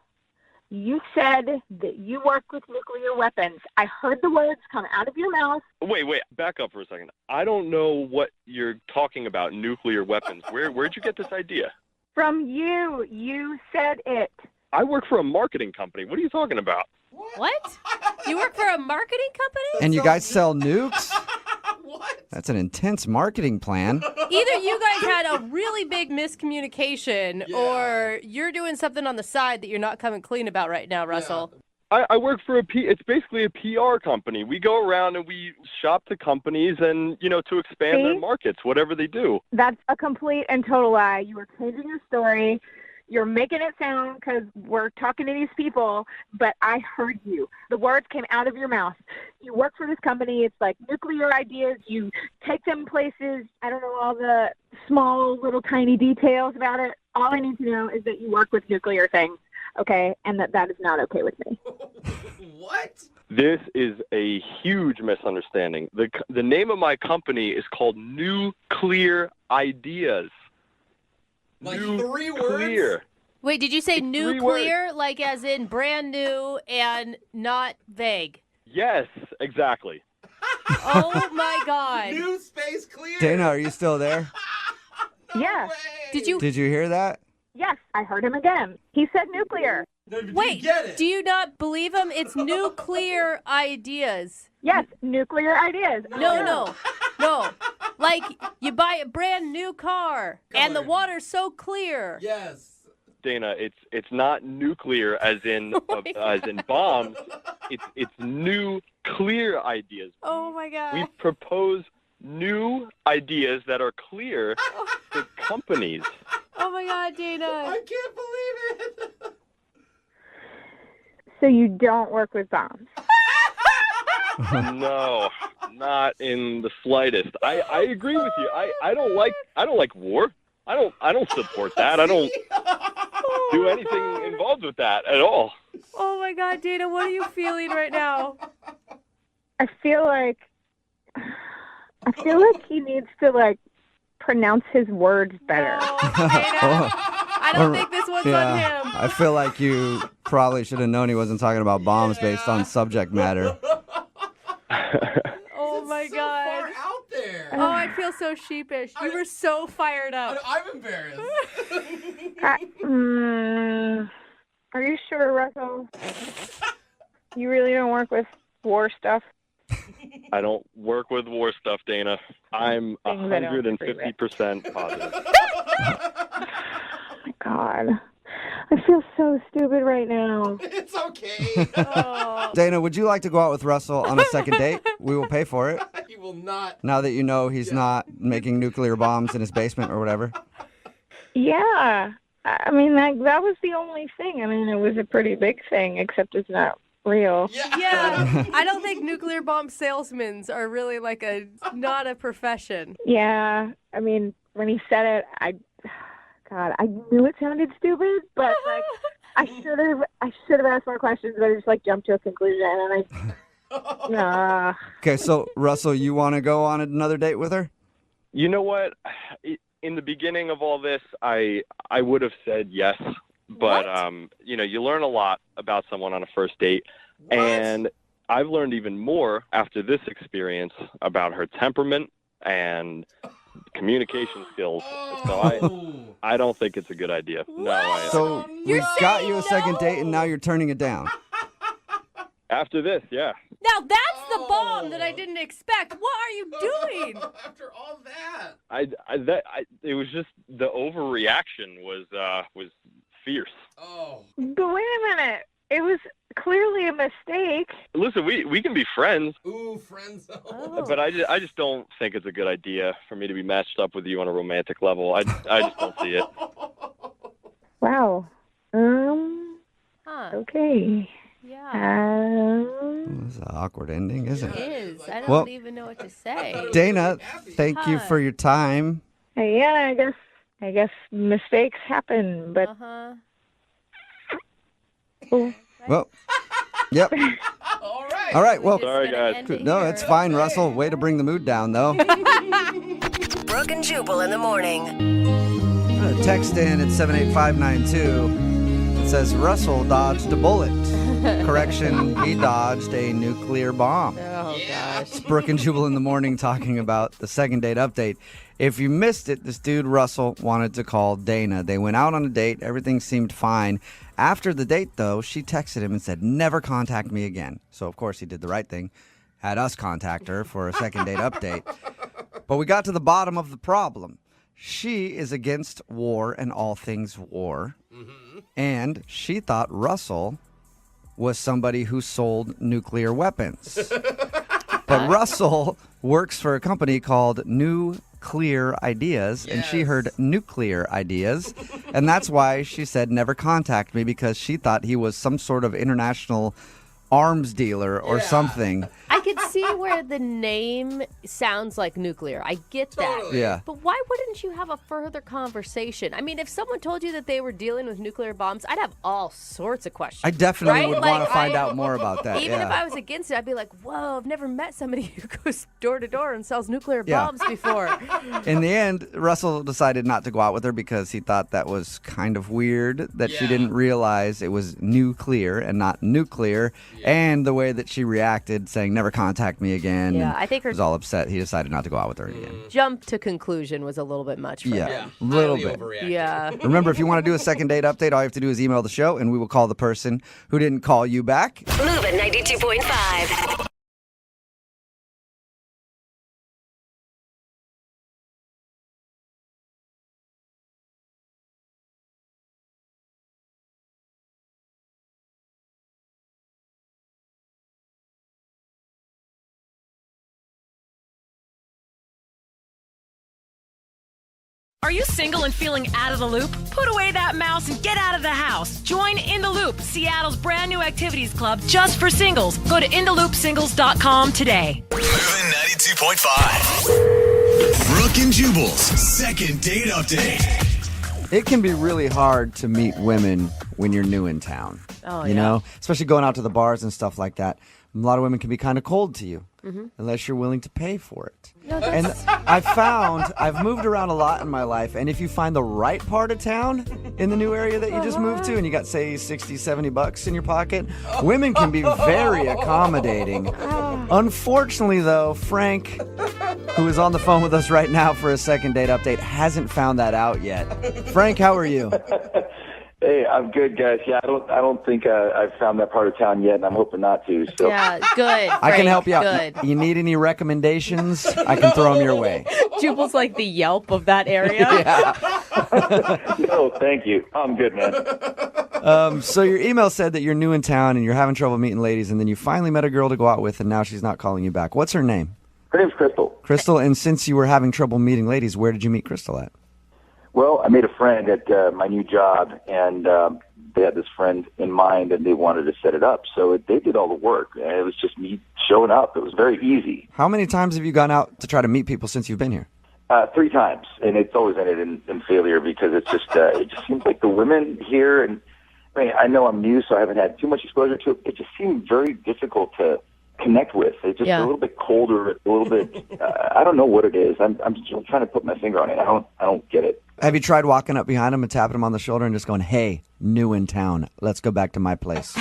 you said that you work with nuclear weapons. I heard the words come out of your mouth. Wait, back up for a second. I don't know what you're talking about. Nuclear weapons. Where'd you get this idea? From you. You said it. I work for a marketing company. What are you talking about? What? You work for a marketing company? And you guys sell nukes? What? That's an intense marketing plan. Either you guys had a really big miscommunication or you're doing something on the side that you're not coming clean about right now, Russell. I work for it's basically a PR company. We go around and we shop to companies and, to expand their markets, whatever they do. That's a complete and total lie. You were changing your story. You're making it sound because we're talking to these people, but I heard you. The words came out of your mouth. You work for this company. It's like nuclear ideas. You take them places. I don't know all the small, little, tiny details about it. All I need to know is that you work with nuclear things, okay, and that is not okay with me. What? This is a huge misunderstanding. The name of my company is called Nuclear Ideas. Like 3 words? Wait, did you say nuclear, like as in brand new and not vague? Yes, exactly. Oh my God. New space clear. Dana, are you still there? Yeah. Did you hear that? Yes, I heard him again. He said nuclear. Wait, do you not believe him? It's nuclear ideas. Yes, nuclear ideas. No. Like, you buy a brand new car, and the water's so clear. Yes. Dana, it's not nuclear as in bombs. It's new clear ideas. Oh, my God. We propose new ideas that are clear to companies. Oh, my God, Dana. I can't believe it. So you don't work with bombs? No, not in the slightest. I agree with you. I don't like war. I don't support that. I don't do anything involved with that at all. Oh, my God, Dana, what are you feeling right now? I feel like he needs to, like, pronounce his words better. I don't think this one's on him. I feel like you probably should have known he wasn't talking about bombs based on subject matter. Oh, my God. Far out there. Oh, I feel so sheepish. You were so fired up. I'm embarrassed. Are you sure, Russell? You really don't work with war stuff? I don't work with war stuff, Dana. I'm 150% positive. Oh, my God. I feel so stupid right now. It's okay. Dana, would you like to go out with Russell on a second date? We will pay for it. He will not. Now that you know he's not making nuclear bombs in his basement or whatever. Yeah. I mean, that was the only thing. I mean, it was a pretty big thing, except it's not real. Yeah. I don't think nuclear bomb salesmen are really not a profession. Yeah. I mean, when he said it, I knew it sounded stupid, but I should have asked more questions, but I just jumped to a conclusion, and Okay, so Russell, you want to go on another date with her? You know what? In the beginning of all this, I would have said yes, but you learn a lot about someone on a first date, and I've learned even more after this experience about her temperament and communication skills. So I don't think it's a good idea. No. So we got you a second date, and now you're turning it down. After this, yeah. Now that's the bomb that I didn't expect. What are you doing? After all that. It was just the overreaction was fierce. Oh. But wait a minute. It was clearly a mistake. Listen, we can be friends. Ooh, friends. But I just don't think it's a good idea for me to be matched up with you on a romantic level. I just don't see it. Wow. Okay. Yeah. It's an awkward ending, isn't it? It is. I don't even know what to say. Dana, thank you for your time. Yeah, I guess mistakes happen, but. Well, yep. All right. Well, sorry, guys. No, it's fine, Russell. Way to bring the mood down, though. Brooke and Jubal in the morning. Text in at 78592. It says Russell dodged a bullet. Correction, he dodged a nuclear bomb. Oh, gosh. It's Brooke and Jubal in the morning talking about the second date update. If you missed it, this dude, Russell, wanted to call Dana. They went out on a date. Everything seemed fine. After the date, though, she texted him and said, never contact me again. So, of course, he did the right thing. Had us contact her for a second date update. But we got to the bottom of the problem. She is against war and all things war. Mm-hmm. And she thought Russell was somebody who sold nuclear weapons. But Russell works for a company called New Clear Ideas, and she heard nuclear ideas, and that's why she said never contact me, because she thought he was some sort of international arms dealer or something. I could see where the name sounds like nuclear. I get that. Totally. Yeah. But why wouldn't you have a further conversation? I mean, if someone told you that they were dealing with nuclear bombs, I'd have all sorts of questions. I definitely right? would want to find out more about that. Even if I was against it, I'd be like, whoa, I've never met somebody who goes door to door and sells nuclear bombs before. In the end, Russell decided not to go out with her because he thought that was kind of weird, that she didn't realize it was nuclear and not nuclear, and the way that she reacted, saying never contact me again. Yeah, and I think her was all upset. He decided not to go out with her again. jump to conclusion was a little bit much for Yeah, him. a little bit. Yeah. Remember, if you want to do a second date update, all you have to do is email the show, and we will call the person who didn't call you back. Move at 92.5. Are you single and feeling out of the loop? Put away that mouse and get out of the house. Join In the Loop, Seattle's brand new activities club just for singles. Go to intheloopsingles.com today. Moving 92.5. Brooke and Jubal's second date update. It can be really hard to meet women when you're new in town. Oh, you know, especially going out to the bars and stuff like that. A lot of women can be kind of cold to you unless you're willing to pay for it. No, and I've moved around a lot in my life, and if you find the right part of town in the new area that you just moved to and you got, say, 60, 70 bucks in your pocket, women can be very accommodating. Unfortunately, though, Frank, who is on the phone with us right now for a second date update, hasn't found that out yet. Frank, how are you? Hey, I'm good, guys. Yeah, I don't think I've found that part of town yet, and I'm hoping not to. So. Yeah, good. I can help you out. Good. You need any recommendations? I can throw them your way. Jubal's like the Yelp of that area. No, thank you. I'm good, man. So your email said that you're new in town and you're having trouble meeting ladies, and then you finally met a girl to go out with, and now she's not calling you back. What's her name? Her name's Crystal. Crystal, and since you were having trouble meeting ladies, where did you meet Crystal at? Well, I made a friend at my new job, and they had this friend in mind, and they wanted to set it up. So they did all the work, and it was just me showing up. It was very easy. How many times have you gone out to try to meet people since you've been here? 3 times, and it's always ended in failure because it's just it just seems like the women here, and I mean, I know I'm new, so I haven't had too much exposure to it. It just seemed very difficult to connect with. It's just a little bit colder, a little bit. I don't know what it is. I'm still trying to put my finger on it. I don't get it. Have you tried walking up behind him and tapping him on the shoulder and just going, "Hey, new in town. Let's go back to my place."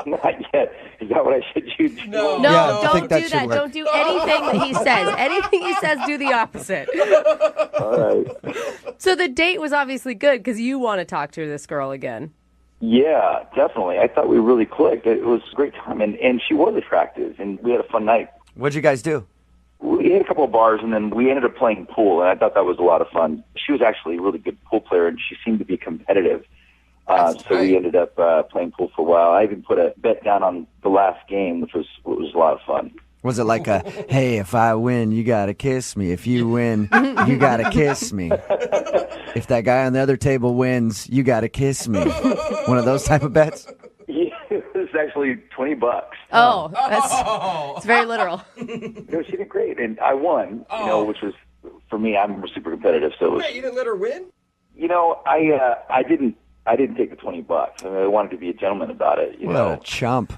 Not yet. Is that what I should do? No, don't do that. Don't do anything that he says. Anything he says, do the opposite. All right. So the date was obviously good because you want to talk to this girl again. Yeah, definitely. I thought we really clicked. It was a great time, and she was attractive, and we had a fun night. What'd you guys do? We had a couple of bars, and then we ended up playing pool, and I thought that was a lot of fun. She was actually a really good pool player, and she seemed to be competitive. So we ended up playing pool for a while. I even put a bet down on the last game, which was a lot of fun. Was it like a, hey, if I win, you got to kiss me. If you win, you got to kiss me. If that guy on the other table wins, you got to kiss me. One of those type of bets? Yeah, it was actually $20. Oh, it's very literal. No, she did great, and I won, which was, for me, I'm super competitive. So it was, Wait, you didn't let her win? I didn't take the $20. I mean, I wanted to be a gentleman about it. What a chump.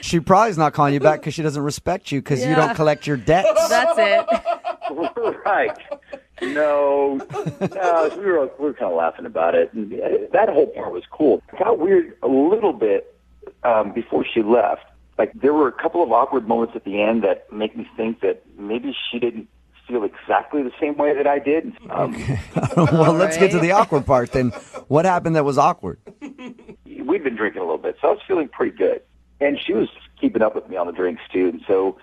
She probably is not calling you back because she doesn't respect you because you don't collect your debts. That's it. Right. No, we were kind of laughing about it. And that whole part was cool. It got weird a little bit before she left. Like, there were a couple of awkward moments at the end that make me think that maybe she didn't feel exactly the same way that I did. Okay. Well, let's get to the awkward part then. What happened that was awkward? We'd been drinking a little bit, so I was feeling pretty good. And she was keeping up with me on the drinks, too. And so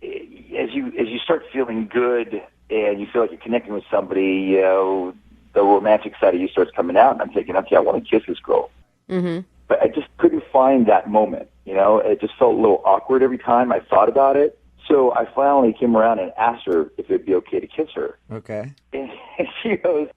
as you start feeling good and you feel like you're connecting with somebody, the romantic side of you starts coming out. And I'm thinking, okay, I want to kiss this girl. Mm-hmm. But I just couldn't find that moment. It just felt a little awkward every time I thought about it. So I finally came around and asked her if it'd be okay to kiss her. Okay. And she goes,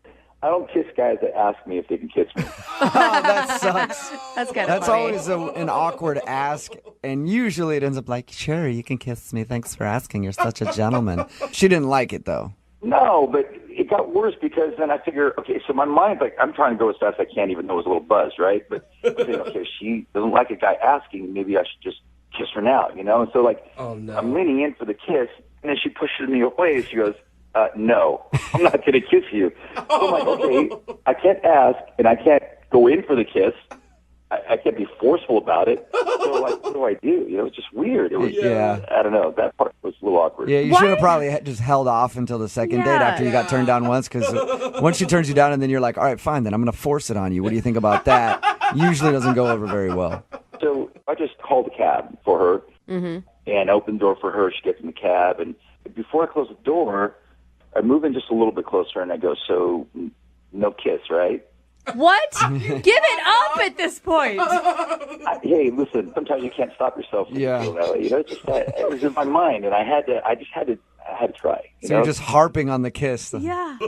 I don't kiss guys that ask me if they can kiss me. Oh, that sucks. That's kind of That's funny. always an awkward ask, and usually it ends up like, sure, you can kiss me. Thanks for asking. You're such a gentleman. She didn't like it, though. No, but it got worse because then I figure, okay, so my mind's like, I'm trying to go as fast as I can, even though it was a little buzz, right? But I'm thinking, okay, she doesn't like a guy asking, maybe I should just kiss her now, And so, I'm leaning in for the kiss, and then she pushes me away, and she goes, no, I'm not going to kiss you. So I'm like, okay, I can't ask, and I can't go in for the kiss. I can't be forceful about it. So like, what do I do? You know, it's just weird. It was, I don't know. That part was a little awkward. Yeah, you should have probably just held off until the second date after you got turned down once, because once she turns you down and then you're like, all right, fine, then I'm going to force it on you. What do you think about that? Usually doesn't go over very well. So I just called a cab for her and opened the door for her. She gets in the cab, and before I close the door, I move in just a little bit closer, and I go, so no kiss, right? What? Give it up at this point. Hey, listen, sometimes you can't stop yourself from feeling that way. You know, it's just it was in my mind, and I just had to try. So you're just harping on the kiss. Yeah.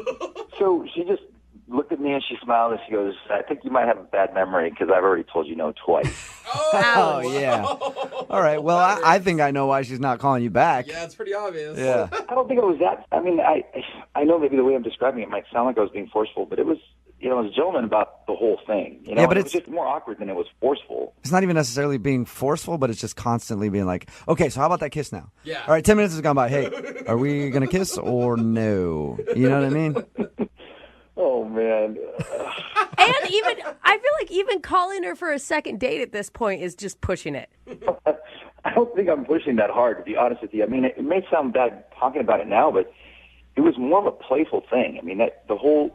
So she just looked at me and she smiled and she goes, I think you might have a bad memory because I've already told you no twice. Oh, yeah. All right. Well, I think I know why she's not calling you back. Yeah, it's pretty obvious. Yeah. I don't think it was that. I mean, I know maybe the way I'm describing it might sound like I was being forceful, but it was, you know, I was a gentleman about the whole thing. You know? Yeah, but it was just more awkward than it was forceful. It's not even necessarily being forceful, but it's just constantly being like, okay, so how about that kiss now? Yeah. All right, 10 minutes has gone by. Hey, are we going to kiss or no? You know what I mean? Oh, man. And I feel like even calling her for a second date at this point is just pushing it. I don't think I'm pushing that hard, to be honest with you. I mean, it may sound bad talking about it now, but it was more of a playful thing. I mean, the whole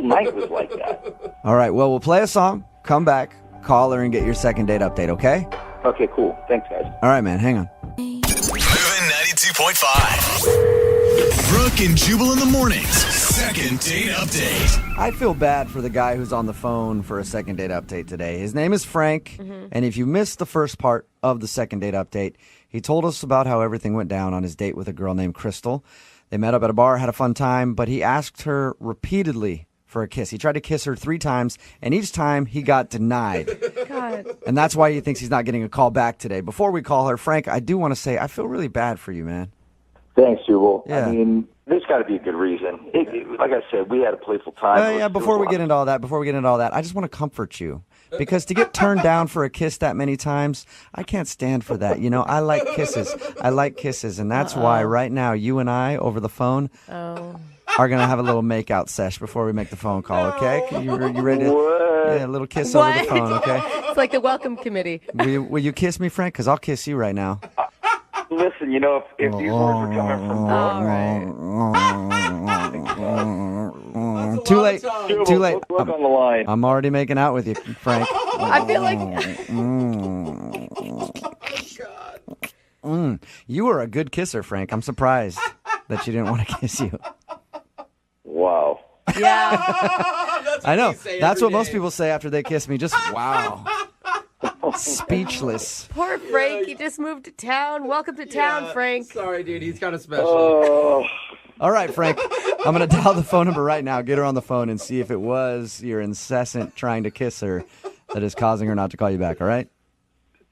night was like that. All right, well, we'll play a song, come back, call her, and get your second date update, okay? Okay, cool. Thanks, guys. All right, man, hang on. Moving 92.5. Brooke and Jubal in the mornings. Second date update. I feel bad for the guy who's on the phone for a second date update today. His name is Frank, and if you missed the first part of the second date update, he told us about how everything went down on his date with a girl named Crystal. They met up at a bar, had a fun time, but he asked her repeatedly for a kiss. He tried to kiss her 3 times, and each time he got denied. God. And that's why he thinks he's not getting a call back today. Before we call her, Frank, I do want to say I feel really bad for you, man. Thanks, Jubal. Yeah. I mean, there's got to be a good reason. Like I said, we had a playful time. Yeah, before we get into all that, I just want to comfort you. Because to get turned down for a kiss that many times, I can't stand for that. You know, I like kisses. And that's why right now, you and I, over the phone, are going to have a little make-out sesh before we make the phone call, okay? You ready to? Yeah, a little kiss over the phone, okay? It's like the welcome committee. Will you kiss me, Frank? Because I'll kiss you right now. Listen, you know, if these words were coming from Brooke... Too late. Too late. Brooke on the line. I'm already making out with you, Frank. I feel like... You were a good kisser, Frank. I'm surprised that she didn't want to kiss you. Wow. Yeah. I know. That's what most people say after they kiss me. Just wow. Speechless. Poor Frank. He just moved to town. Welcome to town, Frank. Sorry, dude. He's kind of special. All right, Frank. I'm going to dial the phone number right now. Get her on the phone and see if it was your incessant trying to kiss her that is causing her not to call you back, all right?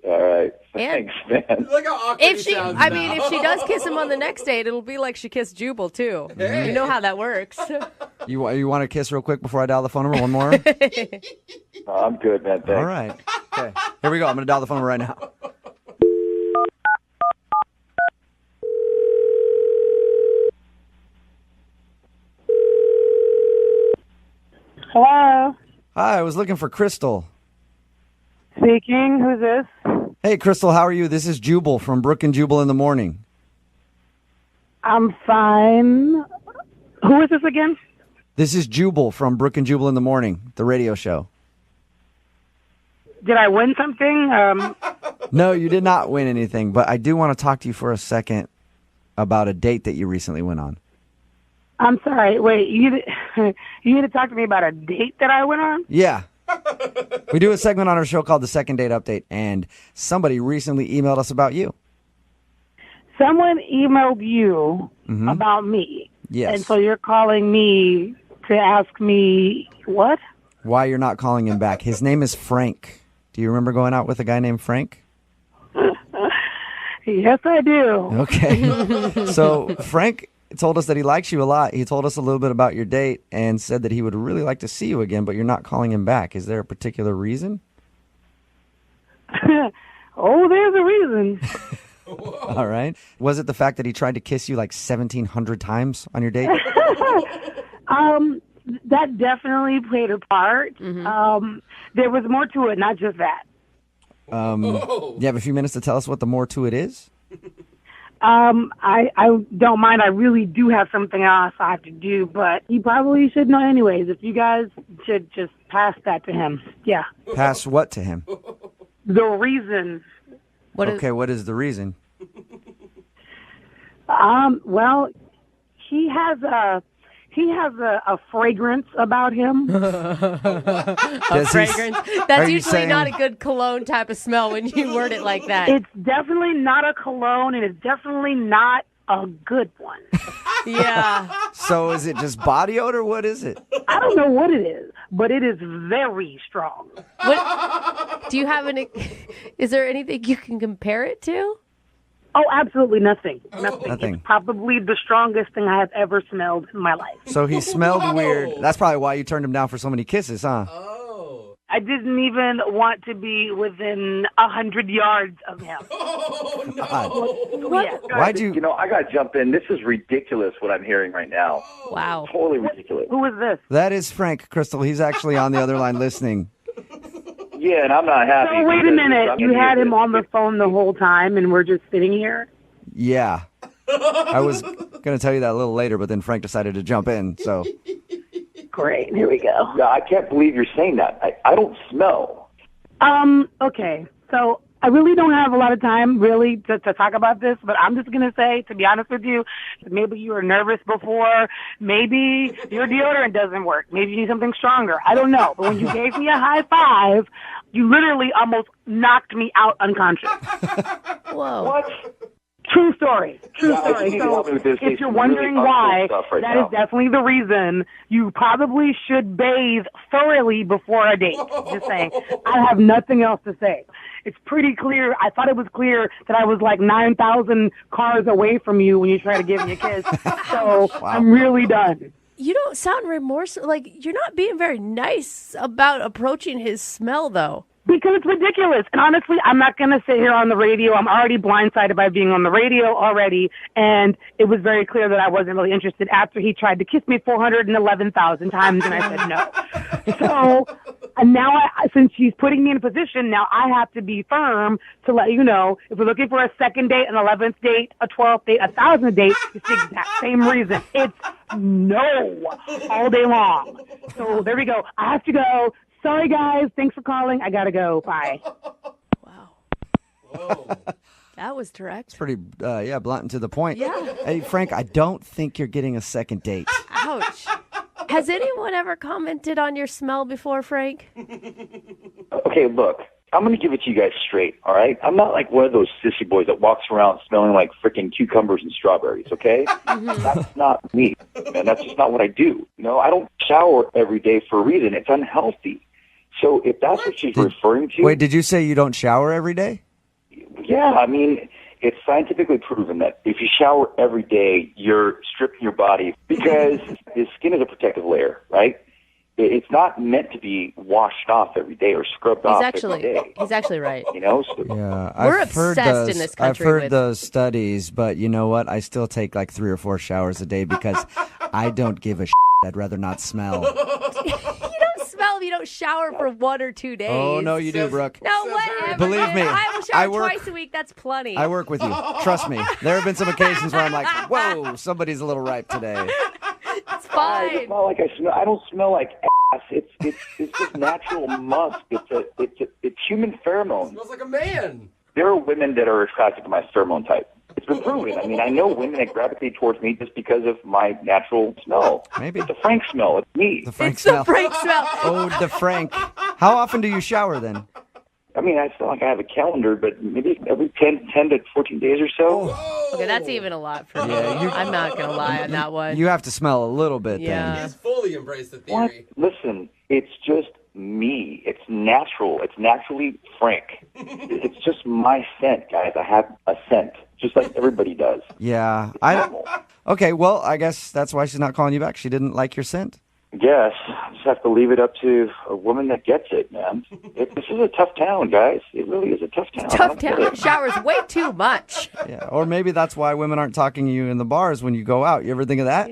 All right. And Thanks, man. Look how awkward if he she, sounds I now. mean, if she does kiss him on the next date, it'll be like she kissed Jubal too. Hey. You know how that works. You want to kiss real quick before I dial the phone number? One more? I'm good, man. Thanks. All right. Okay. Here we go. I'm going to dial the phone number right now. Hello. Hi, I was looking for Crystal. Speaking. Who's this? Hey, Crystal, how are you? This is Jubal from Brooke and Jubal in the morning. I'm fine. Who is this again? This is Jubal from Brooke and Jubal in the morning, the radio show. Did I win something? No, you did not win anything, but I do want to talk to you for a second about a date that you recently went on. I'm sorry. Wait, you need to talk to me about a date that I went on? Yeah. We do a segment on our show called The Second Date Update, and somebody recently emailed us about you. Someone emailed you about me. Yes. And so you're calling me to ask me what? Why you're not calling him back. His name is Frank. Do you remember going out with a guy named Frank? Yes, I do. Okay. So Frank told us that he likes you a lot. He told us a little bit about your date and said that he would really like to see you again, but you're not calling him back. Is there a particular reason? Oh, there's a reason. All right. Was it the fact that he tried to kiss you like 1,700 times on your date? that definitely played a part. There was more to it, not just that. You have a few minutes to tell us what the more to it is? I don't mind. I really do have something else I have to do, but he probably should know anyways. If you guys should just pass that to him. Yeah. Pass what to him? The reason. What is the reason? Well, he has a fragrance about him. A fragrance. That's usually not a good cologne type of smell when you word it like that. It's definitely not a cologne, and it's definitely not a good one. Yeah. So is it just body odor? What is it? I don't know what it is, but it is very strong. What, do you have any? Is there anything you can compare it to? Oh, absolutely nothing. Nothing. It's probably the strongest thing I have ever smelled in my life. So he smelled weird. That's probably why you turned him down for so many kisses, huh? I didn't even want to be within 100 yards of him. Why'd you? You know, I got to jump in. This is ridiculous what I'm hearing right now. Wow. Totally ridiculous. Who is this? That is Frank, Crystal. He's actually on the other line listening. Yeah, and I'm not happy. So wait a because minute. I'm You gonna had hear him this. on the phone the whole time, and we're just sitting here? Yeah. I was going to tell you that a little later, but then Frank decided to jump in, so. Great. Here we go. Yeah, I can't believe you're saying that. I don't smell. Okay. So I really don't have a lot of time, really, to talk about this, but I'm just going to say, to be honest with you, maybe you were nervous before. Maybe your deodorant doesn't work. Maybe you need something stronger. I don't know. But when you gave me a high five, you literally almost knocked me out unconscious. Whoa. What? True story. True Yeah, I story. just need So help with this. if It's you're wondering really why, stuff right that now. is definitely the reason. You probably should bathe thoroughly before a date. Just saying. I have nothing else to say. It's pretty clear. I thought it was clear that I was like 9,000 cars away from you when you tried to give me a kiss. So I'm really done. You don't sound remorseful. Like, you're not being very nice about approaching his smell, though. Because it's ridiculous. And honestly, I'm not going to sit here on the radio. I'm already blindsided by being on the radio already. And it was very clear that I wasn't really interested after he tried to kiss me 411,000 times and I said no. So, and now since he's putting me in a position, now I have to be firm to let you know, if we're looking for a second date, an 11th date, a 12th date, a 1,000th date, it's the exact same reason. It's no all day long. So there we go. I have to go. Sorry, guys. Thanks for calling. I got to go. Bye. That was direct. It's pretty, blunt and to the point. Yeah. Hey, Frank, I don't think you're getting a second date. Ouch. Has anyone ever commented on your smell before, Frank? Okay, look, I'm going to give it to you guys straight, all right? I'm not like one of those sissy boys that walks around smelling like freaking cucumbers and strawberries, okay? That's not me, man. That's just not what I do. You know, I don't shower every day for a reason. It's unhealthy. So if that's what she's referring to... Wait, did you say you don't shower every day? Yeah, I mean, it's scientifically proven that if you shower every day, you're stripping your body because the skin is a protective layer, right? It's not meant to be washed off every day or scrubbed off every day. He's actually right. You know? So, Yeah, We're I've heard obsessed those, in this country I've heard with- those studies, but you know what? I still take like 3 or 4 showers a day because I don't give a shit. I'd rather not smell. You don't smell if you don't shower for 1 or 2 days. Oh, no, you do, Brooke. No, whatever. Believe me, I will I shower work- twice a week. That's plenty. I work with you. Trust me. There have been some occasions where I'm like, whoa, somebody's a little ripe today. It's fine. It's not like I smell. I don't smell like ass. It's just natural musk. It's human pheromones. Smells like a man. There are women that are attracted to my pheromone type. It's been proven. I mean, I know women that gravitate towards me just because of my natural smell. Maybe. It's the Frank smell. It's me. The Frank smell. Frank smell. Oh, the Frank. How often do you shower then? I mean, I feel like I have a calendar, but maybe every 10 to 14 days or so. Okay, that's even a lot for me. Yeah, I'm not going to lie on that one. You have to smell a little bit Yeah. He's fully embraced the What? theory. Listen, it's just me. It's natural. It's naturally Frank. It's just my scent, guys. I have a scent, just like everybody does. Yeah. Okay, well, I guess that's why she's not calling you back. She didn't like your scent. Yes, I just have to leave it up to a woman that gets it, man. This is a tough town, guys. It really is a tough town. I Tough don't get town. it. Showers way too much. Yeah. Or maybe that's why women aren't talking to you in the bars when you go out. You ever think of that?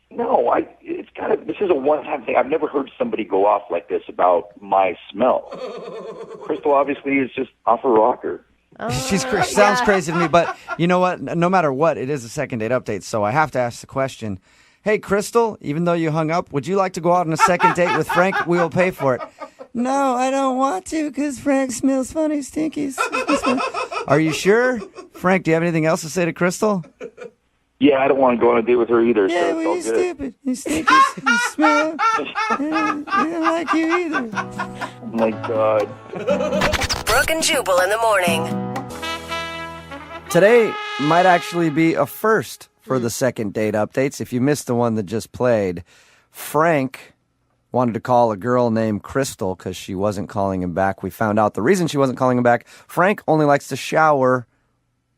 No, this is a one-time thing. I've never heard somebody go off like this about my smell. Crystal obviously is just off her rocker. Sounds crazy to me, but you know what? No matter what, it is a second date update, so I have to ask the question. Hey, Crystal, even though you hung up, would you like to go out on a second date with Frank? We will pay for it. No, I don't want to because Frank smells funny, stinky. Are you sure? Frank, do you have anything else to say to Crystal? Yeah, I don't want to go on a date with her either. Yeah, so well, it's you're all good. stupid. You stinky. You smell. I don't like you either. Oh, my God. Brooke and Jubal in the morning. Today might actually be a first for the second date updates. If you missed the one that just played, Frank wanted to call a girl named Crystal because she wasn't calling him back. We found out the reason she wasn't calling him back. Frank only likes to shower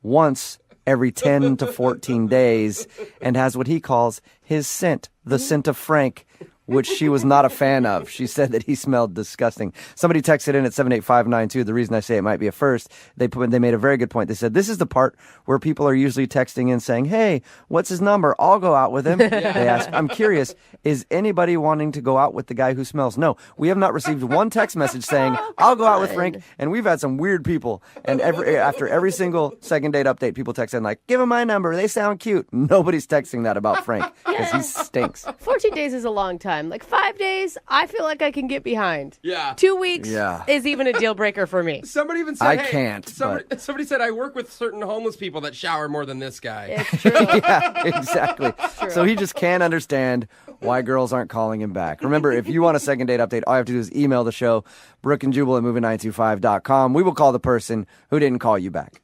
once every 10 to 14 days and has what he calls his scent, the scent of Frank, which she was not a fan of. She said that he smelled disgusting. Somebody texted in at 78592. The reason I say it might be a first, they made a very good point. They said, this is the part where people are usually texting in saying, hey, what's his number? I'll go out with him. They ask, I'm curious, is anybody wanting to go out with the guy who smells? No, we have not received one text message saying, I'll go out with Frank. And we've had some weird people. And after every single second date update, people text in like, give him my number. They sound cute. Nobody's texting that about Frank because he stinks. 14 days is a long time. Like 5 days, I feel like I can get behind. Yeah. 2 weeks Yeah. is even a deal breaker for me. Somebody even said, I hey, can't, Somebody said, I work with certain homeless people that shower more than this guy. It's true. Yeah, exactly. So he just can't understand why girls aren't calling him back. Remember, if you want a second date update, all you have to do is email the show, Brooke and Jubal at movie925.com. We will call the person who didn't call you back.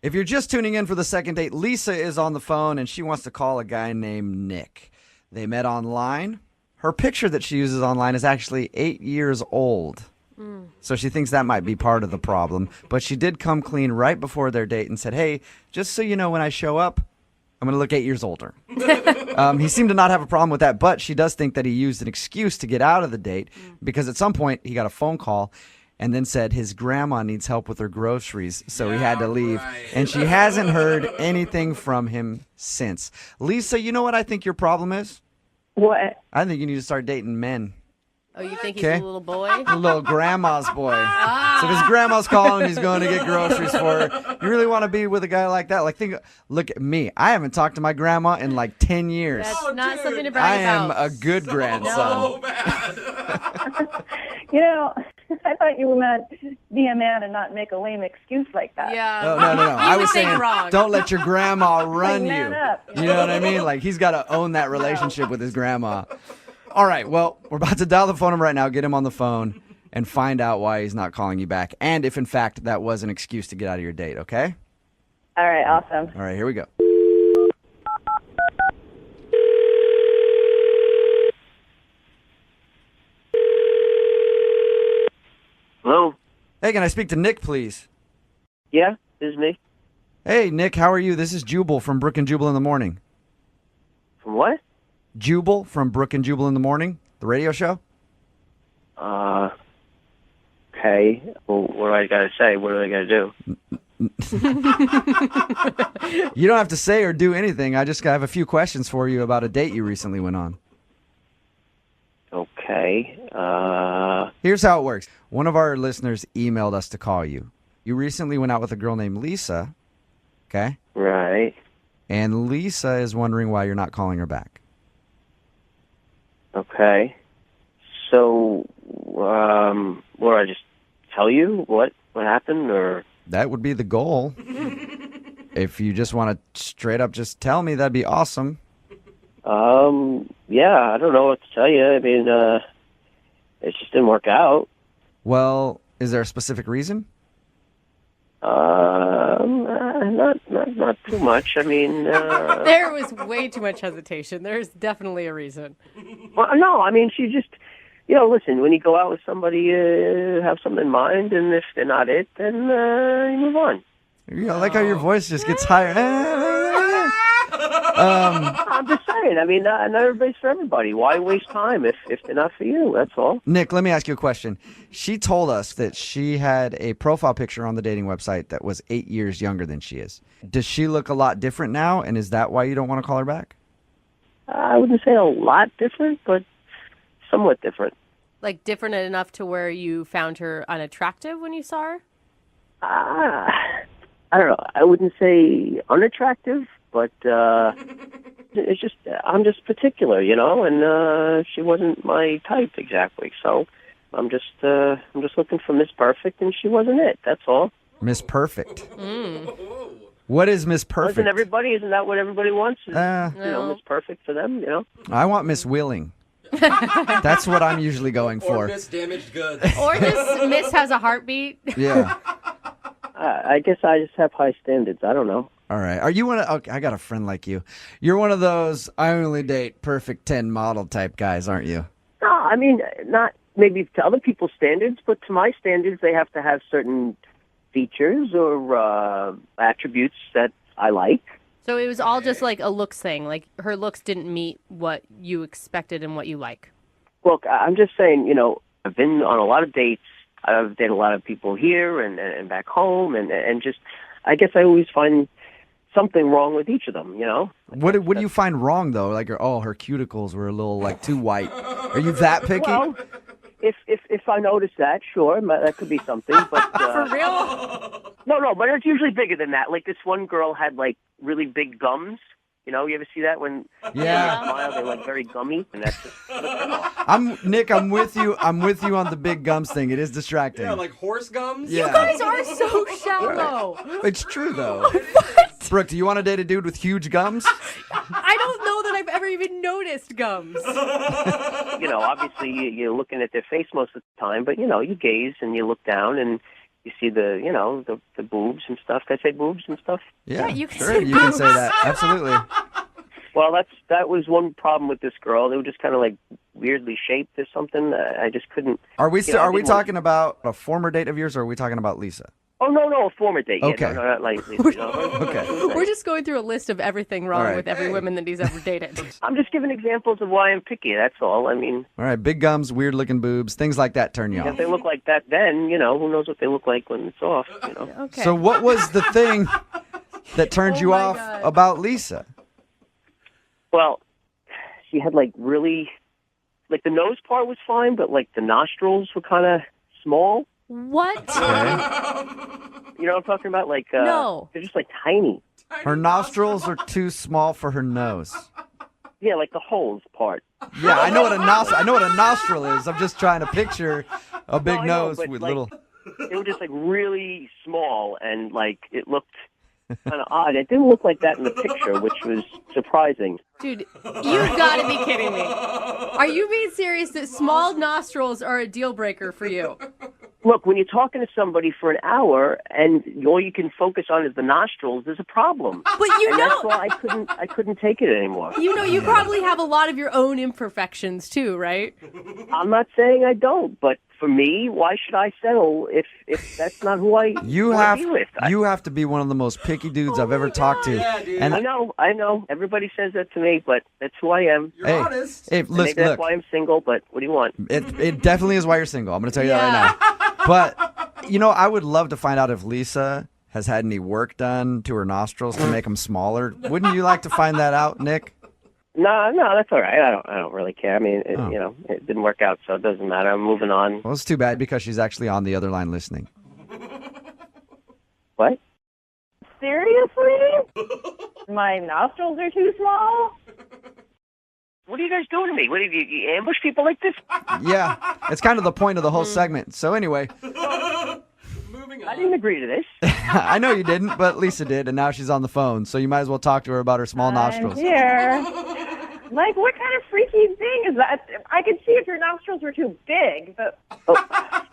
If you're just tuning in for the second date, Lisa is on the phone and she wants to call a guy named Nick. They met online. Her picture that she uses online is actually 8 years old. So she thinks that might be part of the problem. But she did come clean right before their date and said, hey, just so you know, when I show up, I'm going to look 8 years older. He seemed to not have a problem with that, but she does think that he used an excuse to get out of the date because at some point he got a phone call and then said his grandma needs help with her groceries, so he had to leave. Right. And she hasn't heard anything from him since. Lisa, you know what I think your problem is? What? I think you need to start dating men. Oh, you think he's a little boy? A little grandma's boy. So if his grandma's calling, he's going to get groceries for her. You really want to be with a guy like that? Like, look at me. I haven't talked to my grandma in like 10 years. That's not something to brag about. I am a good grandson. So bad. You know, I thought you meant be a man and not make a lame excuse like that. Yeah. Oh, no. I was saying, wrong. don't let your grandma run you. Man up. You know what I mean? Like, he's got to own that relationship with his grandma. All right, well, we're about to dial the phone number right now, get him on the phone, and find out why he's not calling you back. And if, in fact, that was an excuse to get out of your date, okay? All right, awesome. All right, here we go. Hello? Hey, can I speak to Nick, please? Yeah, this is me. Hey, Nick, how are you? This is Jubal from Brooke and Jubal in the Morning. From what? Jubal from Brooke and Jubal in the Morning, the radio show. Okay. Well, what do I got to say? What are they going to do? You don't have to say or do anything. I just have a few questions for you about a date you recently went on. Okay. Here's how it works. One of our listeners emailed us to call you. You recently went out with a girl named Lisa, okay? Right. And Lisa is wondering why you're not calling her back. Okay. So, what do I just tell you? What happened, or? That would be the goal. If you just want to straight up just tell me, that'd be awesome. Yeah, I don't know what to tell you. I mean, it just didn't work out. Well, is there a specific reason? Not too much. I mean, There was way too much hesitation. There's definitely a reason. Well, no, I mean, she just, listen, when you go out with somebody, you have something in mind, and if they're not it, then you move on. I like how your voice just gets higher. I'm just saying. I mean, not everybody's for everybody. Why waste time if they're not for you? That's all. Nick, let me ask you a question. She told us that she had a profile picture on the dating website that was 8 years younger than she is. Does she look a lot different now, and is that why you don't want to call her back? I wouldn't say a lot different, but somewhat different. Like different enough to where you found her unattractive when you saw her? I don't know. I wouldn't say unattractive, but it's just I'm just particular, and she wasn't my type exactly. So I'm just looking for Miss Perfect, and she wasn't it. That's all. Miss Perfect. What is Miss Perfect? Isn't that what everybody wants? Miss Perfect for them, I want Miss Willing. That's what I'm usually going for. Or Miss Damaged Goods. Or just Miss has a heartbeat. Yeah. I guess I just have high standards. I don't know. All right. Are you okay, I got a friend like you. You're one of those I only date perfect 10 model type guys, aren't you? No, I mean, not maybe to other people's standards, but to my standards, they have to have certain features or attributes that I like. So it was all just like a looks thing. Like her looks didn't meet what you expected and what you like. Look, I'm just saying, I've been on a lot of dates. I've dated a lot of people here and back home, and just, I guess I always find something wrong with each of them, What do you find wrong, though? Like, her cuticles were a little, too white. Are you that picky? Well, if I notice that, sure, that could be something. But For real? No, but it's usually bigger than that. Like this one girl had really big gums. You ever see that when they smile, they're very gummy, and that's just. Nick, I'm with you. I'm with you on the big gums thing. It is distracting. Yeah, like horse gums. Yeah. You guys are so shallow. It's true though. Brooke, do you want to date a dude with huge gums? I don't know that I've ever even noticed gums. Obviously you're looking at their face most of the time, but you gaze and you look down and you see the boobs and stuff. Can I say boobs and stuff? Yeah, you can sure, say you can say that. Absolutely. Well, that was one problem with this girl. They were just kind of weirdly shaped or something. I just couldn't. Are we talking about a former date of yours, or are we talking about Lisa? Oh no, a former date. Okay. Yeah, no, not like Okay. We're just going through a list of everything wrong with every woman that he's ever dated. I'm just giving examples of why I'm picky. That's all. I mean. All right, big gums, weird looking boobs, things like that turn you off. If they look like that, then who knows what they look like when it's off. Okay. So what was the thing that turned you off about Lisa? Well, she had really, the nose part was fine, but the nostrils were kind of small. What? You know what I'm talking about? No. They're just tiny. Her nostrils are too small for her nose. Yeah, the holes part. Yeah, I know what a nostril is. I'm just trying to picture a big nose with little. They were just really small, and it looked kind of odd. It didn't look like that in the picture, which was surprising. Dude, you've got to be kidding me. Are you being serious that small nostrils are a deal breaker for you? Look, when you're talking to somebody for an hour and all you can focus on is the nostrils, there's a problem. But that's why I couldn't take it anymore. You probably have a lot of your own imperfections too, right? I'm not saying I don't, but for me, why should I settle if that's not who I want to be with? You have to be one of the most picky dudes I've ever talked to. Yeah, dude. And I know. Everybody says that to me, but that's who I am. You're honest. Hey, Maybe listen, that's why I'm single, but what do you want? It definitely is why you're single. I'm going to tell you that right now. But, I would love to find out if Lisa has had any work done to her nostrils to make them smaller. Wouldn't you like to find that out, Nick? No, that's all right. I don't really care. I mean, it didn't work out, so it doesn't matter. I'm moving on. Well, it's too bad because she's actually on the other line listening. What? Seriously? My nostrils are too small? What are you guys doing to me? What do you ambush people like this? Yeah, it's kind of the point of the whole segment. So anyway. Moving on. I didn't agree to this. I know you didn't, but Lisa did, and now she's on the phone. So you might as well talk to her about her small nostrils. Here. What kind of freaky thing is that? I could see if your nostrils were too big, but...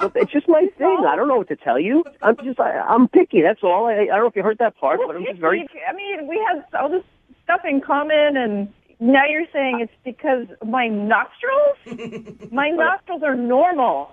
Look, it's just my thing. I don't know what to tell you. I'm picky, that's all. I don't know if you heard that part, but I'm just very... I mean, we have all this stuff in common, and now you're saying it's because my nostrils? My nostrils are normal.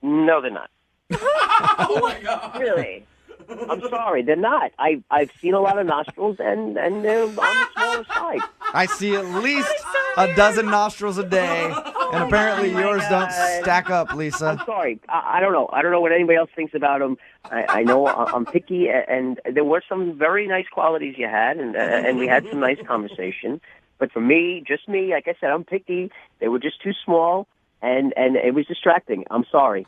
No, they're not. Oh my God. Really? I'm sorry, they're not. I've seen a lot of nostrils, and they're on the smaller side. I see at least a dozen nostrils a day, and apparently yours don't stack up, Lisa. I'm sorry. I don't know. I don't know what anybody else thinks about them. I know I'm picky, and there were some very nice qualities you had, and we had some nice conversation. But for me, just me, like I said, I'm picky. They were just too small, and it was distracting. I'm sorry.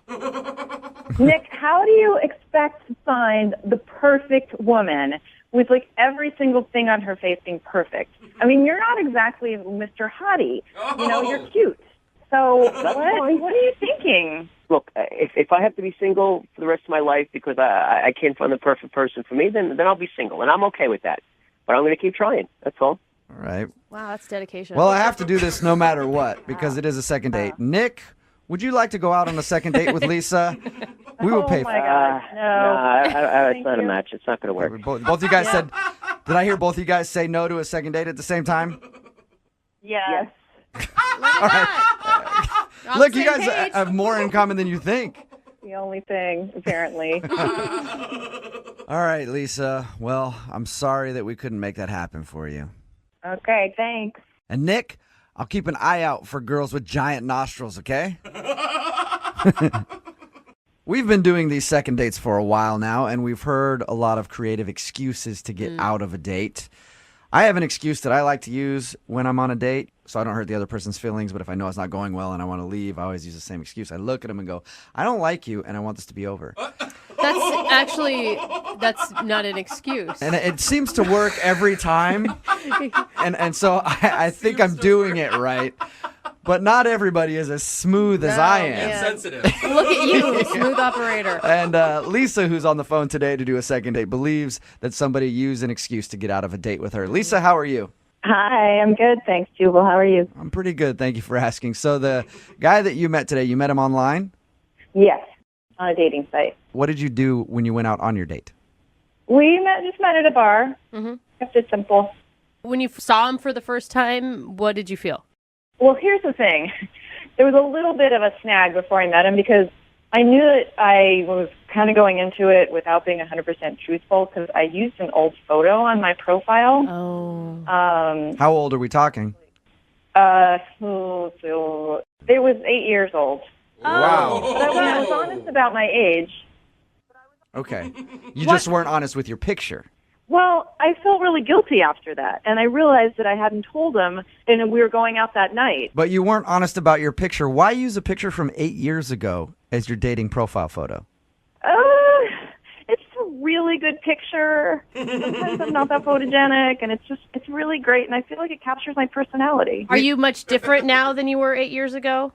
Nick, how do you expect to find the perfect woman with like every single thing on her face being perfect? I mean, you're not exactly Mr. Hottie. You know, you're cute. So what are you thinking? Look, if I have to be single for the rest of my life because I can't find the perfect person for me, then I'll be single, and I'm okay with that. But I'm going to keep trying. That's all. All right. Wow, that's dedication. Well, I have to do this no matter what because it is a second date. Nick, would you like to go out on a second date with Lisa? We will pay for it. No, it's not a match. It's not going to work. Both of you guys said, did I hear both of you guys say no to a second date at the same time? Yes. All right. Look, you guys have more in common than you think. The only thing, apparently. All right, Lisa. Well, I'm sorry that we couldn't make that happen for you. Okay, thanks. And Nick, I'll keep an eye out for girls with giant nostrils, okay? We've been doing these second dates for a while now, and we've heard a lot of creative excuses to get out of a date. I have an excuse that I like to use when I'm on a date, so I don't hurt the other person's feelings, but if I know it's not going well and I want to leave, I always use the same excuse. I look at them and go, I don't like you, and I want this to be over. That's not an excuse. And it seems to work every time, and so I think I'm doing it right. But not everybody is as smooth as I am. And sensitive. Look at you, smooth operator. And Lisa, who's on the phone today to do a second date, believes that somebody used an excuse to get out of a date with her. Lisa, how are you? Hi, I'm good. Thanks, Jubal. How are you? I'm pretty good. Thank you for asking. So the guy that you met today, you met him online? Yes, on a dating site. What did you do when you went out on your date? We just met at a bar. Mm-hmm. Kept it simple. When you saw him for the first time, what did you feel? Well, here's the thing. There was a little bit of a snag before I met him because I knew that I was kind of going into it without being 100% truthful because I used an old photo on my profile. Oh. How old are we talking? It was 8 years old. Wow. But I was honest about my age. Okay. You just weren't honest with your picture. Well, I felt really guilty after that, and I realized that I hadn't told him, and we were going out that night. But you weren't honest about your picture. Why use a picture from 8 years ago as your dating profile photo? It's a really good picture. Sometimes I'm not that photogenic, and it's really great, and I feel like it captures my personality. Are you much different now than you were 8 years ago?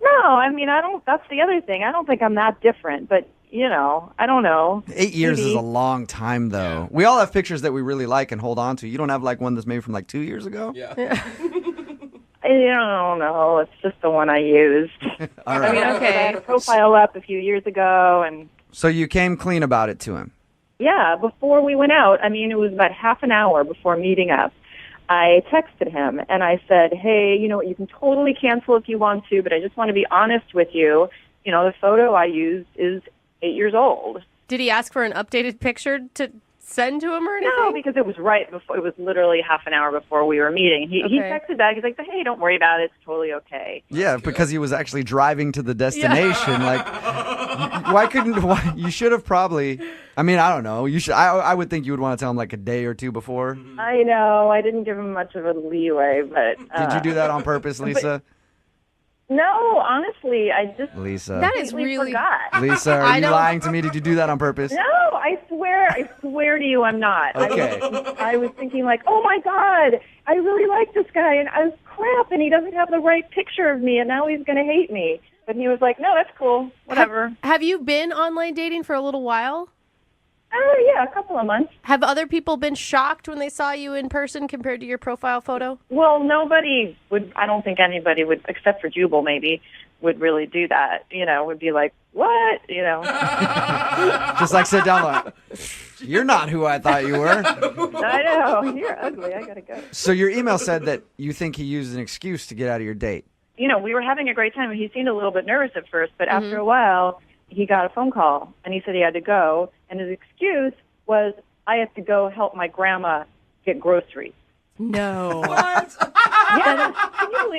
No, I mean, that's the other thing. I don't think I'm that different, but I don't know. 8 years is a long time, though. We all have pictures that we really like and hold on to. You don't have like one that's maybe from like 2 years ago? Yeah. I don't know. It's just the one I used. All right. I mean, I had a profile up a few years ago, and So you came clean about it to him? yeah, before we went out, I mean, it was about half an hour before meeting up. I texted him and I said, hey, you can totally cancel if you want to, but I just want to be honest with you. The photo I used is 8 years old. Did he ask for an updated picture to send to him or anything? No, because it was right before. It was literally half an hour before we were meeting. He texted back. He's like, "Hey, don't worry about it. It's totally okay." Yeah, because he was actually driving to the destination. Like, you should have probably. I mean, I don't know. You should. I would think you would want to tell him like a day or two before. I know. I didn't give him much of a leeway, but did you do that on purpose, Lisa? No, honestly, I just Lisa. That is really forgot. Lisa, are you lying to me? Did you do that on purpose? No, I swear to you, I'm not. Okay. I was thinking like, oh my God, I really like this guy, and I was crap, and he doesn't have the right picture of me, and now he's going to hate me. But he was like, no, that's cool, whatever. Have you been online dating for a little while? Yeah, a couple of months. Have other people been shocked when they saw you in person compared to your profile photo? Well, nobody would. I don't think anybody would, except for Jubal, maybe, would really do that. Would be like, what? Just like sit down like, you're not who I thought you were. I know. You're ugly. I gotta go. So your email said that you think he used an excuse to get out of your date. We were having a great time, and he seemed a little bit nervous at first, but after a while, he got a phone call, and he said he had to go, and his excuse was, I have to go help my grandma get groceries. No. Yeah,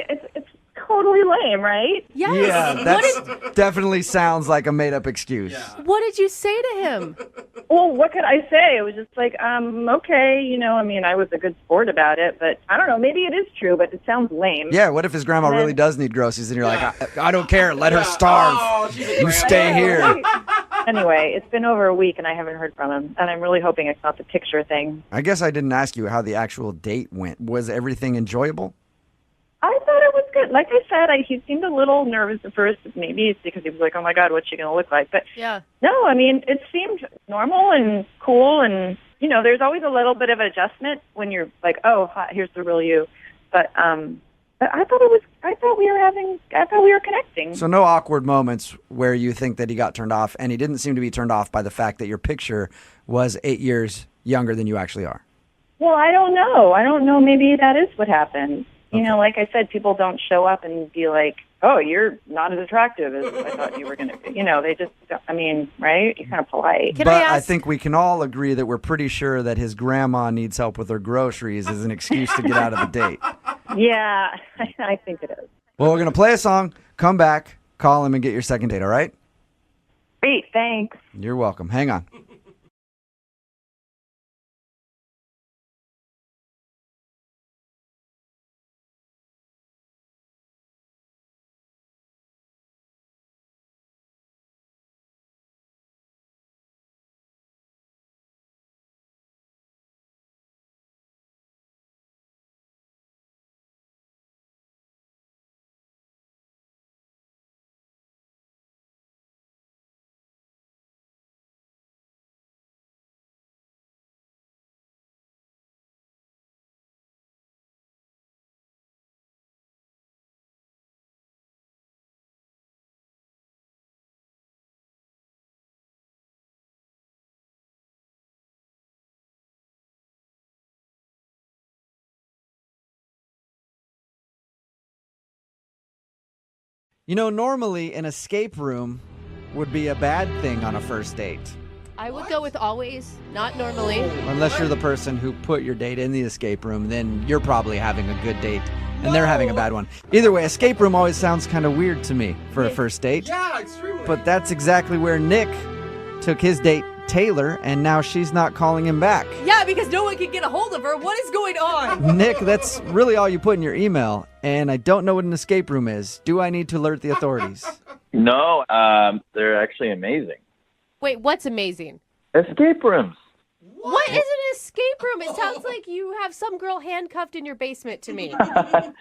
it's totally lame, right? Yes. Yeah, that definitely sounds like a made-up excuse. What did you say to him? Well, what could I say? It was just like, okay, I was a good sport about it, but I don't know, maybe it is true, but it sounds lame. Yeah, what if his grandma really does need groceries and you're like, I don't care, let her starve. You stay here. Anyway, it's been over a week and I haven't heard from him, and I'm really hoping it's not the picture thing. I guess I didn't ask you how the actual date went. Was everything enjoyable? I thought it was good. Like I said, he seemed a little nervous at first. Maybe it's because he was like, oh, my God, what's she going to look like? But yeah. No, it seemed normal and cool. And, there's always a little bit of adjustment when you're like, oh, hi, here's the real you. But I thought we were connecting. So no awkward moments where you think that he got turned off, and he didn't seem to be turned off by the fact that your picture was 8 years younger than you actually are. Well, I don't know. Maybe that is what happened. Okay. Like I said, people don't show up and be like, oh, you're not as attractive as I thought you were going to be. They just, right? You're kind of polite. I think we can all agree that we're pretty sure that his grandma needs help with her groceries as an excuse to get out of the date. Yeah, I think it is. Well, we're going to play a song, come back, call him, and get your second date, all right? Great, thanks. You're welcome. Hang on. Normally an escape room would be a bad thing on a first date. I would go with always, not normally. Unless you're the person who put your date in the escape room, then you're probably having a good date and they're having a bad one. Either way, escape room always sounds kind of weird to me for a first date. Yeah, extremely. But that's exactly where Nick took his date, Taylor, and now she's not calling him back. Yeah, because no one can get a hold of her. What is going on? Nick, that's really all you put in your email, and I don't know what an escape room is. Do I need to alert the authorities? No, they're actually amazing. Wait, what's amazing? Escape rooms. What is an escape room? It sounds like you have some girl handcuffed in your basement to me.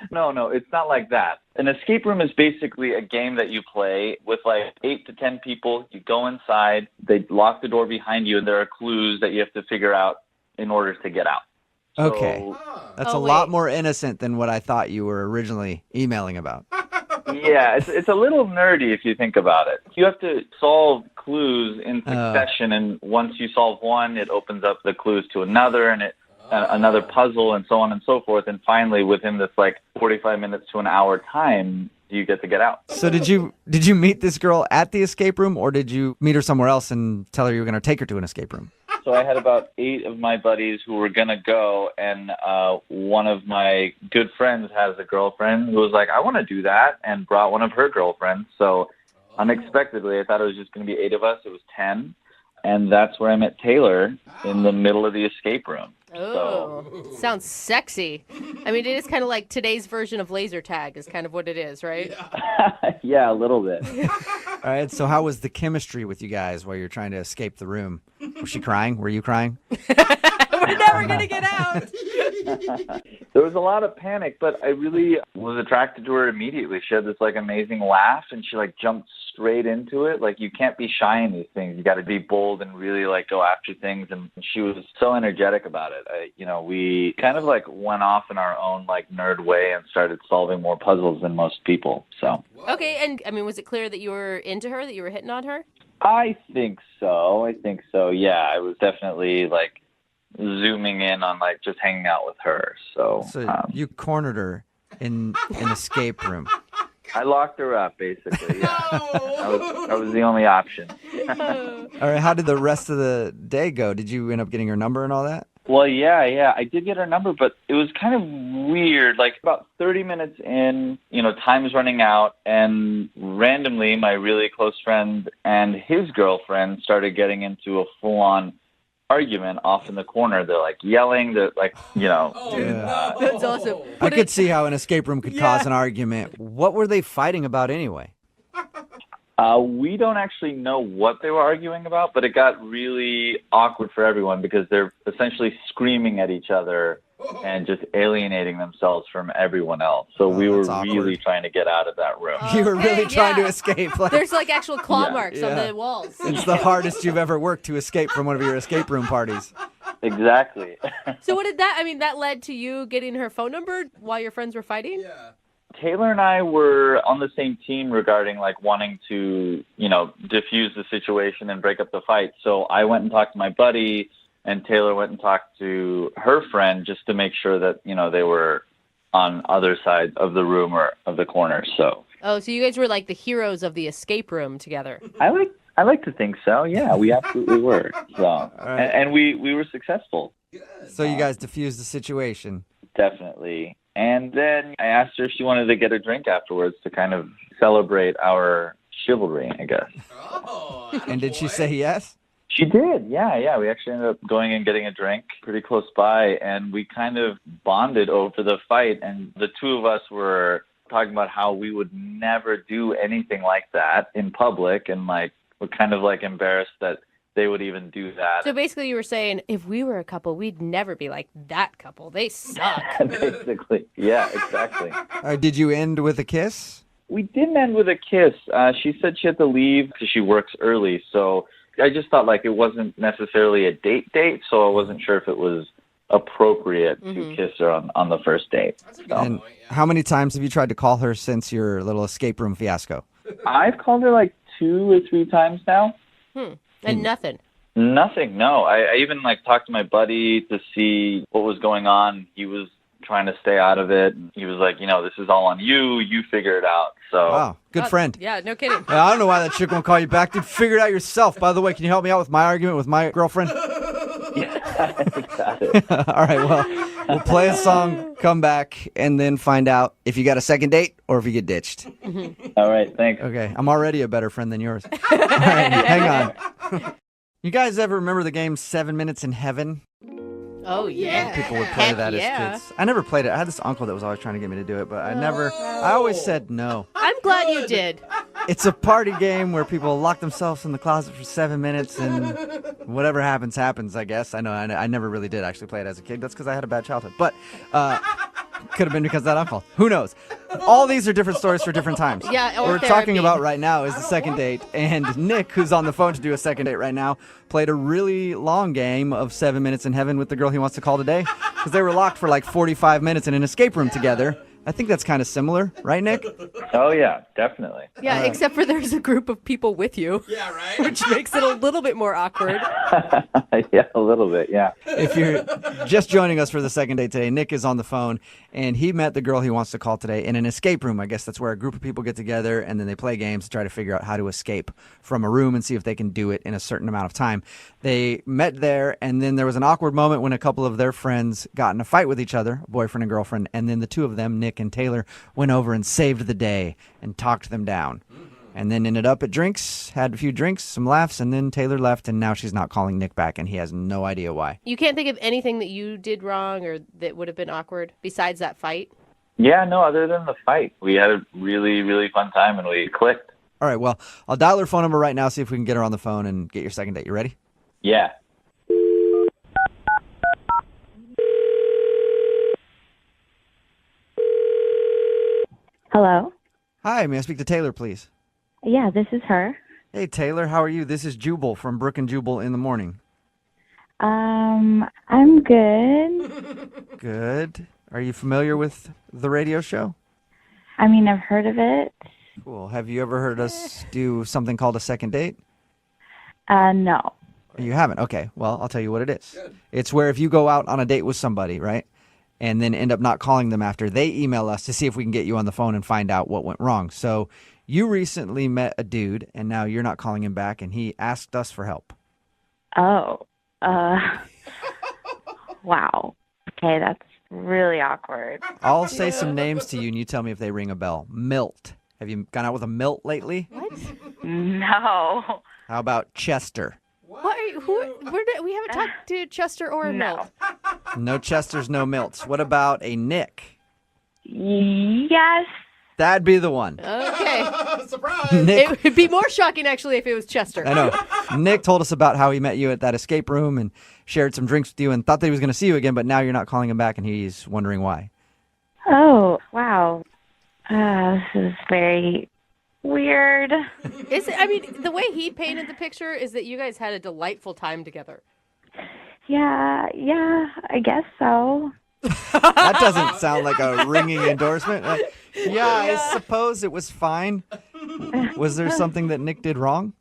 No, it's not like that. An escape room is basically a game that you play with like 8 to 10 people. You go inside, they lock the door behind you, and there are clues that you have to figure out in order to get out. Okay. That's a lot more innocent than what I thought you were originally emailing about. Yeah, it's a little nerdy if you think about it. You have to solve clues in succession, and once you solve one, it opens up the clues to another, and another puzzle, and so on and so forth. And finally, within this 45 minutes to an hour time, you get to get out. So did you meet this girl at the escape room, or did you meet her somewhere else and tell her you were going to take her to an escape room? So I had about 8 of my buddies who were going to go, and one of my good friends has a girlfriend who was like, I want to do that, and brought one of her girlfriends. So unexpectedly, I thought it was just going to be 8 of us. It was 10, and that's where I met Taylor, in the middle of the escape room. Oh, sounds sexy. I mean, it is kind of like today's version of laser tag is kind of what it is, right? Yeah, a little bit. All right, so how was the chemistry with you guys while you're trying to escape the room? Was she crying? Were you crying? We're never going to get out. There was a lot of panic, but I really was attracted to her immediately. She had this amazing laugh, and she jumped straight into it. You can't be shy in these things. You got to be bold and really go after things. And she was so energetic about it. We kind of went off in our own nerd way and started solving more puzzles than most people. So okay, and I mean, was it clear that you were into her, that you were hitting on her? I think so. Yeah, I was definitely zooming in on just hanging out with her. So you cornered her in an escape room. I locked her up, basically. Yeah. That was the only option. All right, how did the rest of the day go? Did you end up getting her number and all that? Well, yeah. I did get her number, but it was kind of weird. Like about 30 minutes in, time was running out, and randomly my really close friend and his girlfriend started getting into a full-on argument off in the corner. They're like yelling. They're like, That's awesome. I could see how an escape room could cause an argument. What were they fighting about anyway? We don't actually know what they were arguing about, but it got really awkward for everyone because they're essentially screaming at each other and just alienating themselves from everyone else. So we were really trying to get out of that room. You were really trying to escape. There's like actual claw marks on the walls. It's the hardest you've ever worked to escape from one of your escape room parties. Exactly. So what did that led to you getting her phone number while your friends were fighting? Yeah. Taylor and I were on the same team regarding like wanting to, diffuse the situation and break up the fight. So I went and talked to my buddy, and Taylor went and talked to her friend just to make sure that, they were on other sides of the room or of the corner. So. Oh, so you guys were like the heroes of the escape room together. I like to think so. Yeah, we absolutely were. So, and we were successful. So you guys diffused the situation. Definitely. And then I asked her if she wanted to get a drink afterwards to kind of celebrate our chivalry, I guess. And did she say yes? She did, yeah. We actually ended up going and getting a drink pretty close by, and we kind of bonded over the fight. And the two of us were talking about how we would never do anything like that in public, and like we're kind of like embarrassed that they would even do that. So basically you were saying, if we were a couple, we'd never be like that couple. They suck. Basically. Yeah, exactly. Did you end with a kiss? We didn't end with a kiss. She said she had to leave because she works early. So I just thought like it wasn't necessarily a date, so I wasn't sure if it was appropriate to kiss her on the first date. And how many times have you tried to call her since your little escape room fiasco? I've called her like 2 or 3 times now. And nothing. Nothing, no. I even like talked to my buddy to see what was going on. He was trying to stay out of it. He was like, this is all on you. You figure it out. So, wow, good friend. Yeah, no kidding. I don't know why that chick won't call you back. Dude, figure it out yourself. By the way, can you help me out with my argument with my girlfriend? Yeah, got it. All right, well, we'll play a song, come back, and then find out if you got a second date or if you get ditched. All right, thanks. Okay, I'm already a better friend than yours. All right, hang on. You guys ever remember the game 7 Minutes in Heaven? Oh, yeah. People would play that as kids. I never played it. I had this uncle that was always trying to get me to do it, but I always said no. I'm glad you did. It's a party game where people lock themselves in the closet for 7 minutes and whatever happens, happens, I guess. I know I never really did actually play it as a kid. That's because I had a bad childhood. But could have been because of that uncle. Who knows? All these are different stories for different times. Yeah, what we're talking about right now is the second date. And Nick, who's on the phone to do a second date right now, played a really long game of 7 Minutes in Heaven with the girl he wants to call today because they were locked for like 45 minutes in an escape room together. I think that's kind of similar, right, Nick? Oh, yeah, definitely. Yeah, except for there's a group of people with you. Yeah, right? Which makes it a little bit more awkward. Yeah, a little bit, yeah. If you're just joining us for the second date today, Nick is on the phone, and he met the girl he wants to call today in an escape room. I guess that's where a group of people get together, and then they play games to try to figure out how to escape from a room and see if they can do it in a certain amount of time. They met there, and then there was an awkward moment when a couple of their friends got in a fight with each other, boyfriend and girlfriend, and then the two of them, Nick and Taylor, went over and saved the day and talked them down. And then ended up at drinks, had a few drinks, some laughs, and then Taylor left, and now she's not calling Nick back, and he has no idea why. You can't think of anything that you did wrong or that would have been awkward besides that fight? Yeah, no, other than the fight. We had a really, really fun time, and we clicked. All right, well, I'll dial her phone number right now, see if we can get her on the phone and get your second date. You ready? Yeah. Hello? Hi, may I speak to Taylor, please? Yeah, this is her. Hey, Taylor, how are you? This is Jubal from Brooke and Jubal in the morning. I'm good. Good. Are you familiar with the radio show? I mean, I've heard of it. Cool. Have you ever heard us do something called a second date? No. You haven't? Okay. Well, I'll tell you what it is. Good. It's where if you go out on a date with somebody, right? and then end up not calling them after they email us to see if we can get you on the phone and find out what went wrong. So you recently met a dude, and now you're not calling him back, and he asked us for help. Oh, wow. Okay, that's really awkward. I'll say some names to you, and you tell me if they ring a bell. Milt. Have you gone out with a Milt lately? What? No. How about Chester? What are you, we haven't talked to Chester or Milt. No Chesters, no Milts. What about a Nick? Yes. That'd be the one. Okay. Surprise! Nick, It would be more shocking, actually, if it was Chester. I know. Nick told us about how he met you at that escape room and shared some drinks with you and thought that he was going to see you again, but now you're not calling him back, and he's wondering why. Oh, wow. This is very weird. I mean, the way he painted the picture is that you guys had a delightful time together. Yeah, I guess so. That doesn't sound like a ringing endorsement. Yeah, I suppose it was fine. Was there something that Nick did wrong?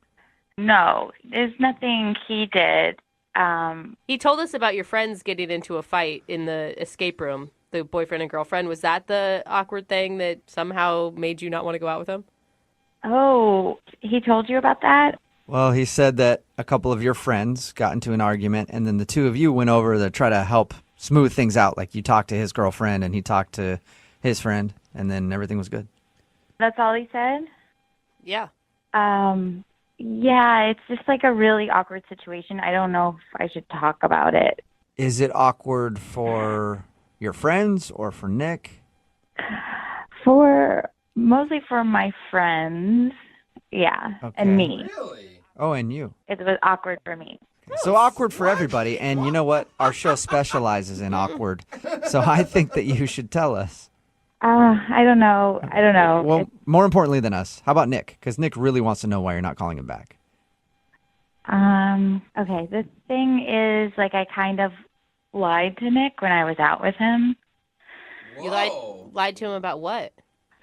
No, there's nothing he did. He told us about your friends getting into a fight in the escape room, the boyfriend and girlfriend. Was that the awkward thing that somehow made you not want to go out with him? Oh, he told you about that? Well, he said that a couple of your friends got into an argument, and then the two of you went over to try to help smooth things out. Like you talked to his girlfriend, and he talked to his friend, and then everything was good. That's all he said? Yeah. Yeah, it's just like a really awkward situation. I don't know if I should talk about it. Is it awkward for your friends or for Nick? Mostly for my friends, yeah, Okay. and me. Really? Oh, and you. It was awkward for me. So awkward for everybody, and you know what? Our show specializes in awkward, so I think that you should tell us. I don't know. Well, more importantly than us, how about Nick? Because Nick really wants to know why you're not calling him back. Okay, the thing is, like, I kind of lied to Nick when I was out with him. You lied to him about what?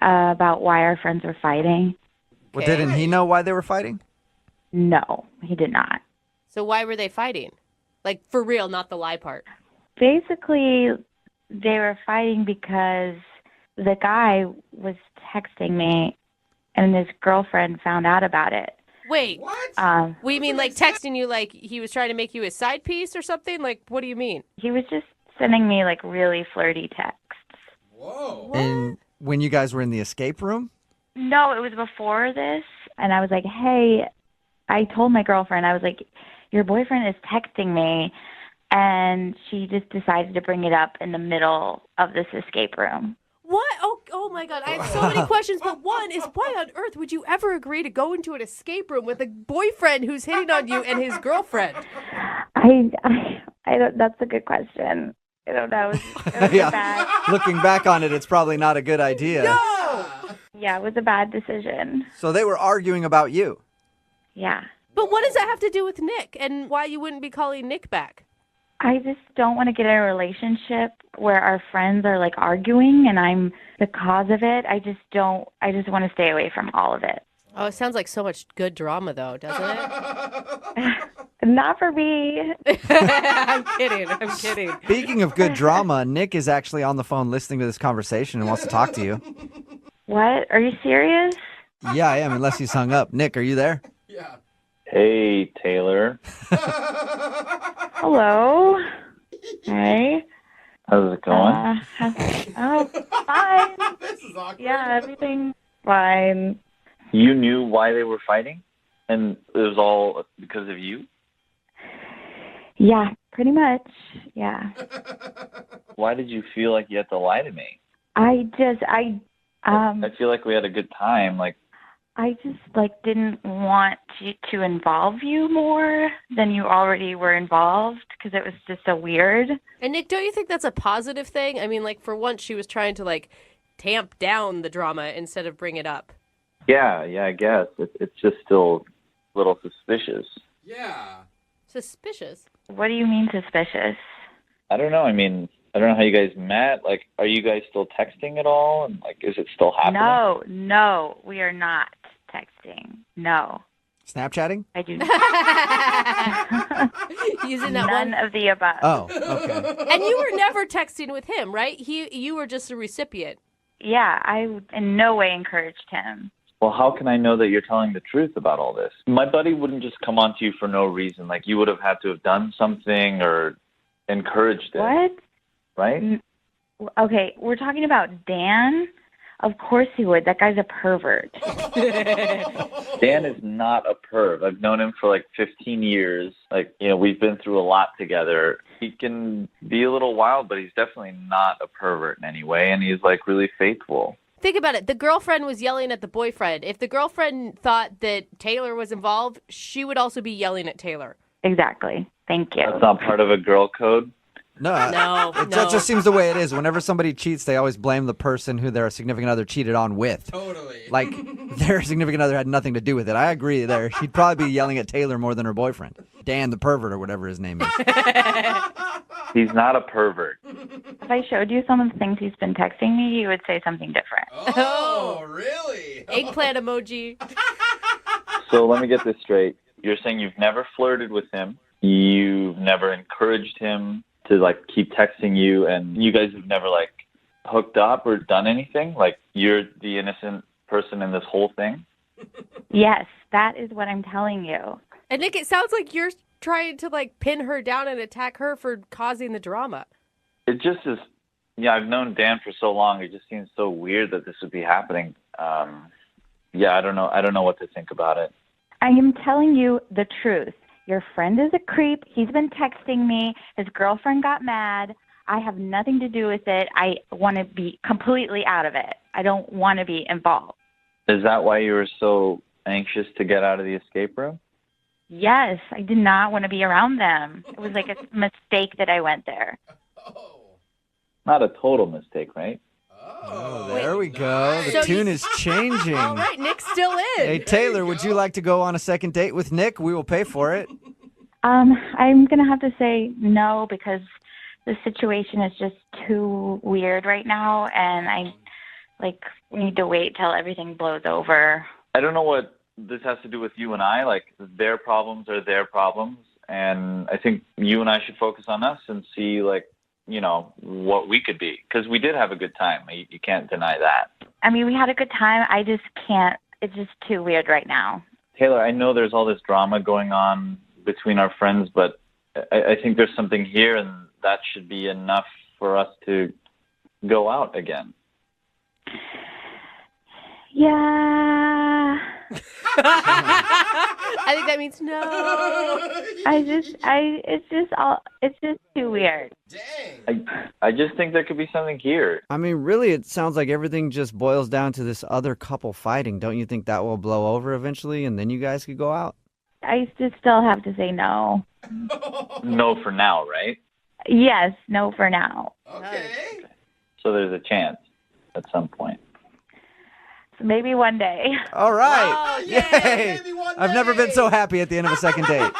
About why our friends were fighting. Well, didn't he know why they were fighting? No, he did not. So why were they fighting? Like, for real, not the lie part. Basically, they were fighting because the guy was texting me, and his girlfriend found out about it. Wait, what? We mean like texting you like he was trying to make you his side piece or something? Like, what do you mean? He was just sending me, like, really flirty texts. Whoa. And when you guys were in the escape room? No, it was before this, and I was like, hey, I told my girlfriend, I was like, your boyfriend is texting me, and she just decided to bring it up in the middle of this escape room. What? Oh my God. I have so many questions, but one is why on earth would you ever agree to go into an escape room with a boyfriend who's hitting on you and his girlfriend? I don't, that's a good question. I don't know. It was Yeah. bad. Looking back on it, it's probably not a good idea. No! Yeah, it was a bad decision. So they were arguing about you. Yeah. But what does that have to do with Nick and why you wouldn't be calling Nick back? I just don't want to get in a relationship where our friends are, like, arguing and I'm the cause of it. I just want to stay away from all of it. Oh, it sounds like so much good drama, though, doesn't it? Not for me. I'm kidding. Speaking of good drama, Nick is actually on the phone listening to this conversation and wants to talk to you. What? Are you serious? Yeah, I am, unless he's hung up. Nick, are you there? Yeah. Hey, Taylor. Hello. Hey. How's it going? Fine. This is awkward. Yeah, everything's fine. You knew why they were fighting? And it was all because of you? Yeah, pretty much. Yeah. Why did you feel like you had to lie to me? I feel like we had a good time. Like, I just, like, didn't want to involve you more than you already were involved because it was just so weird. And Nick, don't you think that's a positive thing? I mean, like, for once she was trying to, like, tamp down the drama instead of bring it up. yeah, I guess. It's just still a little suspicious. Yeah. Suspicious? What do you mean suspicious? I don't know. I mean, I don't know how you guys met. Like, are you guys still texting at all? And, like, is it still happening? No, we are not texting. No. Snapchatting? I do Using that none one. of the above. Oh, okay. And you were never texting with him, right? You were just a recipient. Yeah, I in no way encouraged him. Well, how can I know that you're telling the truth about all this? My buddy wouldn't just come on to you for no reason. Like, you would have had to have done something or encouraged it. What? Right? Okay, we're talking about Dan. Of course he would. That guy's a pervert. Dan is not a perv. I've known him for like 15 years. Like, we've been through a lot together. He can be a little wild, but he's definitely not a pervert in any way, and he's like really faithful. Think about it. The girlfriend was yelling at the boyfriend. If the girlfriend thought that Taylor was involved, she would also be yelling at Taylor. Exactly. Thank you. That's not part of a girl code. No, No. That just seems the way it is. Whenever somebody cheats, they always blame the person who their significant other cheated on with. Totally. Like, their significant other had nothing to do with it. I agree there. She'd probably be yelling at Taylor more than her boyfriend. Dan the pervert or whatever his name is. He's not a pervert. If I showed you some of the things he's been texting me, you would say something different. Oh, really? Eggplant emoji. So let me get this straight. You're saying you've never flirted with him. You've never encouraged him to, like, keep texting you, and you guys have never, like, hooked up or done anything? Like, you're the innocent person in this whole thing? Yes, that is what I'm telling you. And Nick, it sounds like you're trying to, like, pin her down and attack her for causing the drama. It just is, I've known Dan for so long. It just seems so weird that this would be happening. I don't know. I don't know what to think about it. I am telling you the truth. Your friend is a creep. He's been texting me. His girlfriend got mad. I have nothing to do with it. I want to be completely out of it. I don't want to be involved. Is that why you were so anxious to get out of the escape room? Yes, I did not want to be around them. It was like a mistake that I went there. Not a total mistake, right? Oh, there we go. The tune is changing. All right, Nick's still in. Hey, Taylor, would you like to go on a second date with Nick? We will pay for it. I'm going to have to say no because the situation is just too weird right now, and I need to wait till everything blows over. I don't know what this has to do with you and I. Like, their problems are their problems, and I think you and I should focus on us and see, like, what we could be. Because we did have a good time. You can't deny that. I mean, we had a good time. I just can't. It's just too weird right now. Taylor, I know there's all this drama going on between our friends, but I think there's something here, and that should be enough for us to go out again. Yeah. I think that means no. It's just too weird. I just think there could be something here. I mean, really, it sounds like everything just boils down to this other couple fighting. Don't you think that will blow over eventually, and then you guys could go out? I just still have to say no. No for now, right? Yes, no for now. Okay. So there's a chance at some point. So maybe one day. All right. Oh, yay! Maybe one I've never been day. so happy at the end of a second date.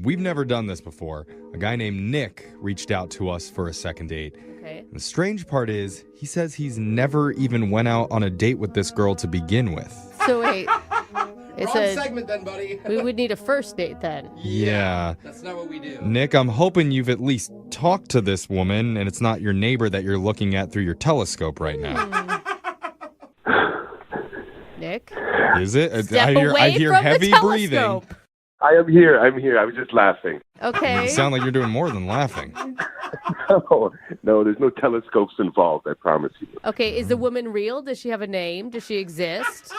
We've never done this before. A guy named Nick reached out to us for a second date. Okay. The strange part is, he says he's never even went out on a date with this girl to begin with. So wait. Wrong segment then, buddy. We would need a first date then. Yeah. That's not what we do. Nick, I'm hoping you've at least talked to this woman and it's not your neighbor that you're looking at through your telescope right now. Nick? Is it? Step I hear away from the heavy breathing. telescope. I am here. I was just laughing. Okay. You sound like you're doing more than laughing. No, there's no telescopes involved, I promise you. Okay, is the woman real? Does she have a name? Does she exist?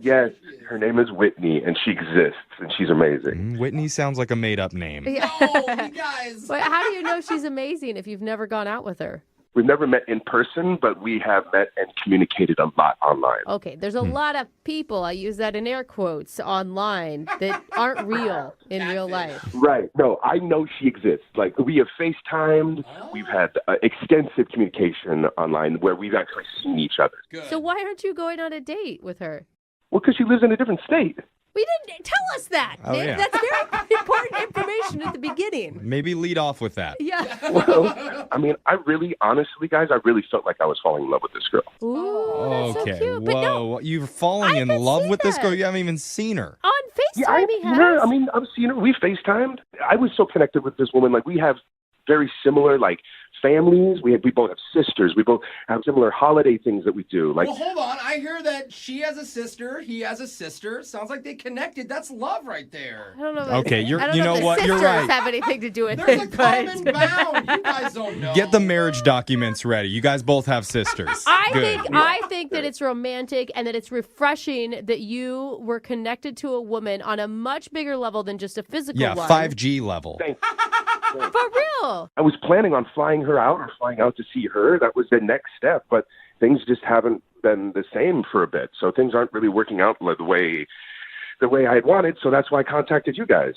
Yes, her name is Whitney, and she exists, and she's amazing. Whitney sounds like a made-up name. Yeah. Oh, you guys. But how do you know she's amazing if you've never gone out with her? We've never met in person, but we have met and communicated a lot online. Okay, there's a lot of people, I use that in air quotes, online that aren't real in real life. Right. No, I know she exists. Like, we have FaceTimed. We've had extensive communication online where we've actually seen each other. So why aren't you going on a date with her? Well, because she lives in a different state. We didn't tell us that. Oh, Nick. yeah. That's very important information at the beginning. Maybe lead off with that. Yeah. Well, I mean, honestly, guys, I really felt like I was falling in love with this girl. Ooh, that's Okay, so cute. But whoa. no, You're falling in love with this that. girl? You haven't even seen her. on FaceTime Yeah, I've he seen has. her. I mean, I've seen her. We FaceTimed. I was so connected with this woman. Like, we have very similar, like, families. We both have sisters. We both have similar holiday things that we do. Like, Well, hold on. I hear that she has a sister. He has a sister. Sounds like they connected. That's love right there. I don't know. Okay, I don't you know if the what? You're sisters right. have anything to do with There's a it, common but bound. You guys don't know. Get the marriage documents ready. You guys both have sisters. I think that it's romantic and that it's refreshing that you were connected to a woman on a much bigger level than just a physical Yeah, one. 5G level. For real. I was planning on flying her out or flying out to see her. That was the next step, but things just haven't been the same for a bit. So things aren't really working out the way I had wanted. So that's why I contacted you guys.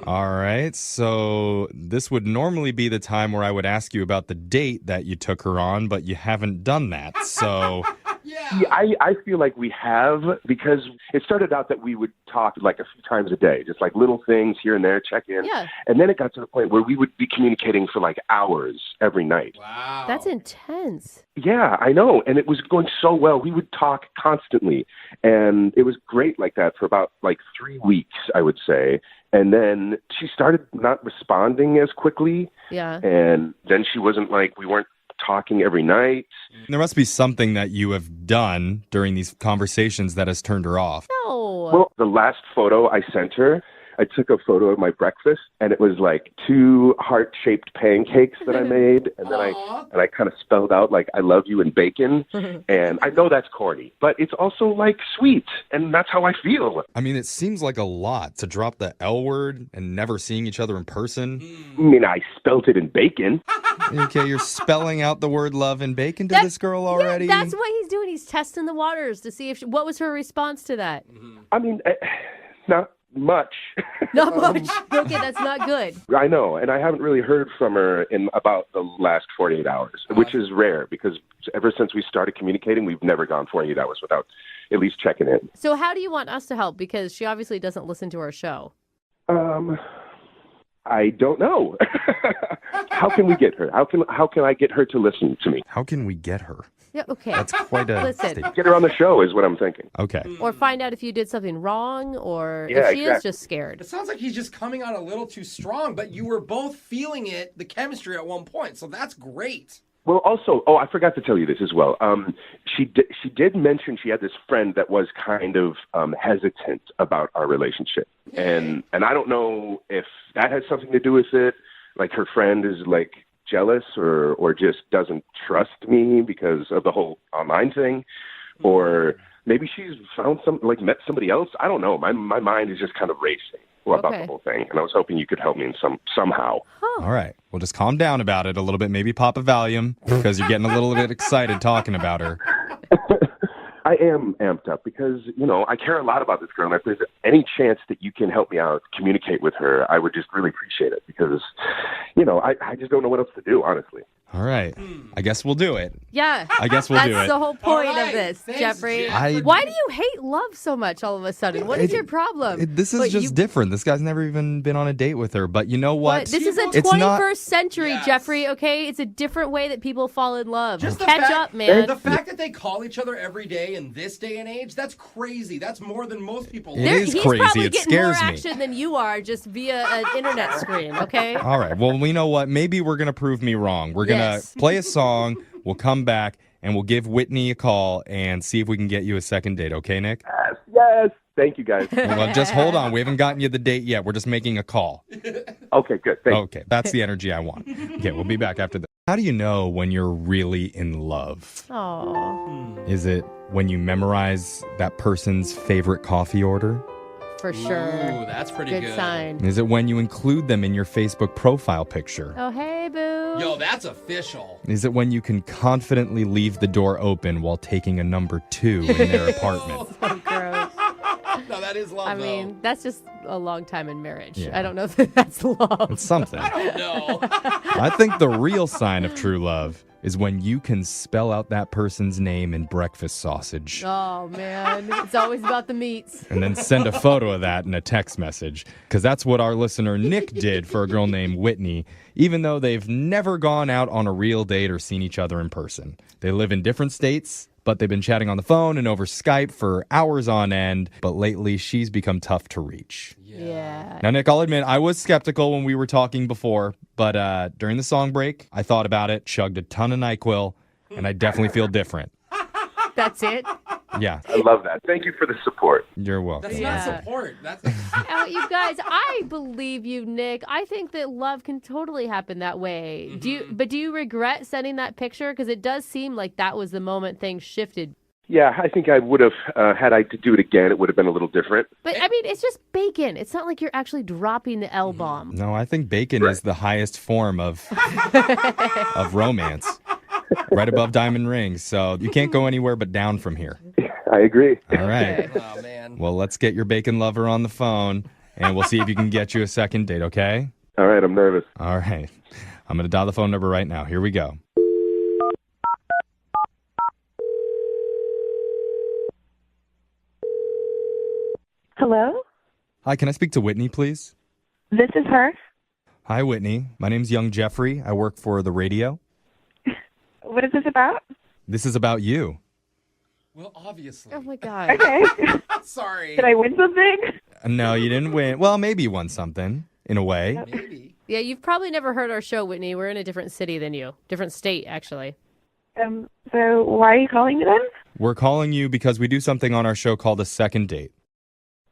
All right. So this would normally be the time where I would ask you about the date that you took her on, but you haven't done that. So Yeah, I feel like we have, because it started out that we would talk like a few times a day, just like little things here and there, check in. Yeah. And then it got to the point where we would be communicating for like hours every night. Wow. That's intense. Yeah, I know. And it was going so well. We would talk constantly. And it was great like that for about like 3 weeks, I would say. And then she started not responding as quickly. Yeah. And then she wasn't like, we weren't talking every night. there must be something that you have done during these conversations that has turned her off. No. Well, the last photo I sent her, I took a photo of my breakfast, and it was like 2 heart-shaped pancakes that I made, and then I kind of spelled out like "I love you" and bacon. And I know that's corny, but it's also like sweet, and that's how I feel. I mean, it seems like a lot to drop the L word and never seeing each other in person. I mean, I spelt it in bacon. Okay, you're spelling out the word love and bacon to this girl already? Yeah, that's what he's doing. He's testing the waters to see if what was her response to that. I mean, not much. Not much. Okay, that's not good. I know, and I haven't really heard from her in about the last 48 hours, which is rare because ever since we started communicating, we've never gone 48 hours without at least checking in. So how do you want us to help? Because she obviously doesn't listen to our show. I don't know. How can we get her? How can I get her to listen to me? How can we get her? Yeah, okay. That's quite a Listen. statement. Get her on the show is what I'm thinking. Okay. Or find out if you did something wrong, or Yeah, if she is exactly. just scared. It sounds like he's just coming on a little too strong, but you were both feeling it, the chemistry at one point, so that's great. Well, also, I forgot to tell you this as well. She did mention she had this friend that was kind of hesitant about our relationship, and I don't know if that has something to do with it. Like her friend is like jealous or just doesn't trust me because of the whole online thing, or maybe she's found met somebody else. I don't know. My mind is just kind of racing about the whole thing, and I was hoping you could help me in somehow. All right. Well, just calm down about it a little bit. Maybe pop a Valium because you're getting a little bit excited talking about her. I am amped up because, I care a lot about this girl, and if there's any chance that you can help me out, communicate with her, I would just really appreciate it because, I just don't know what else to do, honestly. All right. I guess we'll do it. Yeah. I guess we'll do it. That's the whole point All right. of this, Thanks, Jeffrey. Jeff. Why do you hate love so much all of a sudden? What is your problem? This is But just you- different. This guy's never even been on a date with her. But you know what? This is a It's 21st not- century, Jeffrey, okay? It's a different way that people fall in love. Just the Catch fact, up, man. The fact that they call each other every day in this day and age, that's crazy. That's more than most people. It is He's crazy. probably It getting more scares me. action than you are just via an internet screen, okay? All right. Well, we know what? Maybe we're going to prove me wrong. We're going to Yes. play a song. We'll come back and we'll give Whitney a call and see if we can get you a second date. Okay, Nick? Yes. Thank you, guys. Well, just hold on. We haven't gotten you the date yet. We're just making a call. Okay, good. Thank you. Okay. That's the energy I want. Okay. We'll be back after this. How do you know when you're really in love? Oh. Is it when you memorize that person's favorite coffee order? For sure. Ooh, that's pretty good. Good sign. Is it when you include them in your Facebook profile picture? Oh, hey, boo. Yo, that's official. Is it when you can confidently leave the door open while taking a number 2 in their apartment? So gross. No, that is love, I mean, that's just a long time in marriage. Yeah. I don't know if that's love. It's something. I don't know. I think the real sign of true love is when you can spell out that person's name in breakfast sausage. Oh, man. It's always about the meats. And then send a photo of that in a text message. Because that's what our listener Nick did for a girl named Whitney, even though they've never gone out on a real date or seen each other in person. They live in different states, but they've been chatting on the phone and over Skype for hours on end. But lately, she's become tough to reach. Yeah. Now, Nick, I'll admit, I was skeptical when we were talking before, but during the song break, I thought about it, chugged a ton of NyQuil, and I definitely feel different. That's it? Yeah. I love that. Thank you for the support. You're welcome. That's not support. That's You guys, I believe you, Nick. I think that love can totally happen that way. Mm-hmm. Do you regret sending that picture? Because it does seem like that was the moment things shifted. Yeah, I think I would have, had I to do it again, it would have been a little different. But, I mean, it's just bacon. It's not like you're actually dropping the L-bomb. No, I think bacon is the highest form of romance. Right above diamond rings. So you can't go anywhere but down from here. I agree. All right. Oh, man. Well, let's get your bacon lover on the phone, and we'll see if you can get you a second date, okay? All right, I'm nervous. All right. I'm going to dial the phone number right now. Here we go. Hello? Hi, can I speak to Whitney, please? This is her. Hi, Whitney. My name's Young Jeffrey. I work for the radio. What is this about? This is about you. Well, obviously. Oh, my God. Okay. Sorry. Did I win something? No, you didn't win. Well, maybe you won something, in a way. Maybe. Yeah, you've probably never heard our show, Whitney. We're in a different city than you. Different state, actually. So why are you calling me then? We're calling you because we do something on our show called a second date.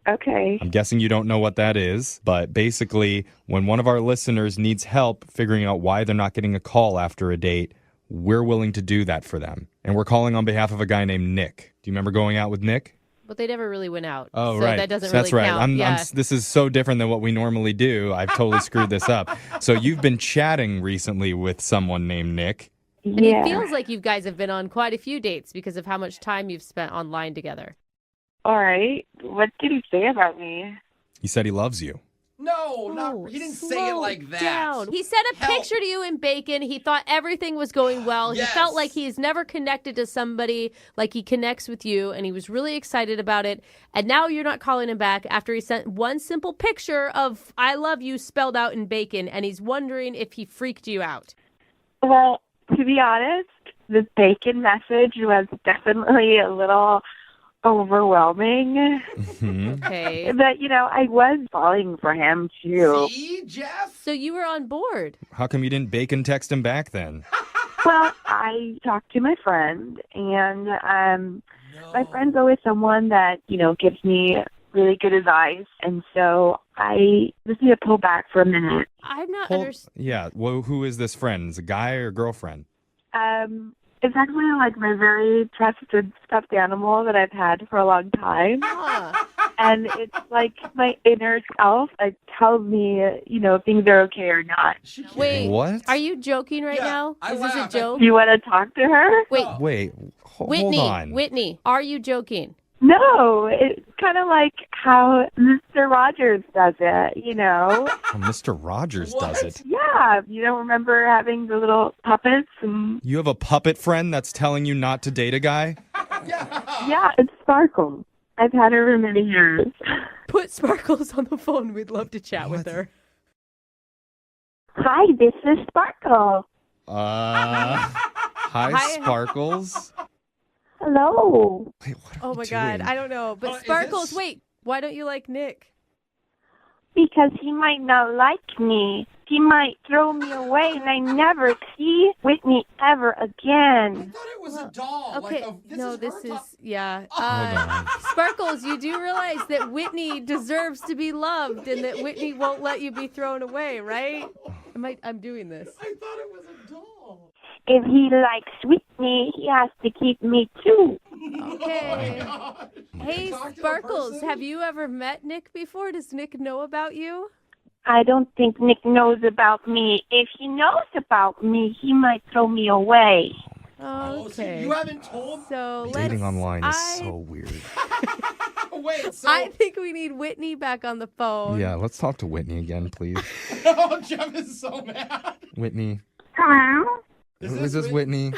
Okay. I'm guessing you don't know what that is, but basically, when one of our listeners needs help figuring out why they're not getting a call after a date, we're willing to do that for them. And we're calling on behalf of a guy named Nick. Do you remember going out with Nick? But they never really went out. Oh, so right. that doesn't That's really right. count. This is so different than what we normally do. I've totally screwed this up. So you've been chatting recently with someone named Nick. And it feels like you guys have been on quite a few dates because of how much time you've spent online together. All right. What did he say about me? He said he loves you. No, he didn't say it like that. Down. He sent a picture to you in bacon. He thought everything was going well. Yes. He felt like he's never connected to somebody like he connects with you, and he was really excited about it. And now you're not calling him back after he sent one simple picture of I love you spelled out in bacon, and he's wondering if he freaked you out. Well, to be honest, the bacon message was definitely a little overwhelming. Okay. But, I was falling for him, too. See, Jeff? So you were on board. How come you didn't bacon text him back then? Well, I talked to my friend, and my friend's always someone that, gives me really good advice. And so I just need to pull back for a minute. I'm not Yeah. Well, who is this friend? Is it a guy or a girlfriend? It's actually like my very trusted stuffed animal that I've had for a long time. And it's like my inner self tells me, if things are okay or not. Wait, What? are you joking right now? Is this a joke? You want to talk to her? Wait, Hold Whitney, on. Whitney, are you joking? No, it's kind of like how Mr. Rogers does it, Oh, Mr. Rogers does it. Yeah, you don't remember having the little puppets and... You have a puppet friend that's telling you not to date a guy? Yeah, it's Sparkle. I've had her for many years. Put Sparkles on the phone. We'd love to chat with her. Hi, this is Sparkle. Hi, Sparkles. Hello. Oh my God, I don't know. But Sparkles, wait, why don't you like Nick? Because he might not like me. He might throw me away and I never see Whitney ever again. It was a doll. Okay, this is yeah. Hold Sparkles, you do realize that Whitney deserves to be loved and that Whitney won't let you be thrown away, right? I'm doing this. I thought it was a doll. If he likes Whitney, he has to keep me too. Okay. Hey, Sparkles, have you ever met Nick before? Does Nick know about you? I don't think Nick knows about me. If he knows about me, he might throw me away. Okay. You haven't told? So Dating online is so weird. Wait, so... I think we need Whitney back on the phone. Yeah, let's talk to Whitney again, please. Oh, Jeff is so mad. Whitney. Hello? Is this Whitney?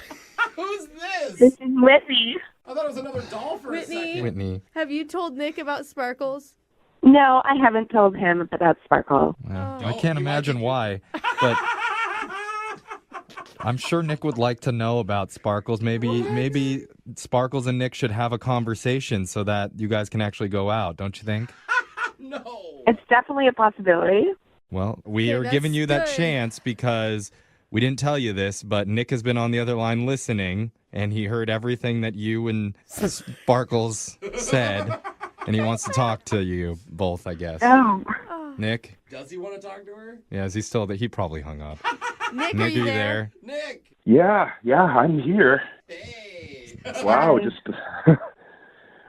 Who's this? This is Whitney. I thought it was another doll for a second. Whitney. Have you told Nick about Sparkles? No, I haven't told him about Sparkle. I can't imagine why, but I'm sure Nick would like to know about Sparkles. Maybe Sparkles and Nick should have a conversation so that you guys can actually go out, don't you think? No. It's definitely a possibility. Well, we are giving you that chance because we didn't tell you this, but Nick has been on the other line listening, and he heard everything that you and Sparkles said, and he wants to talk to you both, I guess. Oh. Nick? Does he want to talk to her? Yeah, is he still there? He probably hung up. Nick, Nick, are you there? Nick. Yeah, I'm here. Hey. Wow, just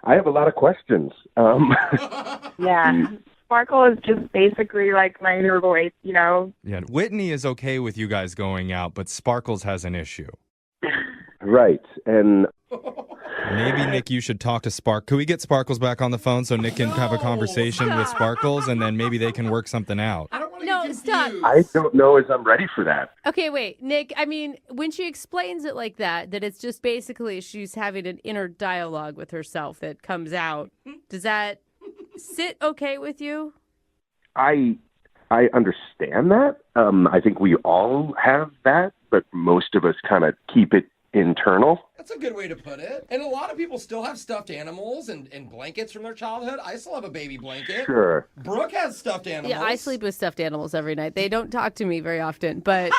I have a lot of questions. Yeah. Sparkle is just basically like my inner voice, you know? Yeah, Whitney is okay with you guys going out, but Sparkles has an issue. Right, and maybe, Nick, you should talk to Spark. Could we get Sparkles back on the phone so Nick can have a conversation with Sparkles, and then maybe they can work something out? No, stop. I don't know if I'm ready for that. Okay, wait, Nick, I mean, when she explains it like that it's just basically she's having an inner dialogue with herself that comes out, does that sit okay with you? I understand that. I think we all have that, but most of us kind of keep it internal. That's a good way to put it. And a lot of people still have stuffed animals and blankets from their childhood. I still have a baby blanket. Sure. Brooke has stuffed animals. Yeah, I sleep with stuffed animals every night. They don't talk to me very often, but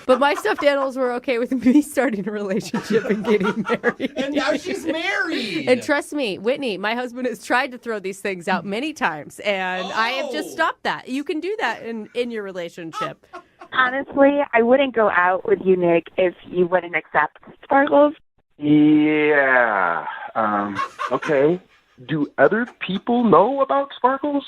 my stuffed animals were okay with me starting a relationship and getting married. And now she's married. And trust me, Whitney, my husband has tried to throw these things out many times, and I have just stopped that. You can do that in your relationship. Honestly, I wouldn't go out with you, Nick, if you wouldn't accept Sparkles. Yeah. Okay. Do other people know about Sparkles?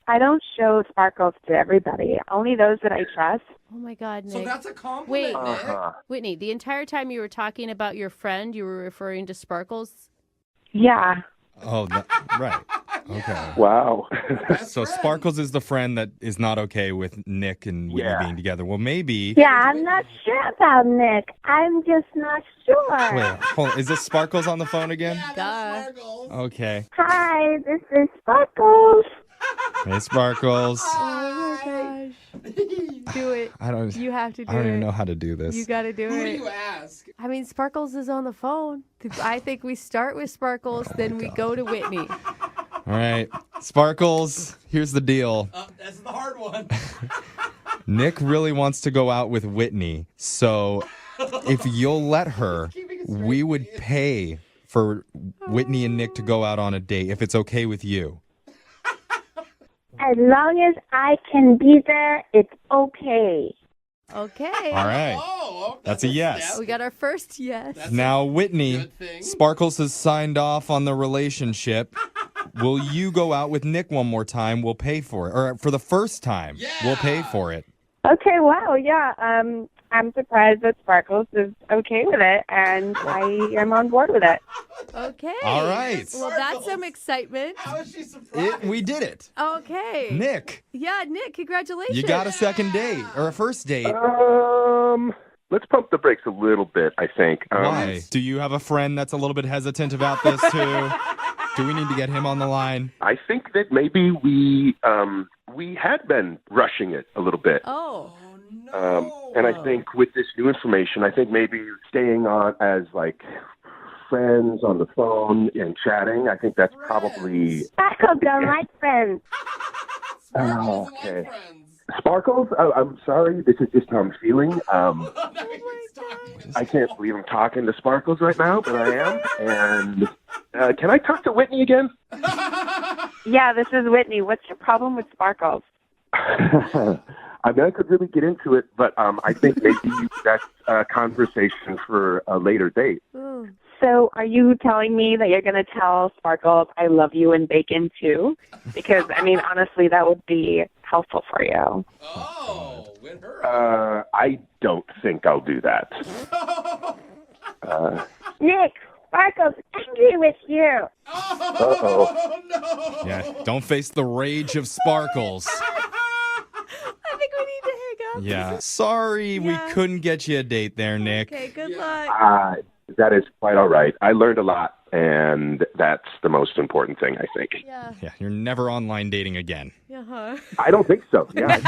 I don't show Sparkles to everybody, only those that I trust. Oh my God, Nick. So that's a compliment, Wait, Nick. Whitney, the entire time you were talking about your friend, you were referring to Sparkles? Yeah. Oh, right. Okay. Wow. So Sparkles is the friend that is not okay with Nick and Whitney being together. Well, maybe... Yeah, I'm not sure about Nick. I'm just not sure. Wait, hold on. Is this Sparkles on the phone again? Duh. Okay. Hi, this is Sparkles. Hey, Sparkles. Oh my gosh. Do it. You have to do it. I don't even know how to do this. You got to do it. Who do you ask? I mean, Sparkles is on the phone. I think we start with Sparkles, then we go to Whitney. All right. Sparkles, here's the deal. That's the hard one. Nick really wants to go out with Whitney, so if you'll let her, we would pay for Whitney and Nick to go out on a date, if it's okay with you. As long as I can be there, it's okay. Okay. All right. That's a yes. We got our first yes. Now, Whitney, Sparkles has signed off on the relationship. Will you go out with Nick one more time? We'll pay for it. Or for the first time, we'll pay for it. Okay, wow, yeah. I'm surprised that Sparkles is okay with it, and I am on board with it. Okay. All right. Well, that's some excitement. How is she surprised? We did it. Okay. Nick. Yeah, Nick, congratulations. You got a second date or a first date. Let's pump the brakes a little bit, I think. Why? Do you have a friend that's a little bit hesitant about this too? Do we need to get him on the line? I think that maybe we had been rushing it a little bit. Oh. And I think with this new information, I think maybe staying on as like friends on the phone and chatting, I think that's probably... Sparkles don't like friends. Okay. Sparkles, I'm sorry. This is just how I'm feeling. I can't believe I'm talking to Sparkles right now, but I am. And can I talk to Whitney again? Yeah, this is Whitney. What's your problem with Sparkles? I mean, I could really get into it, but I think maybe that's a conversation for a later date. So are you telling me that you're going to tell Sparkles I love you in bacon too? Because, I mean, honestly, that would be helpful for you. Oh, win her. I don't think I'll do that. Nick, Sparkles angry with you. Uh-oh. Yeah, don't face the rage of Sparkles. I think we need to hang up. Yeah. Sorry, we couldn't get you a date there, Nick. Okay, good luck. That is quite all right. I learned a lot, and that's the most important thing, I think. Yeah. Yeah, you're never online dating again. Uh-huh. I don't think so. Yeah.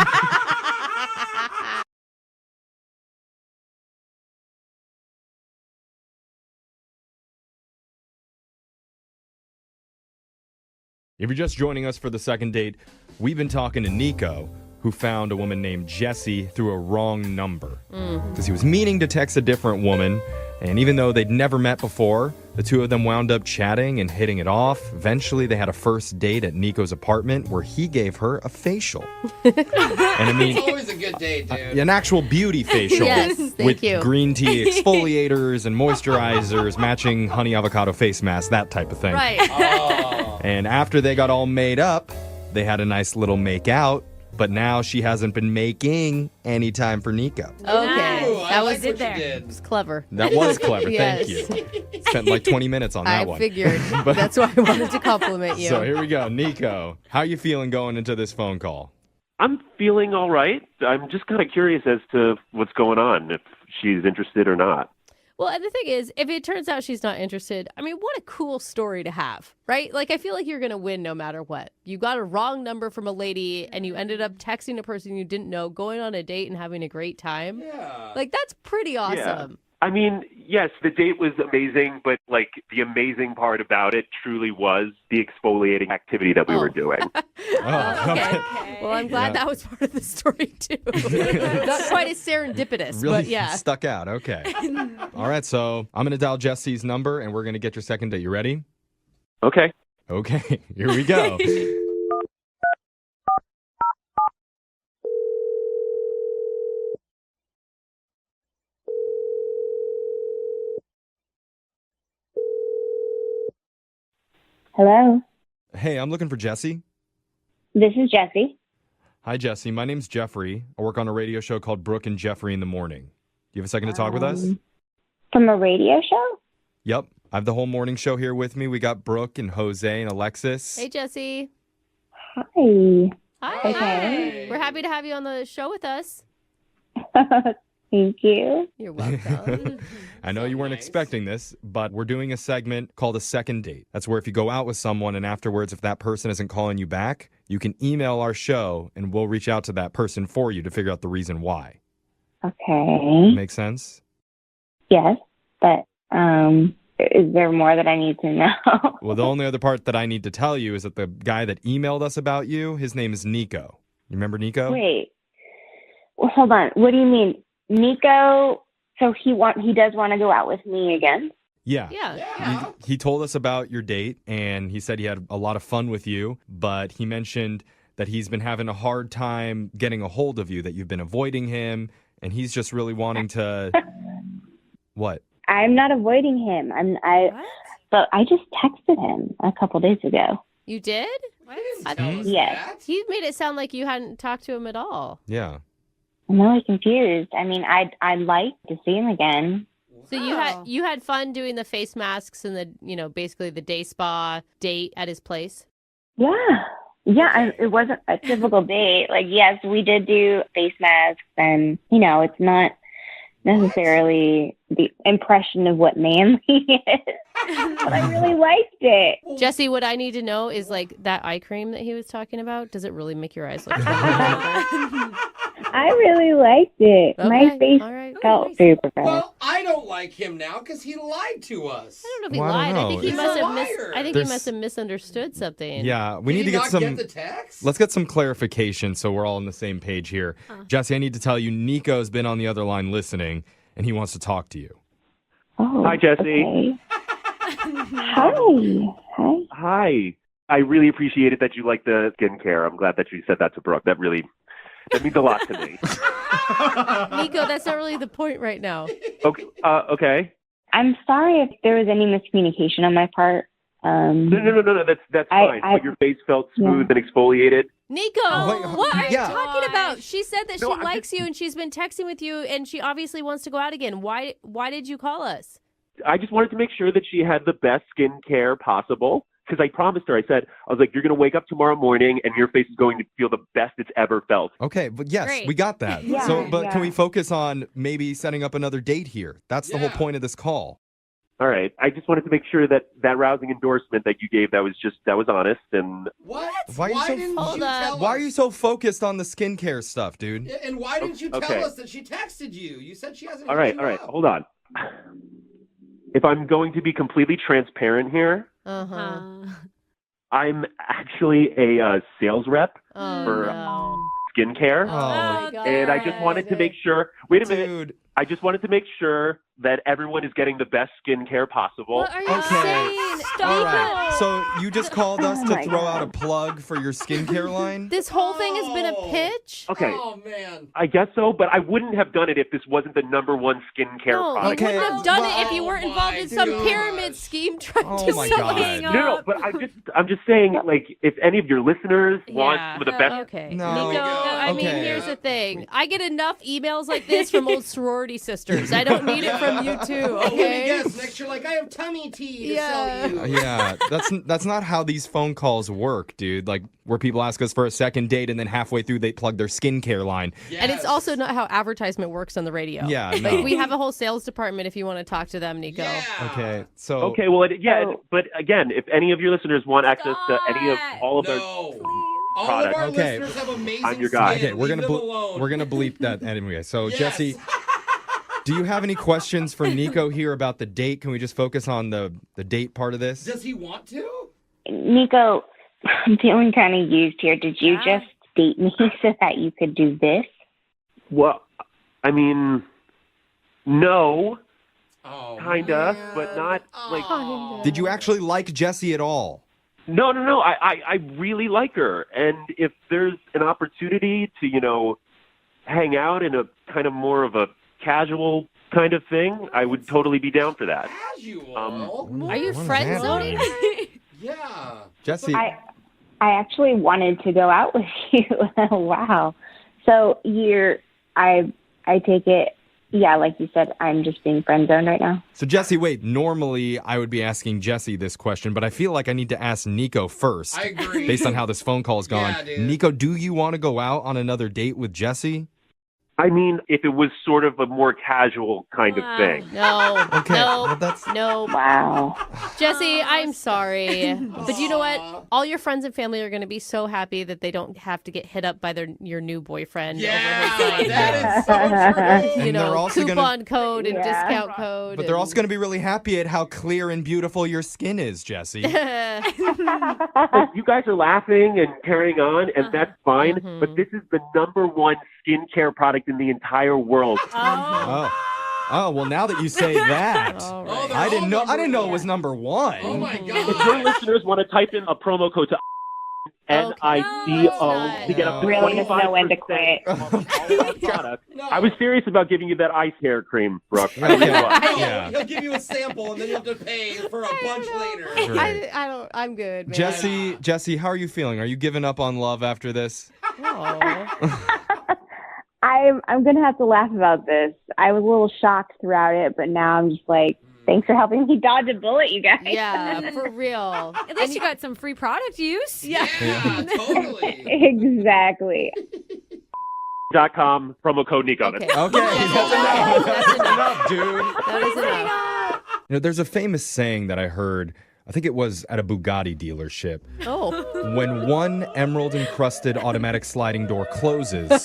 If you're just joining us for the second date, we've been talking to Nico, who found a woman named Jessie through a wrong number. Because he was meaning to text a different woman, and even though they'd never met before, the two of them wound up chatting and hitting it off. Eventually, they had a first date at Nico's apartment where he gave her a facial. And I mean, It's always a good date, dude. an actual beauty facial Yes, thank with you. green tea exfoliators and moisturizers, matching honey avocado face mask, that type of thing. Right. Oh. And after they got all made up, they had a nice little make out. But now she hasn't been making any time for Nico. Okay. Ooh, I That like was what it there. you did. It was clever. That was clever. Yes. Thank you. Spent like 20 minutes on that I one. figured. But- That's why I wanted to compliment you. So here we go. Nico, how you feeling going into this phone call? I'm feeling all right. I'm just kind of curious as to what's going on, if she's interested or not. Well, and the thing is, if it turns out she's not interested, I mean, what a cool story to have, right? Like, I feel like you're going to win no matter what. You got a wrong number from a lady and you ended up texting a person you didn't know, going on a date and having a great time. Yeah. Like, that's pretty awesome. Yeah. I mean, yes, the date was amazing, but like the amazing part about it truly was the exfoliating activity that we were doing. Okay. Well, I'm glad that was part of the story, too. Not quite as serendipitous, Really but yeah. stuck out. Okay. All right. So I'm going to dial Jesse's number and we're going to get your second date. You ready? Okay. Okay. Here we go. Hello, Hey, I'm looking for Jesse. this is Jessie. Hi, Jesse. My name's Jeffrey. I work on a radio show called Brooke and Jeffrey in the Morning. Do you have a second to talk with us? From a radio show? Yep. I have the whole morning show here with me. We got Brooke and Jose and Alexis. Hey, Jesse. Hi. Hi. Okay. We're happy to have you on the show with us. Thank you. You're welcome. I know you weren't expecting this, but we're doing a segment called a second date. That's where if you go out with someone and afterwards, if that person isn't calling you back, you can email our show and we'll reach out to that person for you to figure out the reason why. Okay. Make sense? Yes, but is there more that I need to know? Well, the only other part that I need to tell you is that the guy that emailed us about you, his name is Nico. You remember Nico? Wait. Well, hold on. What do you mean? Nico, so he does want to go out with me again? Yeah. Yeah. He told us about your date and he said he had a lot of fun with you, but he mentioned that he's been having a hard time getting a hold of you, that you've been avoiding him, and he's just really wanting to... What? I'm not avoiding him. But I just texted him a couple days ago. You did? Yes. He made it sound like you hadn't talked to him at all. Yeah. I'm really confused. I mean, I'd like to see him again. So you had fun doing the face masks and the basically the day spa date at his place? Yeah. Yeah, it wasn't a typical date. Like, yes, we did do face masks and, it's not necessarily the impression of what manly is. But I really liked it. Jesse, what I need to know is like that eye cream that he was talking about, does it really make your eyes look I really liked it. My Okay, face all right. felt super bad. Well, I don't like him now because he lied to us. I don't know if he Well, I lied. don't I think know. he He's must a have liar. I think There's- he must have misunderstood something. Yeah, we Did need to he get not some... get the text? Let's get some clarification so we're all on the same page here. Jesse, I need to tell you, Nico's been on the other line listening, and he wants to talk to you. Oh, Hi, Jesse. okay. Hi. Hi. I really appreciated that you like the skincare. I'm glad that you said that to Brooke. That means a lot to me. Nico, that's not really the point right now. Okay. Okay. I'm sorry if there was any miscommunication on my part. No. That's fine. But your face felt smooth and exfoliated. Nico, what are you talking about? She said that No, she likes you and she's been texting with you and she obviously wants to go out again. Why did you call us? I just wanted to make sure that she had the best skincare possible. Because I promised her, I was like, you're going to wake up tomorrow morning and your face is going to feel the best it's ever felt. Okay, but yes, Great. we got that. Yeah, But can we focus on maybe setting up another date here? That's the whole point of this call. All right. I just wanted to make sure that rousing endorsement that you gave, that was honest. And What? Why are you so focused on the skincare stuff, dude? And why didn't you tell us that she texted you? You said she hasn't. All right. Hold on. If I'm going to be completely transparent here, I'm actually a sales rep for skincare. And I just wanted to make sure. Wait a minute. I just wanted to make sure that everyone is getting the best skincare possible. What are you saying? All right. So you just called us to throw out a plug for your skincare line? This whole thing has been a pitch? Okay. Oh, man. I guess so, but I wouldn't have done it if this wasn't the number one skincare product. You wouldn't have done it if you weren't involved in some pyramid scheme trying to my sell God. it. No, but I'm just saying, like, if any of your listeners want some of the best. Okay. No. Nico, I mean, here's the thing. I get enough emails like this from old sorority sisters. I don't need it from you too, Oh, let me okay? guess. Next year, like, I have tummy tea to sell you. Yeah, that's not how these phone calls work, dude. Like, where people ask us for a second date and then halfway through they plug their skincare line. Yes. And it's also not how advertisement works on the radio. Yeah, Like, no. we have a whole sales department if you want to talk to them, Nico. Okay, so Okay, well, but again, if any of your listeners want access to any of all of our All products, of our Okay. listeners have amazing I'm your guy. skin. okay, we're Leave gonna them alone. we're gonna bleep that anyway. So Yes. Jesse, do you have any questions for Nico here about the date? Can we just focus on the date part of this? Does he want to? Nico, I'm feeling kind of used here. Did you just date me so that you could do this? well, I mean, no, Oh, kinda, man. but not like. Did you actually like Jesse at all? No. I really like her, and if there's an opportunity to, hang out in a kind of more of a casual kind of thing, I would totally be down for that. Casual? Are you What does friend that zoning? mean? Yeah. Jesse, I actually wanted to go out with you. Wow. So I take it, yeah, like you said, I'm just being friend zoned right now. so Jesse, wait, normally I would be asking Jesse this question, but I feel like I need to ask Nico first. I agree. Based on how this phone call's gone. Yeah, dude. Nico, do you want to go out on another date with Jesse? I mean, if it was sort of a more casual kind of thing. No. Okay, No. well, that's- No. Wow. Jesse, I'm sorry. But you know what? All your friends and family are going to be so happy that they don't have to get hit up by your new boyfriend over his, that is so true. And they're also coupon code and Yeah. discount code. But they're also going to be really happy at how clear and beautiful your skin is, Jesse. Like, you guys are laughing and carrying on, and that's fine, but this is the number one skincare product in the entire world. Oh, well, now that you say that, All right. Oh, they're I didn't all know number it was number one. Oh, my If God. your listeners want to type in a promo code to NICO to get up to Really just know when to 25% quit. off all our products. No. I was serious about giving you that ice hair cream, Brooke. I really Okay. was. No, Yeah. he'll give you a sample and then you'll have to pay for a bunch later. Right. I don't. I'm good, man. Jesse, how are you feeling? Are you giving up on love after this? I'm gonna have to laugh about this. I was a little shocked throughout it, but now I'm just like, thanks for helping me dodge a bullet, you guys. Yeah, for real. At least you got some free product use. Yeah, totally. Exactly. .com, promo code Nico. Okay. Okay, that's enough. That's enough, dude. That is enough. There's a famous saying that I heard, I think it was at a Bugatti dealership. Oh. When one emerald-encrusted automatic sliding door closes,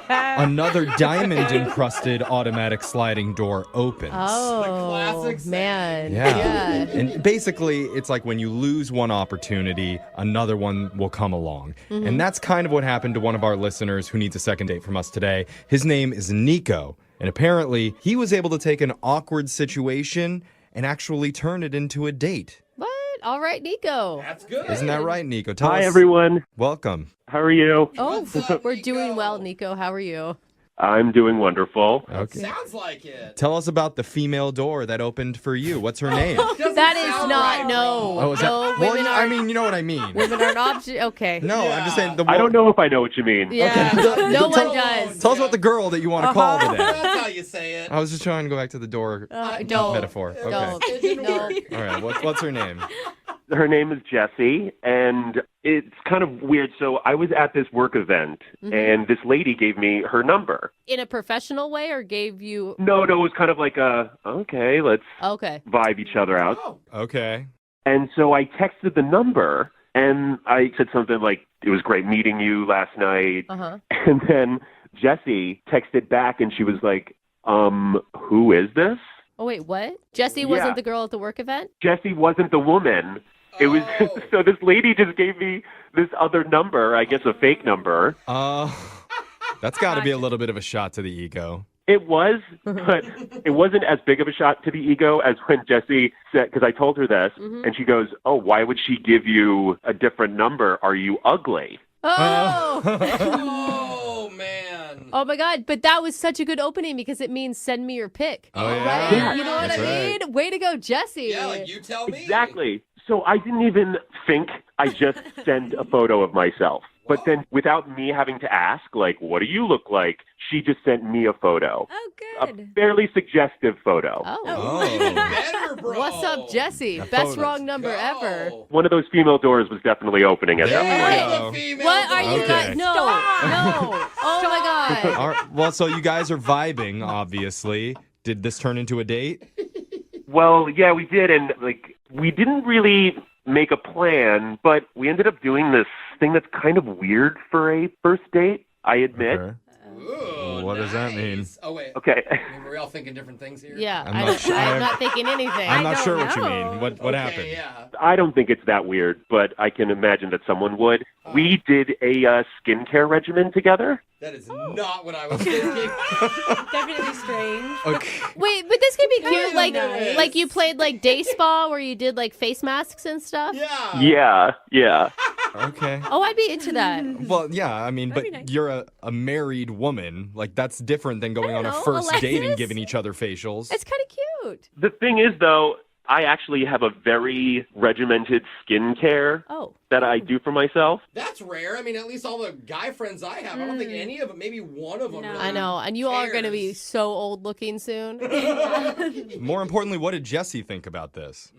another diamond-encrusted automatic sliding door opens. Oh, classic man. Yeah. And basically, it's like when you lose one opportunity, another one will come along. Mm-hmm. And that's kind of what happened to one of our listeners who needs a second date from us today. His name is Nico. And apparently, he was able to take an awkward situation and actually turn it into a date. What? All right, Nico. That's good. Isn't that right, Nico? Tell Hi, us. everyone. Welcome. How are you? Oh, What's up, we're Nico? doing well, Nico. How are you? I'm doing wonderful. Okay. Sounds like it. Tell us about the female door that opened for you. What's her name? That is not, no. Oh, is that? No, Well, women I are, mean, you know what I mean. women are an object. Okay. No, I'm just saying. I don't know if I know what you mean. Yeah. No one does. Tell us about the girl that you want to call today. That's how you say it. I was just trying to go back to the door Don't. metaphor. Okay. No. All right. What's her name? Her name is Jessie, and it's kind of weird. So I was at this work event, and this lady gave me her number. In a professional way, or gave you? No, it was kind of like okay, let's Okay. vibe each other out. Okay. And so I texted the number, and I said something like, it was great meeting you last night. Uh-huh. And then Jessie texted back, and she was like, who is this? Oh, wait, what? Jessie wasn't the girl at the work event? Jessie wasn't the woman. It was so this lady just gave me this other number, I guess a fake number. That's got to be a little bit of a shot to the ego. It was, but it wasn't as big of a shot to the ego as when Jessie said, because I told her this, and she goes, oh, why would she give you a different number? Are you ugly? Oh! Oh, man. Oh, my God. But that was such a good opening because it means send me your pic. Oh, yeah. Right? Yeah. You know what That's I mean? Way to go, Jessie. Yeah, like you tell me. Exactly. So I didn't even think, I just sent a photo of myself. But then without me having to ask, like, what do you look like? She just sent me a photo. Oh, good. A fairly suggestive photo. Even better, bro. What's up, Jessie? Best wrong number ever. One of those female doors was definitely opening at that point. What are you Okay. guys? No. No. Oh, my God. All right, well, so you guys are vibing, obviously. Did this turn into a date? Well, yeah, we did. And, like, we didn't really make a plan, but we ended up doing this thing that's kind of weird for a first date, I admit. Okay. Ooh, What does that mean? Oh, wait. Okay. Are we all thinking different things here? Yeah, I'm not sure. I'm not thinking anything. I'm not sure what you mean. What happened? Yeah. I don't think it's that weird, but I can imagine that someone would. We did a skincare regimen together. That is not what I was thinking. Definitely strange. Okay. Wait, but this could be cute. Like, nice. like you played like day spa where you did like face masks and stuff. Yeah. Yeah. Okay. Oh, I'd be into that. Well, yeah, I mean, but be nice. you're a married woman. Like, that's different than going on a know, first date and Alexis? giving each other facials. It's kind of cute. The thing is, though, I actually have a very regimented skincare Oh. that I do for myself. That's rare. I mean, at least all the guy friends I have, I don't think any of them, maybe one of them. No. Really I know, and you all are going to be cares. so old looking soon. More importantly, what did Jessie think about this?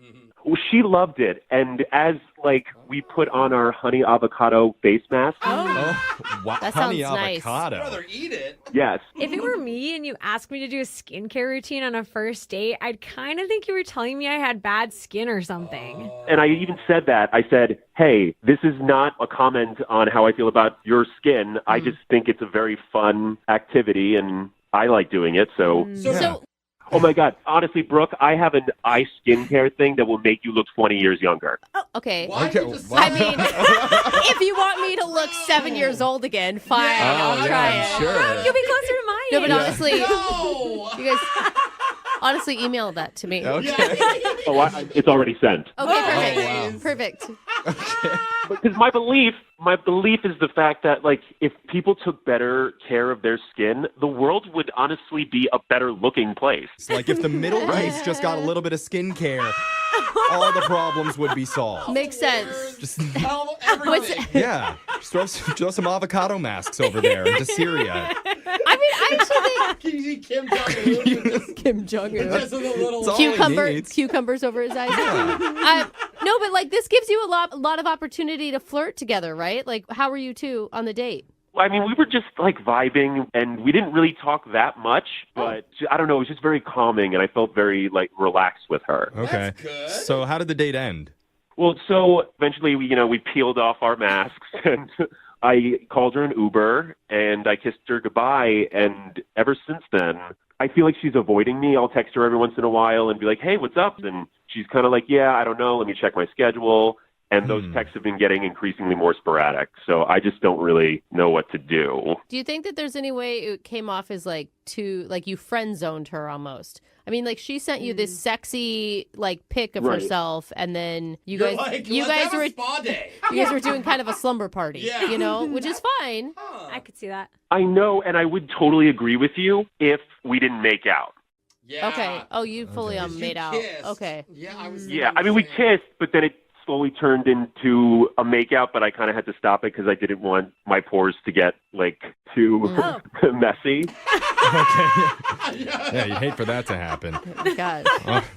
Well, she loved it. And as, like, we put on our honey avocado face mask, Oh, wow. That Honey sounds nice. avocado. I'd rather eat it. yes. If it were me and you asked me to do a skincare routine on a first date, I'd kind of think you were telling me I had bad skin or something. And I even said that. I said, hey, this is not a comment on how I feel about your skin. I just think it's a very fun activity, and I like doing it. So, So, oh my God. Honestly, Brooke, I have an eye skincare thing that will make you look 20 years younger. okay. Why Okay, you just wow. I mean, if you want me to look 7 years old again, fine. I'll try it. Sure. You'll be closer to my No, age. but honestly, No. you guys honestly email that to me. Okay. Oh, it's already sent. Okay, perfect. Perfect. Because my belief is the fact that, like, if people took better care of their skin, the world would honestly be a better looking place. It's like if the Middle East just got a little bit of skincare, all the problems would be solved. Makes sense. Just Everything. yeah, just throw some avocado masks over there into Syria. I mean, I actually Can you see Kim Jong-un with think Kim Jong-un. just with a little... It's all he needs. Cucumbers over his eyes. No, but like this gives you a lot of opportunity to flirt together, right? Like, how were you two on the date? I mean, we were just, like, vibing, and we didn't really talk that much, but I don't know, it was just very calming, and I felt very, like, relaxed with her. Okay. That's good. So how did the date end? Well, so eventually, we peeled off our masks, and I called her an Uber, and I kissed her goodbye, and ever since then, I feel like she's avoiding me. I'll text her every once in a while and be like, hey, what's up? And she's kind of like, yeah, I don't know, let me check my schedule. And those texts have been getting increasingly more sporadic. So I just don't really know what to do. Do you think that there's any way it came off as like you friend zoned her almost? I mean, like she sent you this sexy like pic of herself, and then you guys were spa day. You guys were doing kind of a slumber party, you know, which is fine. I could see that. I know, and I would totally agree with you if we didn't make out. Yeah. Okay. Oh, you fully made out. kissed. Okay. Yeah, I mean, we kissed, but then it slowly turned into a makeout, but I kind of had to stop it because I didn't want my pores to get like too messy. Yeah, you'd hate for that to happen. God.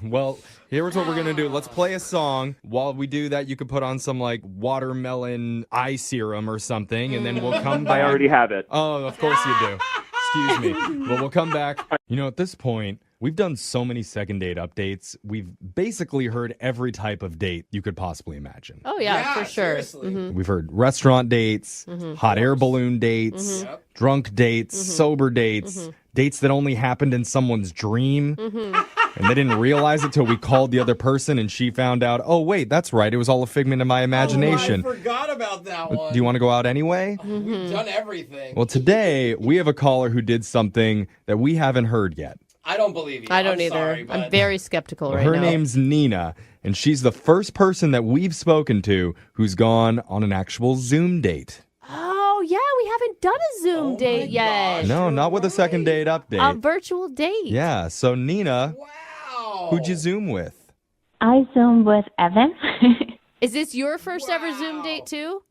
Well, here's what we're going to do. Let's play a song. While we do that, you could put on some like watermelon eye serum or something, and then we'll come back. I already have it. Oh, of course you do. Excuse me. Well, we'll come back. You know, at this point, we've done so many second date updates. We've basically heard every type of date you could possibly imagine. Oh, yeah, for sure. Mm-hmm. We've heard restaurant dates, hot air balloon dates, drunk dates, sober dates, dates that only happened in someone's dream. And they didn't realize it till we called the other person and she found out, oh, wait, that's right. It was all a figment of my imagination. I forgot about that one. Do you want to go out anyway? We've done everything. Well, today we have a caller who did something that we haven't heard yet. I don't believe you. I don't I'm either. Sorry, but... I'm very skeptical right Her now. name's Nina, and she's the first person that we've spoken to who's gone on an actual Zoom date. Oh, yeah, we haven't done a Zoom date yet. No, not with a second date update. A virtual date. Yeah, so Nina, who'd you Zoom with? I Zoomed with Evan. Is this your first ever Zoom date, too?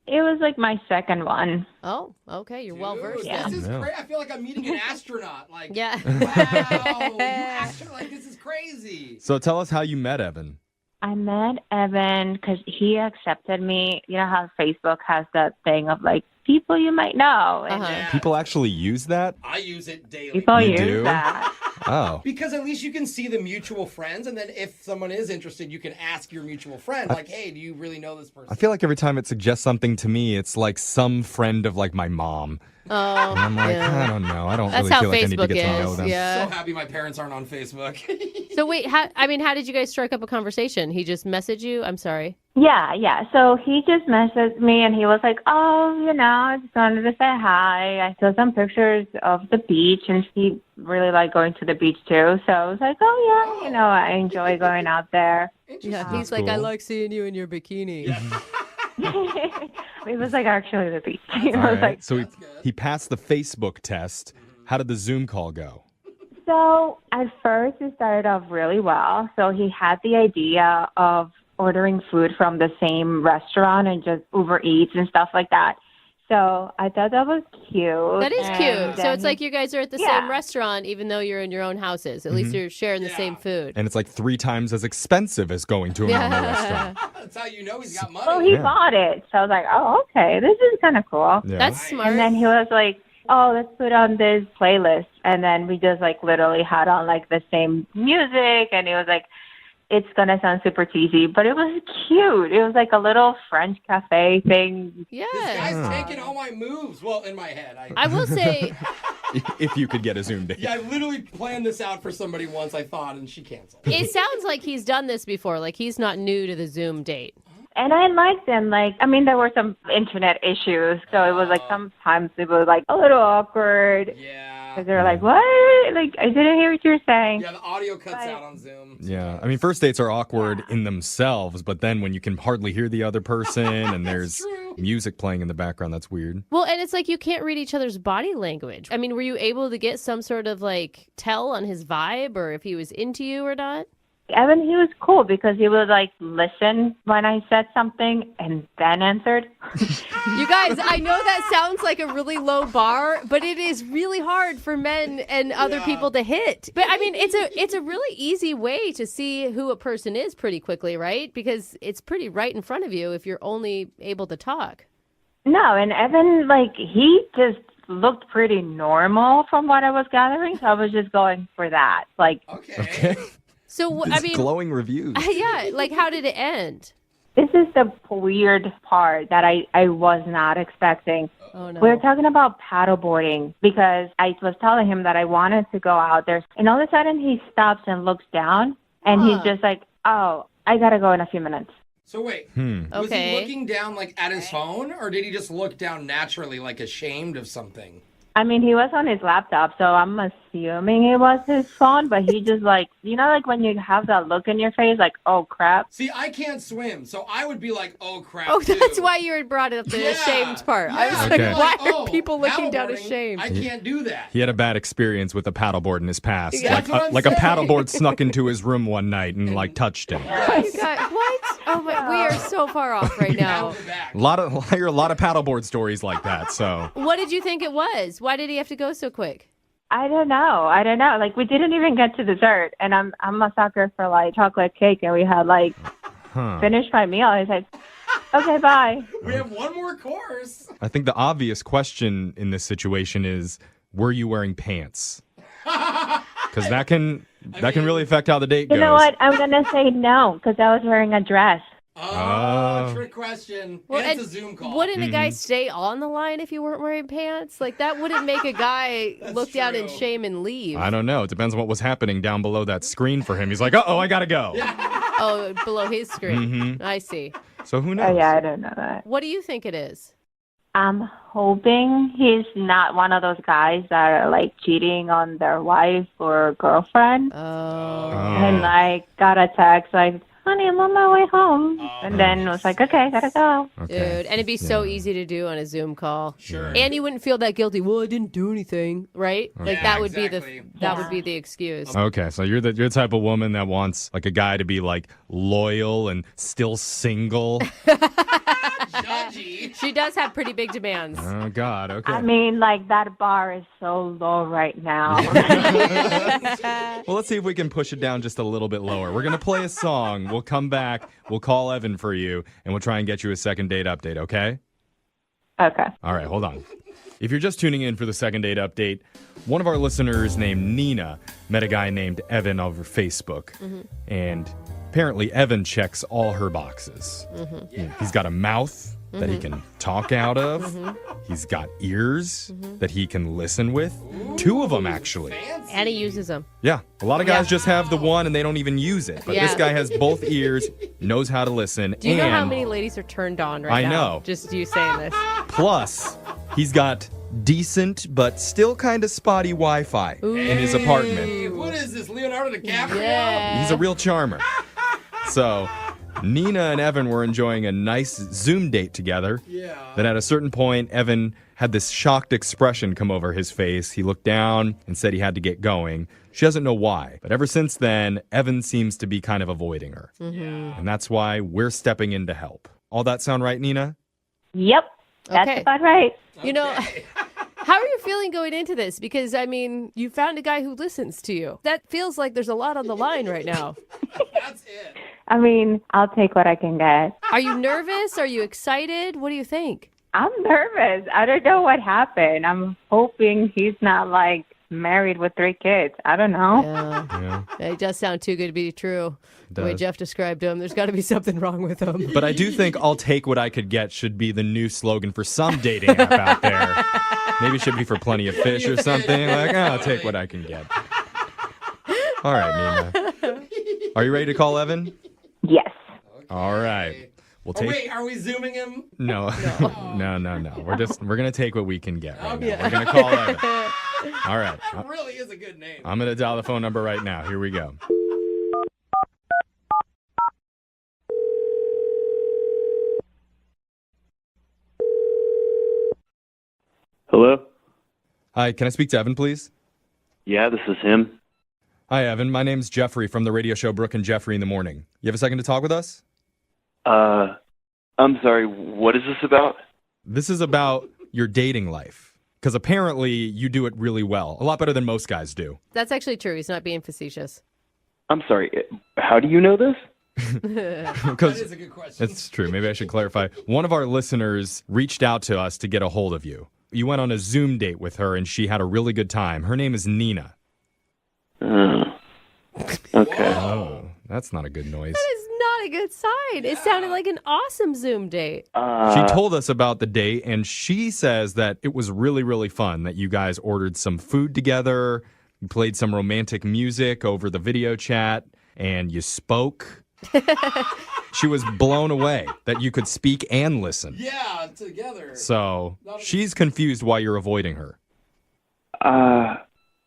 It was like my second one. Oh, okay. You're well versed. This is great. I feel like I'm meeting an astronaut. Like, yeah. Wow, you actually, like, this is crazy. So tell us how you met Evan. I met Evan because he accepted me. You know how Facebook has that thing of like people you might know. And People actually use that? I use it daily. people You use do? that. Oh. Because at least you can see the mutual friends, and then if someone is interested, you can ask your mutual friend, like, hey, do you really know this person? I feel like every time it suggests something to me, it's like some friend of like my mom. Oh, And I'm like, I don't know. I don't That's really how feel like I need to Facebook get to know is, them. yeah. So happy my parents aren't on Facebook. So wait, how did you guys strike up a conversation? He just messaged you? I'm sorry. Yeah. So he just messaged me and he was like, oh, you know, I just wanted to say hi. I saw some pictures of the beach and he really liked going to the beach too. So I was like, oh, yeah, you know, I enjoy going out there. Yeah, he's like, I like seeing you in your bikini. It was like actually the beach. All It was right. like, So he passed the Facebook test. How did the Zoom call go? so at first it started off really well. So he had the idea of ordering food from the same restaurant and just Uber Eats and stuff like that. So I thought that was cute. That is And cute. So then it's like you guys are at the Yeah. same restaurant, even though you're in your own houses. At least you're sharing the same food. And it's like 3 times as expensive as going to a normal restaurant. That's how you know he's got money. Well, he Yeah. bought it. So I was like, oh, okay, this is kind of cool. Yeah. That's smart. And then he was like, oh, let's put on this playlist. And then we just like literally had on like the same music. And it was like, it's going to sound super cheesy, but it was cute. It was like a little French cafe thing. Yeah. This guy's taking all my moves. Well, in my head. I will say, If you could get a Zoom date. Yeah, I literally planned this out for somebody once, I thought, and she canceled. it sounds like he's done this before. Like he's not new to the Zoom date. And I liked them. Like, I mean, there were some internet issues. So it was like sometimes it was like a little awkward. Yeah. Because they were like, what? Like, I didn't hear what you were saying. Yeah, the audio cuts out on Zoom. Yeah. I mean, first dates are awkward in themselves, but then when you can hardly hear the other person and there's music playing in the background, that's weird. Well, and it's like you can't read each other's body language. I mean, were you able to get some sort of like tell on his vibe or if he was into you or not? Evan, he was cool because he would like listen when I said something and then answered. You guys, I know that sounds like a really low bar, but it is really hard for men and other people to hit. But I mean, it's a really easy way to see who a person is pretty quickly, right? Because it's pretty right in front of you if you're only able to talk. No, and Evan, like, he just looked pretty normal from what I was gathering. So I was just going for that. Like, Okay. So, I These mean, glowing reviews. yeah, like how did it end? this is the weird part that I was not expecting. Oh, no. We were talking about paddleboarding because I was telling him that I wanted to go out there. And all of a sudden he stops and looks down and he's just like, oh, I got to go in a few minutes. So wait, Hmm. was he Okay. looking down like at his phone, or did he just look down naturally, like ashamed of something? I mean, he was on his laptop, so I'm assuming it was his phone, but he just like, like when you have that look in your face, like, oh crap. See, I can't swim, so I would be like, oh crap. Oh, too. that's why you had brought up the ashamed part. I was Okay. like, why Oh, are people looking down paddleboarding, ashamed? I can't do that. He had a bad experience with a paddleboard in his past. Yeah, that's what I'm like a saying. paddleboard snuck into his room one night and like touched him. You got- what? Oh my, we are so far off right now. I hear a lot of paddleboard stories like that. So What did you think it was? Why did he have to go so quick? I don't know. Like, we didn't even get to dessert, and I'm a sucker for like chocolate cake, and we had like finished my meal. I was like, okay, bye. We have one more course. I think the obvious question in this situation is, were you wearing pants? Because that can really affect how the date goes. You know what? I'm gonna say no because I was wearing a dress. Oh. Trick question. Well, and it's and a Zoom call. Wouldn't a guy stay on the line if you weren't wearing pants? Like, that wouldn't make a guy look down in shame and leave. I don't know. It depends on what was happening down below that screen for him. He's like, uh-oh, I gotta go. Oh, below his screen. Mhm. I see. So who knows? Oh yeah, I don't know that. What do you think it is? I'm hoping he's not one of those guys that are like cheating on their wife or girlfriend. Oh. And like got a text like, honey, I'm on my way home. And then was like, okay, gotta go. Dude, and it'd be so easy to do on a Zoom call. Sure. And you wouldn't feel that guilty. Well, I didn't do anything, right? Like, Yeah, that would exactly. be the excuse. Okay, so you're the type of woman that wants like a guy to be like loyal and still single. She does have pretty big demands. Oh God, okay. I mean, like that bar is so low right now. Well, let's see if we can push it down just a little bit lower. We're gonna play a song. We'll come back. We'll call Evan for you, and we'll try and get you a second date update. Okay? Okay. All right, hold on. If you're just tuning in for the second date update, one of our listeners named Nina met a guy named Evan over Facebook, and apparently Evan checks all her boxes. He's got a mouth that he can talk out of. He's got ears that he can listen with. 2 of them, actually. And he uses them. Yeah, a lot of guys just have the one and they don't even use it. But this Yeah. guy has both ears, knows how to listen, Do you know how and many ladies are turned on right I now? know. Just you saying this. plus he's got decent but still kind of spotty Wi-Fi in his apartment. Hey, what is this, Leonardo DiCaprio? Yeah. He's a real charmer. So Nina and Evan were enjoying a nice Zoom date together. Yeah. Then at a certain point, Evan had this shocked expression come over his face. He looked down and said he had to get going. She doesn't know why. But ever since then, Evan seems to be kind of avoiding her. And that's why we're stepping in to help. All that sound right, Nina? Yep. That's Okay. about right. You know, how are you feeling going into this? Because, I mean, you found a guy who listens to you. That feels like there's a lot on the line right now. That's it. I mean, I'll take what I can get. Are you nervous? Are you excited? What do you think? I'm nervous. I don't know what happened. I'm hoping he's not like married with 3 kids. I don't know. Yeah. It does sound too good to be true. The way does. Jeff described him, there's got to be something wrong with him. But I do think I'll take what I could get should be the new slogan for some dating app out there. Maybe it should be for Plenty of Fish or something. Like, I'll take what I can get. All right, Nina. Are you ready to call Evan? Yes. All right. We'll Oh, take. wait, are we zooming him? No. No. We're gonna take what we can get right now. Okay. We're gonna call Evan. All right. That really is a good name. I'm gonna dial the phone number right now. Here we go. Hello? Hi, can I speak to Evan, please? Yeah, this is him. Hi, Evan. My name's Jeffrey from the radio show Brooke and Jeffrey in the Morning. You have a second to talk with us? I'm sorry, what is this about? This is about your dating life. Because apparently you do it really well. A lot better than most guys do. That's actually true. He's not being facetious. I'm sorry, how do you know this? Because is a good question. It's true. Maybe I should clarify. One of our listeners reached out to us to get a hold of you. You went on a Zoom date with her and she had a really good time. Her name is Nina. Okay. Oh, that's not a good noise. That is not a good sign. It sounded like an awesome Zoom date. She told us about the date, and she says that it was really, really fun, that you guys ordered some food together, you played some romantic music over the video chat, and you spoke. She was blown away that you could speak and listen. Yeah, together. So she's confused why you're avoiding her.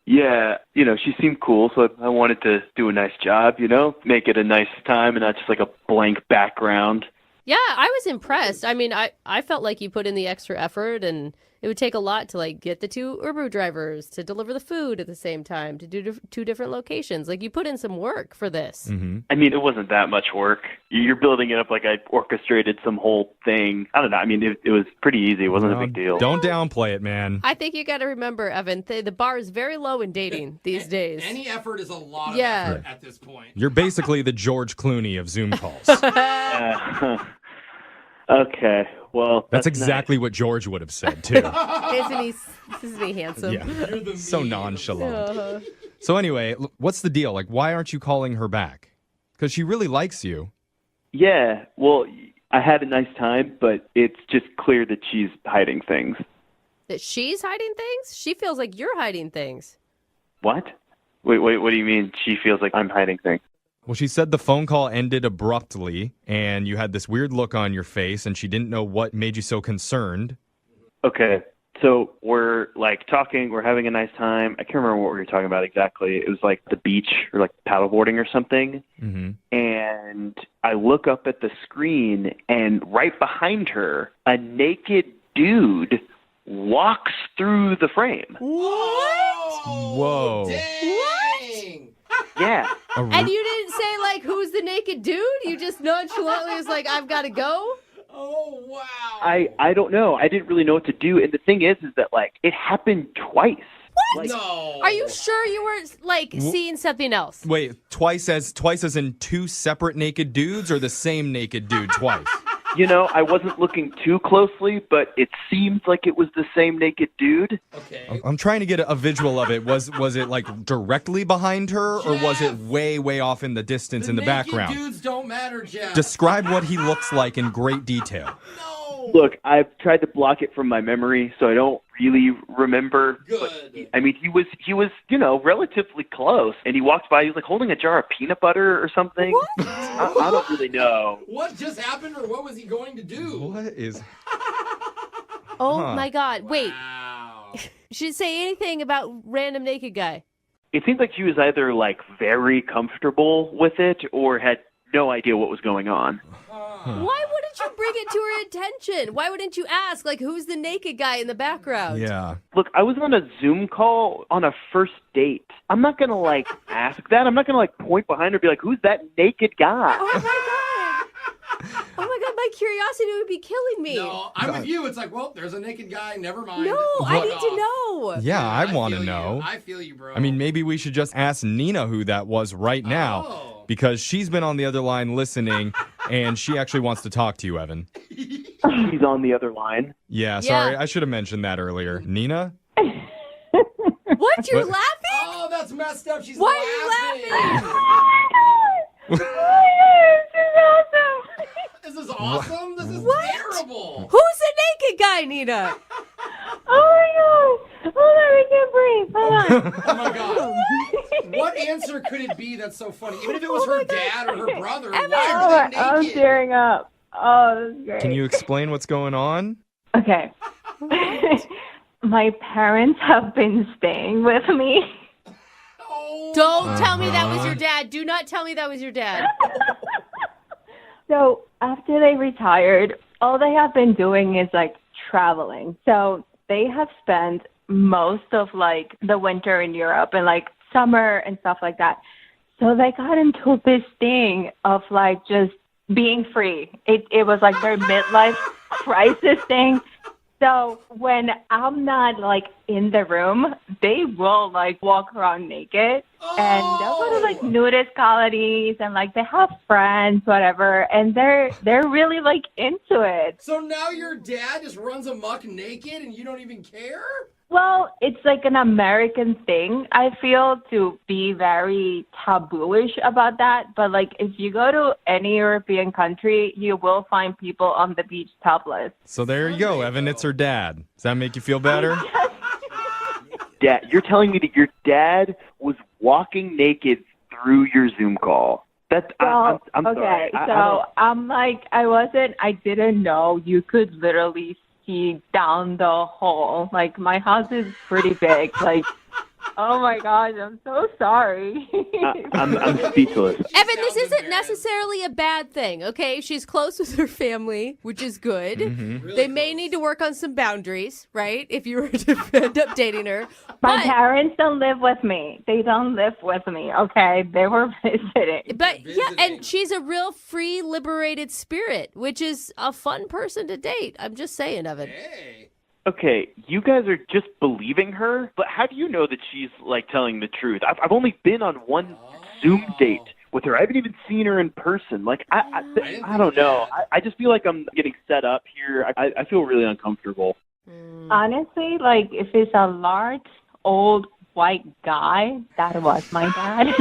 Yeah, she seemed cool, so I wanted to do a nice job, make it a nice time and not just like a blank background. Yeah, I was impressed. I mean, I felt like you put in the extra effort, and it would take a lot to like get the two Uber drivers to deliver the food at the same time, to do two different locations. Like you put in some work for this. Mm-hmm. I mean, it wasn't that much work. You're building it up like I orchestrated some whole thing. I don't know. I mean, it was pretty easy. It wasn't a big deal. Don't downplay it, man. I think you got to remember, Evan, the bar is very low in dating these days. Any effort is a lot of effort at this point. You're basically the George Clooney of Zoom calls. Okay, well, That's exactly what George would have said, too. Isn't he handsome? Yeah. So nonchalant. Uh-huh. So anyway, what's the deal? Like, why aren't you calling her back? Because she really likes you. Yeah, well, I had a nice time, but it's just clear that she's hiding things. That she's hiding things? She feels like you're hiding things. What? Wait, what do you mean she feels like I'm hiding things? Well, she said the phone call ended abruptly, and you had this weird look on your face, and she didn't know what made you so concerned. Okay, so we're like talking, we're having a nice time. I can't remember what we were talking about exactly. It was like the beach or like paddleboarding or something. Mm-hmm. And I look up at the screen, and right behind her, a naked dude walks through the frame. What? Whoa. What? Yeah. And you didn't say, like, who's the naked dude? You just nonchalantly was like, I've got to go? Oh, wow. I don't know. I didn't really know what to do. And the thing is that, like, it happened twice. What? No. Are you sure you weren't, like, seeing something else? Wait, twice as in two separate naked dudes, or the same naked dude twice? I wasn't looking too closely, but it seemed like it was the same naked dude. Okay. I'm trying to get a visual of it. Was it like directly behind her, or was it way, way off in the distance in the background? Dudes don't matter, Jeff. Describe what he looks like in great detail. Look, I've tried to block it from my memory, so I don't really remember. Good. But, he was, relatively close, and he walked by. He was like holding a jar of peanut butter or something. What? I don't really know. What just happened, or what was he going to do? What is? Oh, Huh. my God. Wait. Wow. She didn't say anything about random naked guy. It seemed like she was either like very comfortable with it or had no idea what was going on. Why wouldn't you bring it to her attention? Why wouldn't you ask, like, who's the naked guy in the background? Yeah. Look, I was on a Zoom call on a first date. I'm not going to, like, ask that. I'm not going to, like, point behind her and be like, who's that naked guy? Oh, my God. Oh, my God. My curiosity would be killing me. No, I'm with you. It's like, well, there's a naked guy. Never mind. No, I need to know. Yeah, I want to know. I feel you, bro. I mean, maybe we should just ask Nina who that was right now, because she's been on the other line listening, and she actually wants to talk to you, Evan. She's on the other line. Yeah, sorry. I should have mentioned that earlier. Nina? What? You're What? laughing? Oh, that's messed up. She's Why are you laughing? This is awesome. This is terrible. Who's the naked guy, Nina? Oh my God! Hold on, I can't breathe. Hold on. Oh my God. What answer could it be that's so funny? Even if it was her dad or her brother, why are they I'm naked? tearing up. Oh, this is great. Can you explain what's going on? Okay. My parents have been staying with me. Don't tell me that was your dad. Do not tell me that was your dad. So after they retired, all they have been doing is like traveling. So they have spent most of like the winter in Europe and like summer and stuff like that. So they got into this thing of like just being free. It was like their midlife crisis thing. So when I'm not like in the room, they will like walk around naked and they'll go to like nudist colonies and like they have friends, whatever, and they're really like into it. So now your dad just runs amok naked and you don't even care? Well, it's like an American thing, I feel, to be very tabooish about that. But like if you go to any European country, you will find people on the beach topless. So there you go, Evan. It's her dad. Does that make you feel better? Dad, you're telling me that your dad was walking naked through your Zoom call? I'm okay, sorry. so I'm like, I didn't know you could literally see down the hole. Like, my house is pretty big. Like, oh my gosh, I'm so sorry. I'm speechless. Evan, this isn't necessarily a bad thing, okay? She's close with her family, which is good. Mm-hmm. They may need to work on some boundaries, right? If you were to end up dating her. My parents don't live with me. They don't live with me, okay? They were visiting. But yeah, and she's a real free, liberated spirit, which is a fun person to date. I'm just saying, Evan. Okay, you guys are just believing her, but how do you know that she's like telling the truth? I've only been on one Zoom date with her. I haven't even seen her in person. Like, I don't know. I just feel like I'm getting set up here. I feel really uncomfortable. Honestly, like, if it's a large, old, white guy, that was my dad.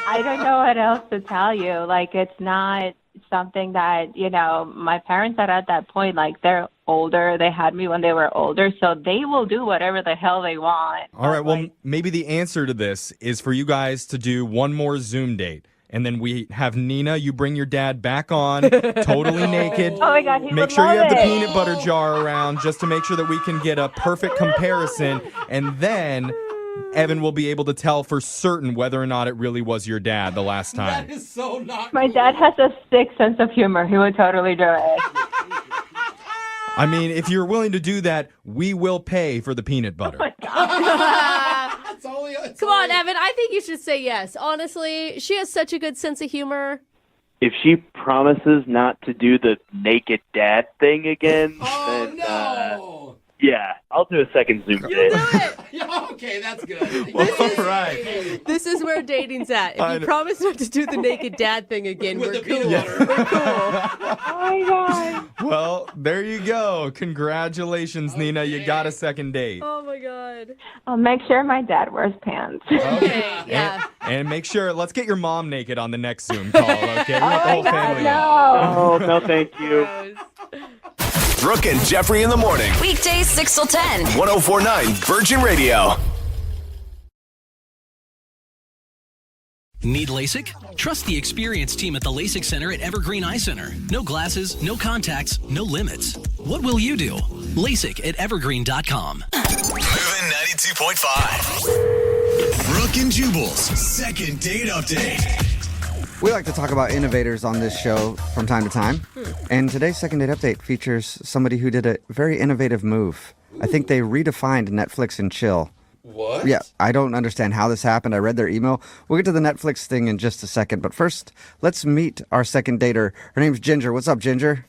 I don't know what else to tell you. Like, it's not something that, you know, my parents are at that point, like, they're older. They had me when they were older, so they will do whatever the hell they want. All right, well, maybe the answer to this is for you guys to do one more Zoom date. And then we have Nina, you bring your dad back on, totally naked. Oh my God, he Make would sure you love have the it. peanut butter jar around just to make sure that we can get a perfect comparison. And then Evan will be able to tell for certain whether or not it really was your dad the last time. That is so not My dad has a sick sense of humor. He would totally do it. I mean, if you're willing to do that, we will pay for the peanut butter. Come on, Evan. I think you should say yes. Honestly, she has such a good sense of humor. If she promises not to do the naked dad thing again, then yeah, I'll do a second Zoom date. Okay, that's good. All right. This is where dating's at. I If you know. promise not to do the naked dad thing again, we're cool. Oh my God. Well, there you go. Congratulations, Nina. You got a second date. Oh my God. I'll make sure my dad wears pants. Okay, yeah. And make sure, let's get your mom naked on the next Zoom call, okay? We want the whole family. Oh, no, thank you. Brooke and Jeffrey in the morning. Weekdays 6 till 10. 104.9 Virgin Radio. Need LASIK? Trust the experienced team at the LASIK Center at Evergreen Eye Center. No glasses, no contacts, no limits. What will you do? LASIK at evergreen.com. Moving 92.5. Brooke and Jubal's second date update. We like to talk about innovators on this show from time to time. And today's second date update features somebody who did a very innovative move. I think they redefined Netflix and chill. What? Yeah, I don't understand how this happened. I read their email. We'll get to the Netflix thing in just a second. But first, let's meet our second dater. Her name's Ginger. What's up, Ginger?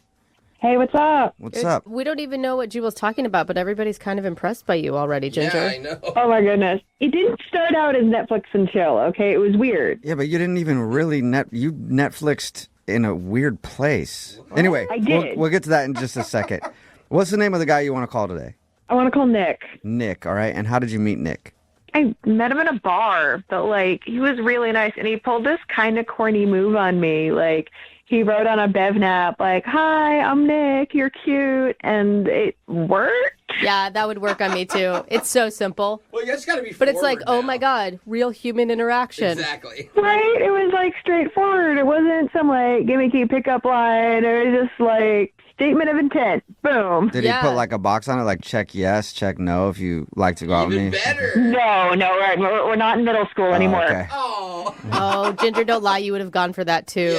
Hey, what's up? What's up? We don't even know what Jubal's talking about, but everybody's kind of impressed by you already, Ginger. Yeah, I know. Oh my goodness. It didn't start out as Netflix and chill, okay? It was weird. Yeah, but you didn't even really you Netflixed in a weird place. Anyway, I did. We'll get to that in just a second. What's the name of the guy you want to call today? I want to call Nick. Nick, all right. And how did you meet Nick? I met him in a bar, but like he was really nice, and he pulled this kind of corny move on me. Like he wrote on a BevNap, like, "Hi, I'm Nick. You're cute," and it worked. Yeah, that would work on me too. It's so simple. Well, you just got to be But it's like, forward oh now. my God, real human interaction. Exactly. Right? It was like straightforward. It wasn't some like gimmicky pickup line. It was just like statement of intent. Boom. Did he put like a box on it, like check yes, check no if you like to go out with me? No, we're not in middle school anymore. Okay. Oh, Ginger, don't lie. You would have gone for that too.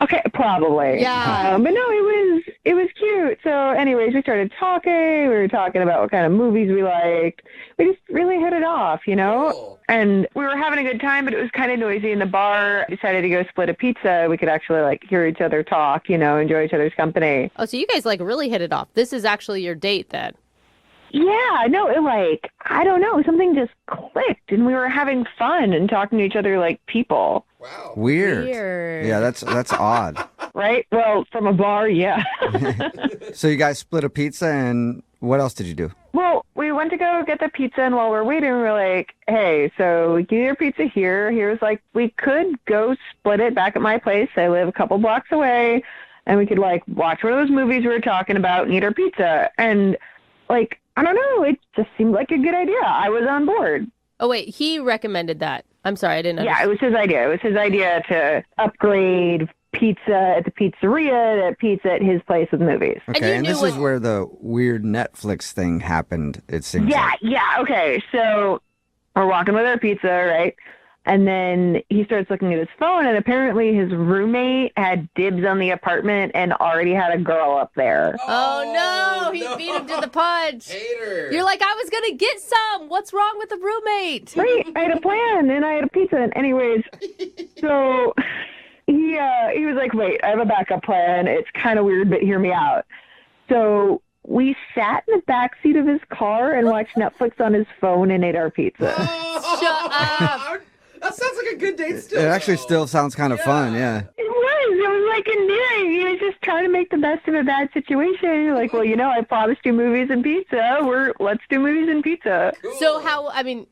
Okay, probably. Yeah. But no, it was cute. So anyways, we started talking. We were talking about what kind of movies we liked. We just really hit it off, you know? Cool. And we were having a good time, but it was kind of noisy in the bar. I decided to go split a pizza. We could actually like hear each other talk, you know, enjoy each other's company. Oh, so you guys like really hit it off. This is actually your date then. Yeah, no, it like, I don't know, something just clicked and we were having fun and talking to each other like people. Wow. Weird. Weird. Yeah, that's odd. Right? Well, from a bar, yeah. So you guys split a pizza, and what else did you do? Well, we went to go get the pizza, and while we're waiting, we were like, hey, so we can eat our pizza here. Here's like, we could go split it back at my place. I live a couple blocks away, and we could like watch one of those movies we were talking about and eat our pizza. And like, I don't know, it just seemed like a good idea. I was on board. Oh, wait, he recommended that. I'm sorry, I didn't Yeah, it was his idea. It was his idea to upgrade pizza at the pizzeria to pizza at his place with movies. Okay, and this is where the weird Netflix thing happened, it seems like. Yeah, okay. So we're walking with our pizza, right? And then he starts looking at his phone, and apparently his roommate had dibs on the apartment and already had a girl up there. Oh, no, he beat him to the punch. Hater. You're like, I was going to get some. What's wrong with the roommate? Right, I had a plan, and I had a pizza. And anyways, so he was like, wait, I have a backup plan. It's kind of weird, but hear me out. So we sat in the back seat of his car and watched Netflix on his phone and ate our pizza. Shut up. That sounds like a good date still. It actually still sounds kind of fun, yeah. It was like endearing. He was just trying to make the best of a bad situation. Like, well, I promised you movies and pizza. Let's do movies and pizza. So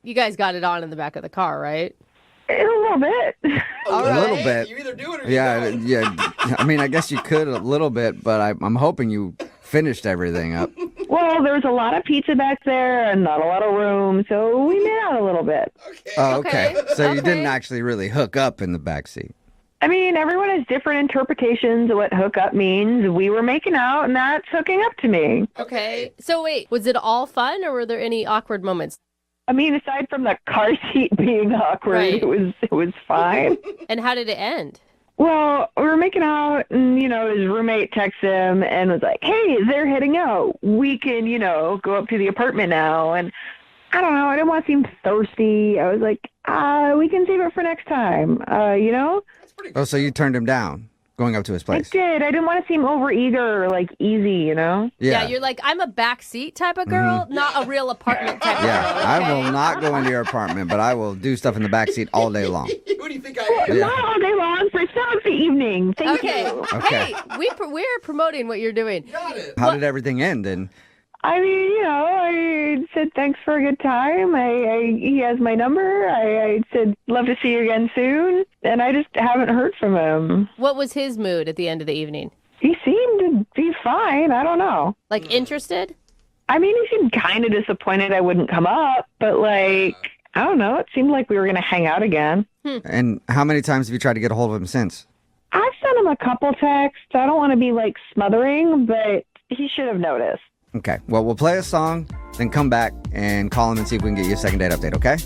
you guys got it on in the back of the car, right? A little bit. A little bit. You either do it or Yeah, you don't. yeah. I mean, I guess you could a little bit, but I'm hoping you finished everything up. Well, there was a lot of pizza back there and not a lot of room, so we made out a little bit. Oh, okay. So you didn't actually really hook up in the backseat. I mean, everyone has different interpretations of what hook up means. We were making out, and that's hooking up to me. Okay. So wait, was it all fun, or were there any awkward moments? I mean, aside from the car seat being awkward, Right. it was fine. And how did it end? Well, we were making out, and, his roommate texts him and was like, hey, they're heading out. We can, go up to the apartment now. And I don't know. I didn't want to seem thirsty. I was like, we can save it for next time, Oh, so you turned him down going up to his place? I did. I didn't want to seem overeager or, easy, Yeah. You're like, I'm a backseat type of girl, not a real apartment type of Yeah, girl. I will not go into your apartment, but I will do stuff in the backseat all day long. Who do you think I am? Yeah. Not all day long, for some of the evening. Thank Okay. you. Okay. Hey, we're promoting what you're doing. Got it. How did everything end then? I mean, I said thanks for a good time. He has my number. I said love to see you again soon, and I just haven't heard from him. What was his mood at the end of the evening? He seemed to be fine. I don't know. Like interested? I mean, he seemed kind of disappointed I wouldn't come up, but I don't know. It seemed like we were going to hang out again. And how many times have you tried to get a hold of him since? I've sent him a couple texts. I don't want to be smothering, but he should have noticed. Okay, well, we'll play a song, then come back and call him and see if we can get you a second date update, okay?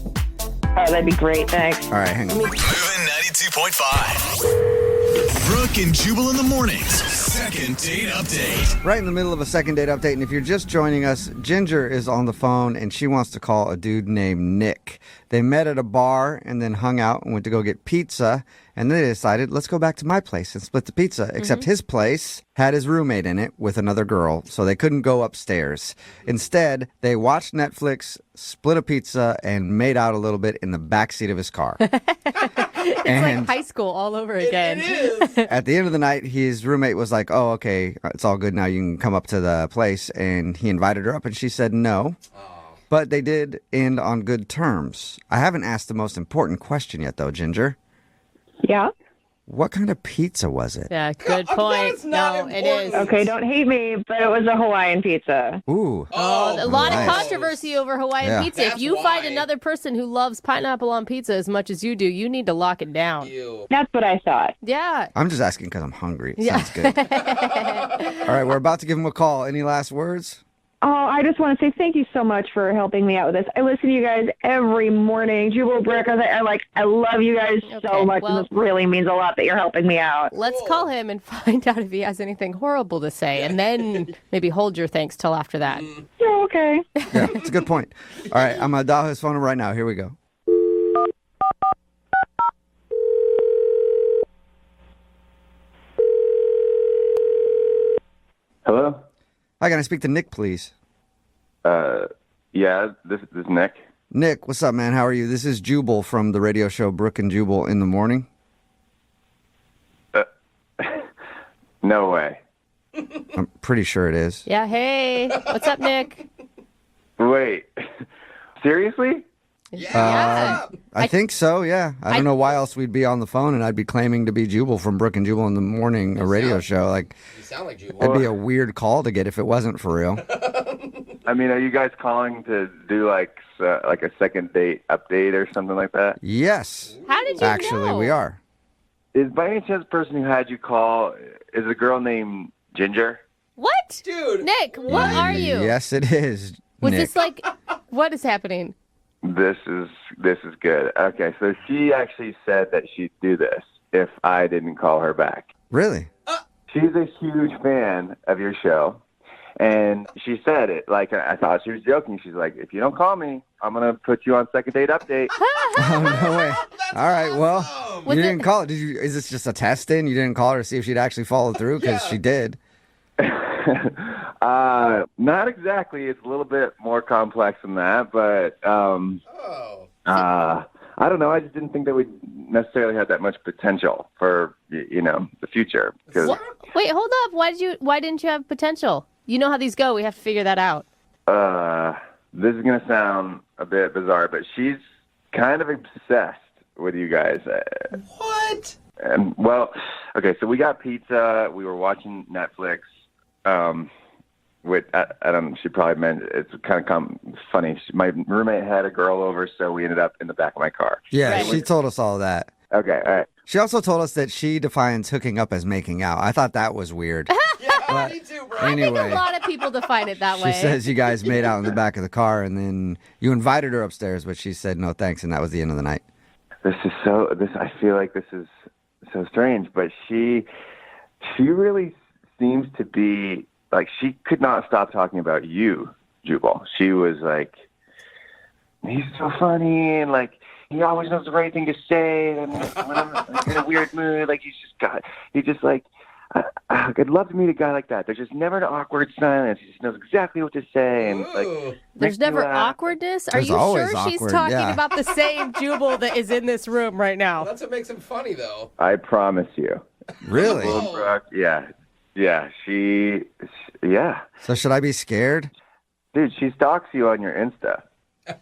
Oh, that'd be great. Thanks. All right, hang on. Moving 92.5. Brooke and Jubal in the mornings. Second date update. Right in the middle of a second date update, and if you're just joining us, Ginger is on the phone, and she wants to call a dude named Nick. They met at a bar and then hung out and went to go get pizza, and then they decided, let's go back to my place and split the pizza, except his place had his roommate in it with another girl, so they couldn't go upstairs. Instead, they watched Netflix, split a pizza, and made out a little bit in the backseat of his car. It's like high school all over again. It is. At the end of the night, his roommate was like, oh, okay, it's all good now. You can come up to the place. And he invited her up, and she said no. But they did end on good terms. I haven't asked the most important question yet, though, Ginger. Yeah? What kind of pizza was it? Yeah, good point. No, it is. Okay, don't hate me, but it was a Hawaiian pizza. Ooh. Oh, a lot nice. of controversy over Hawaiian Yeah. pizza. If you find another person who loves pineapple on pizza as much as you do, you need to lock it down. That's what I thought. Yeah. I'm just asking because I'm hungry. It Yeah. sounds good. All right, we're about to give him a call. Any last words? Oh, I just want to say thank you so much for helping me out with this. I listen to you guys every morning. Jubal, Brooke, I love you guys so much, and this really means a lot that you're helping me out. Let's call him and find out if he has anything horrible to say, and then maybe hold your thanks till after that. Yeah, okay. Yeah, it's a good point. All right, I'm going to dial his phone right now. Here we go. Hello? Hi, can I speak to Nick, please? Yeah, this is Nick. Nick, what's up, man? How are you? This is Jubal from the radio show Brooke and Jubal in the Morning. No way. I'm pretty sure it is. Yeah, hey. What's up, Nick? Wait, seriously? I think so, yeah. I don't know why else we'd be on the phone and I'd be claiming to be Jubal from Brooke and Jubal in the Morning, a radio show. You sound like Jubal. That'd be a weird call to get if it wasn't for real. I mean, are you guys calling to do like a second date update or something like that? Yes. How did you Actually, know? we are. Is by any chance the person who had you call is a girl named Ginger? What? Dude. Nick, what are you? Yes, it is. Was Nick. this like, what is happening? This is good. Okay, so she actually said that she'd do this if I didn't call her back. Really? She's a huge fan of your show, and she said it like I thought she was joking. She's like, if you don't call me, I'm gonna put you on second date update. Oh, no way. All right, well, Was you it- didn't call it. Is this just a test in? You didn't call her to see if she'd actually follow through? Because she did. Not exactly. It's a little bit more complex than that, but I don't know. I just didn't think that we necessarily had that much potential for the future. Because Wait, hold up. Why didn't you have potential? You know how these go. We have to figure that out. this is gonna sound a bit bizarre, but she's kind of obsessed with you guys. What? And well, okay, so we got pizza. We were watching Netflix. I don't know, she probably meant it's kind of funny. My roommate had a girl over, so we ended up in the back of my car. Yeah, she told us all that. Okay, all right. She also told us that she defines hooking up as making out. I thought that was weird. Yeah, me too, bro. I think Anyway. a lot of people define it that way. She says you guys made out in the back of the car, and then you invited her upstairs, but she said no thanks, and that was the end of the night. I feel like this is so strange, but she really seems to be like she could not stop talking about you, Jubal. She was like, he's so funny, and like he always knows the right thing to say, and when I'm in a weird mood, like he just like. I'd love to meet a guy like that. There's just never an awkward silence. He just knows exactly what to say. And like, There's never awkwardness? Are There's you always sure she's awkward, talking yeah. About the same Jubal that is in this room right now. That's what makes him funny, though. I promise you. Really? Little Brooke, yeah. Yeah. So should I be scared? Dude, she stalks you on your Insta.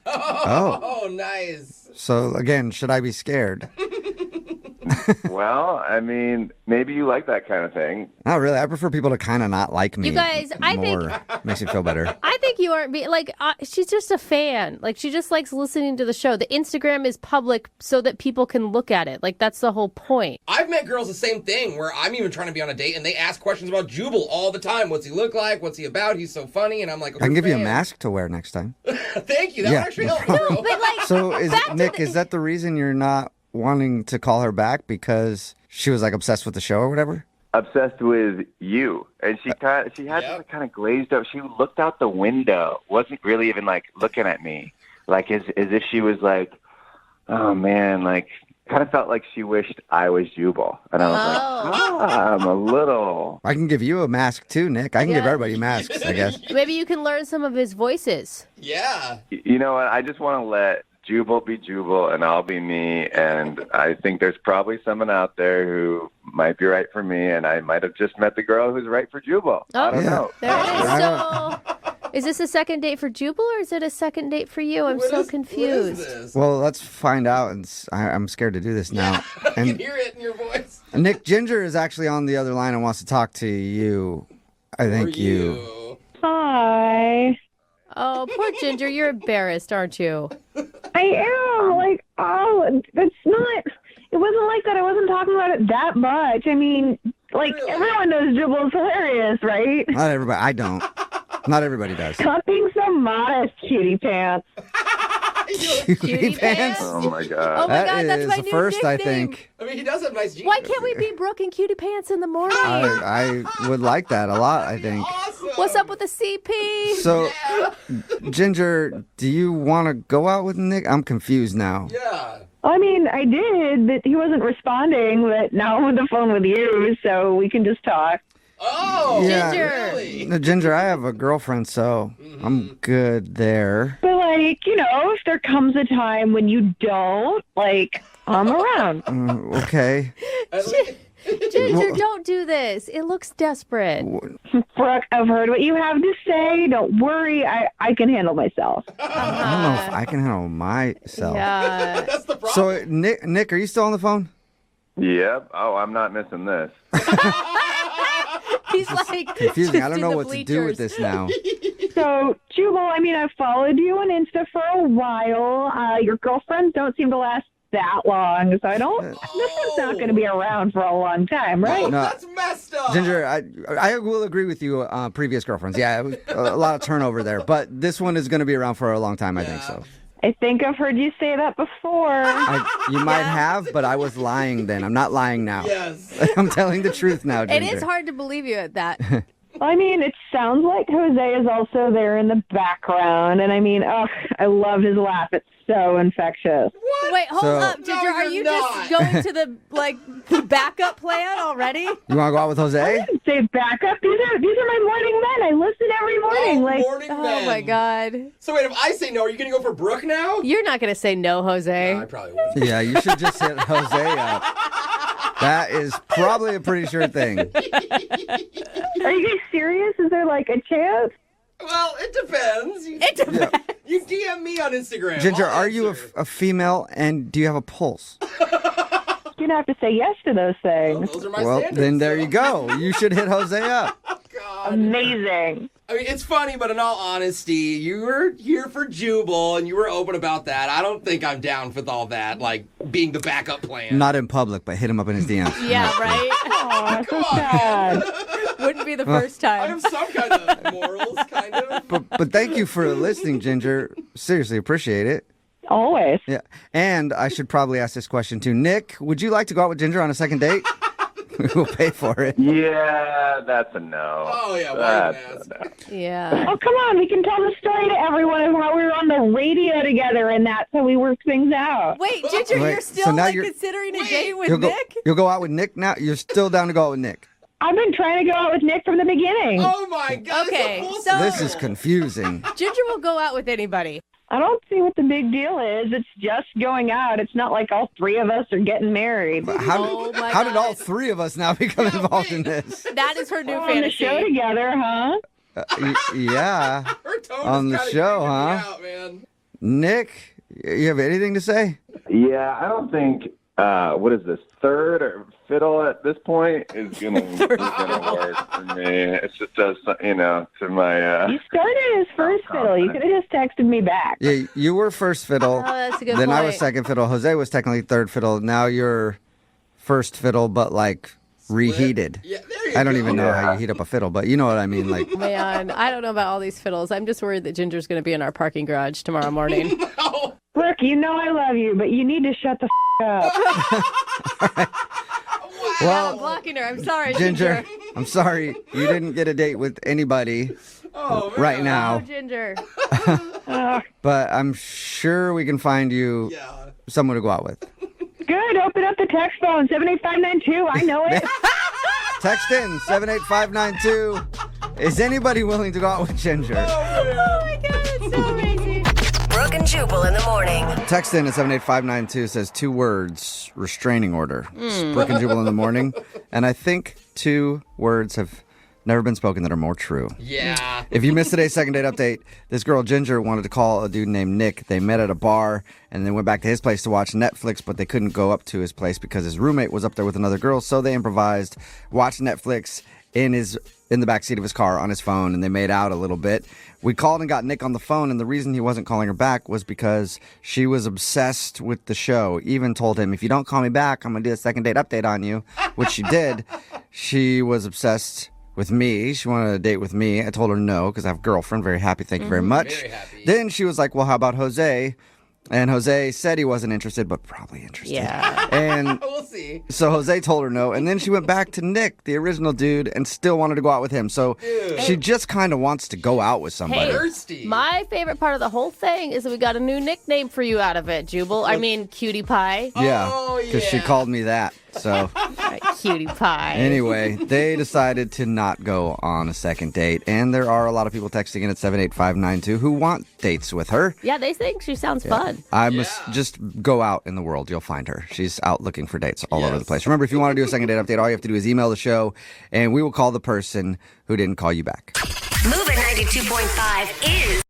Oh, nice. So again, should I be scared? Well, I mean, maybe you like that kind of thing. Not really. I prefer people to kind of not like me. You guys, I think- more. Makes me feel better. I think you aren't being like she's just a fan. Like she just likes listening to the show. The Instagram is public so that people can look at it. Like that's the whole point. I've met girls the same thing where I'm even trying to be on a date and they ask questions about Jubal all the time. What's he look like? What's he about? He's so funny. And I'm like, I can give you a mask to wear next time. Thank you. That would actually help me, bro. But like, So Nick, is that the reason you're not wanting to call her back because she was like obsessed with the show or whatever? Obsessed with you. And she had this kind of glazed up. She looked out the window. Wasn't really even like looking at me. Like as if she was like, oh man, like kind of felt like she wished I was Jubal. And I was like, I'm a little. I can give you a mask too, Nick. I can give everybody masks, I guess. maybe you can learn some of his voices. Yeah. You know what? I just want to let Jubal be Jubal and I'll be me. And I think there's probably someone out there who might be right for me. And I might have just met the girl who's right for Jubal. I don't know. There it is. So, is this a second date for Jubal or is it a second date for you? I'm so confused. Well, let's find out. And I'm scared to do this now. I can And hear it in your voice. Nick Ginger is actually on the other line and wants to talk to you. I think you. Hi. Oh, poor Ginger, you're embarrassed, aren't you? I am. Like, oh, that's not. It wasn't like that. I wasn't talking about it that much. I mean, like, everyone knows Jubal's hilarious, right? Not everybody. I don't. Not everybody does. Stop being so modest, cutie pants. Cutie pants? Oh my God. Oh my That God, that's is my the new first, I nickname. think. I mean, he does have nice jeans. Why can't we be Brooke and Cutie Pants in the morning? I would like that a lot, I think. What's up with the CP? So, Ginger, do you want to go out with Nick? I'm confused now. Yeah. I mean, I did, but he wasn't responding. But now I'm on the phone with you, so we can just talk. Oh, Yeah. really? No, Ginger, I have a girlfriend, so I'm good there. But, like, you know, if there comes a time when you don't, like, I'm around. Okay. Ginger, don't do this. It looks desperate. Brooke, I've heard what you have to say. Don't worry. I can handle myself. I don't know if I can handle myself. Yeah. That's the problem. So, Nick, are you still on the phone? Yep. Oh, I'm not missing this. He's like Confusing. I just don't in know the what to do with bleachers. this now. So, Jubal, I mean, I've followed you on Insta for a while. Your girlfriends don't seem to last that long, so I don't. This one's not going to be around for a long time, right? No. That's messed up. Ginger, I will agree with you. Previous girlfriends, yeah, it was a lot of turnover there, but this one is going to be around for a long time. I think so. I think I've heard you say that before. You might have, but I was lying then. I'm not lying now. Yes. I'm telling the truth now, It Ginger. is hard to believe you at that. I mean, it sounds like Jose is also there in the background, and I mean, I love his laugh. It's so infectious. Wait, hold So- up, Ginger. Are you just going to the backup plan already? You want to go out with Jose? I didn't say backup. These are my morning men. I listen every morning. Morning Oh men. my God. So wait, if I say no, are you going to go for Brooke now? You're not going to say no, Jose. I probably would. Yeah, you should just hit Jose up. That is probably a pretty sure thing. Are you guys serious? Is there like a chance? Well, it depends. It depends. You DM me on Instagram. Ginger, I'll are you answer. a female, and do you have a pulse? You're gonna have to say yes to those things. Those are my Well, standards. then there you go. You should hit Jose up. Amazing. I mean, it's funny, but in all honesty, you were here for Jubal, and you were open about that. I don't think I'm down with all that, like being the backup plan. Not in public, but hit him up in his DMs. Yeah, right? Aw, so sad. Wouldn't be the first I time. have some kind of morals, kind of. But thank you for listening, Ginger. Seriously, appreciate it. Always. Yeah. And I should probably ask this question too. Nick, would you like to go out with Ginger on a second date? We'll pay for it. Yeah, that's a no. Oh, yeah, why That's not? a no. Yeah. Oh, come on. We can tell the story to everyone of how we were on the radio together and that's how we worked things out. Wait, Ginger, Wait, you're so still now like you're- considering a date with You'll go, Nick? you'll go out with Nick now? You're still down to go out with Nick? I've been trying to go out with Nick from the beginning. Oh, my God. Okay, it's a full so- This is confusing. Ginger will go out with anybody. I don't see what the big deal is. It's just going out. It's not like all three of us are getting married. Oh, my How did all God. three of us now become involved in this? That is her new We're on the fantasy. show together, huh? Yeah. Her tone On is the kinda show, creeping me huh? out, man. Nick, you have anything to say? Yeah, I don't think what is this, third or fiddle at this point is gonna work for me. It just does, to my. You started as first fiddle. You could have just texted me back. Yeah, you were first fiddle. Oh, that's a good Then point. I was second fiddle. Jose was technically third fiddle. Now you're first fiddle, but like reheated. Yeah, there you I don't go. even know how you heat up a fiddle, but you know what I mean. Like, Man, I don't know about all these fiddles. I'm just worried that Ginger's going to be in our parking garage tomorrow morning. Brooke, you know I love you, but you need to shut the up. Yeah, I'm blocking her. I'm sorry, Ginger, I'm sorry you didn't get a date with anybody right Oh, now, Ginger. but I'm sure we can find you someone to go out with. Good. Open up the text phone, 78592. I know it. Text in 78592. Is anybody willing to go out with Ginger? Oh my God, it's so amazing. Brooke and Jubal in the morning. Text in at 78592 says 2 words, restraining order. Brooke and Jubal in the morning. And I think 2 words have never been spoken that are more true. Yeah. If you missed today's second date update, this girl Ginger wanted to call a dude named Nick. They met at a bar and then went back to his place to watch Netflix, but they couldn't go up to his place because his roommate was up there with another girl. So they improvised, watched Netflix in the backseat of his car on his phone, and they made out a little bit. We called and got Nick on the phone, and the reason he wasn't calling her back was because she was obsessed with the show. Even told him, if you don't call me back, I'm going to do a second date update on you, which she did. She was obsessed with me. She wanted a date with me. I told her no because I have a girlfriend. Very happy. Thank you very much. Very happy. Then she was like, well, how about Jose? And Jose said he wasn't interested, but probably interested. Yeah. And We'll see. so Jose told her no, and then she went back to Nick, the original dude, and still wanted to go out with him. So she just kind of wants to go out with somebody. Thirsty. My favorite part of the whole thing is that we got a new nickname for you out of it, Jubal. I mean, Cutie Pie. Yeah, Oh, because she yeah. called me that. So Right, Cutie Pie. anyway, they decided to not go on a second date, and there are a lot of people texting in at 78592 who want dates with her. Yeah, they think she sounds fun. I must just go out in the world. You'll find her. She's out looking for dates all over the place. Remember, if you want to do a second date update, all you have to do is email the show, and we will call the person who didn't call you back. Moving 92.5 is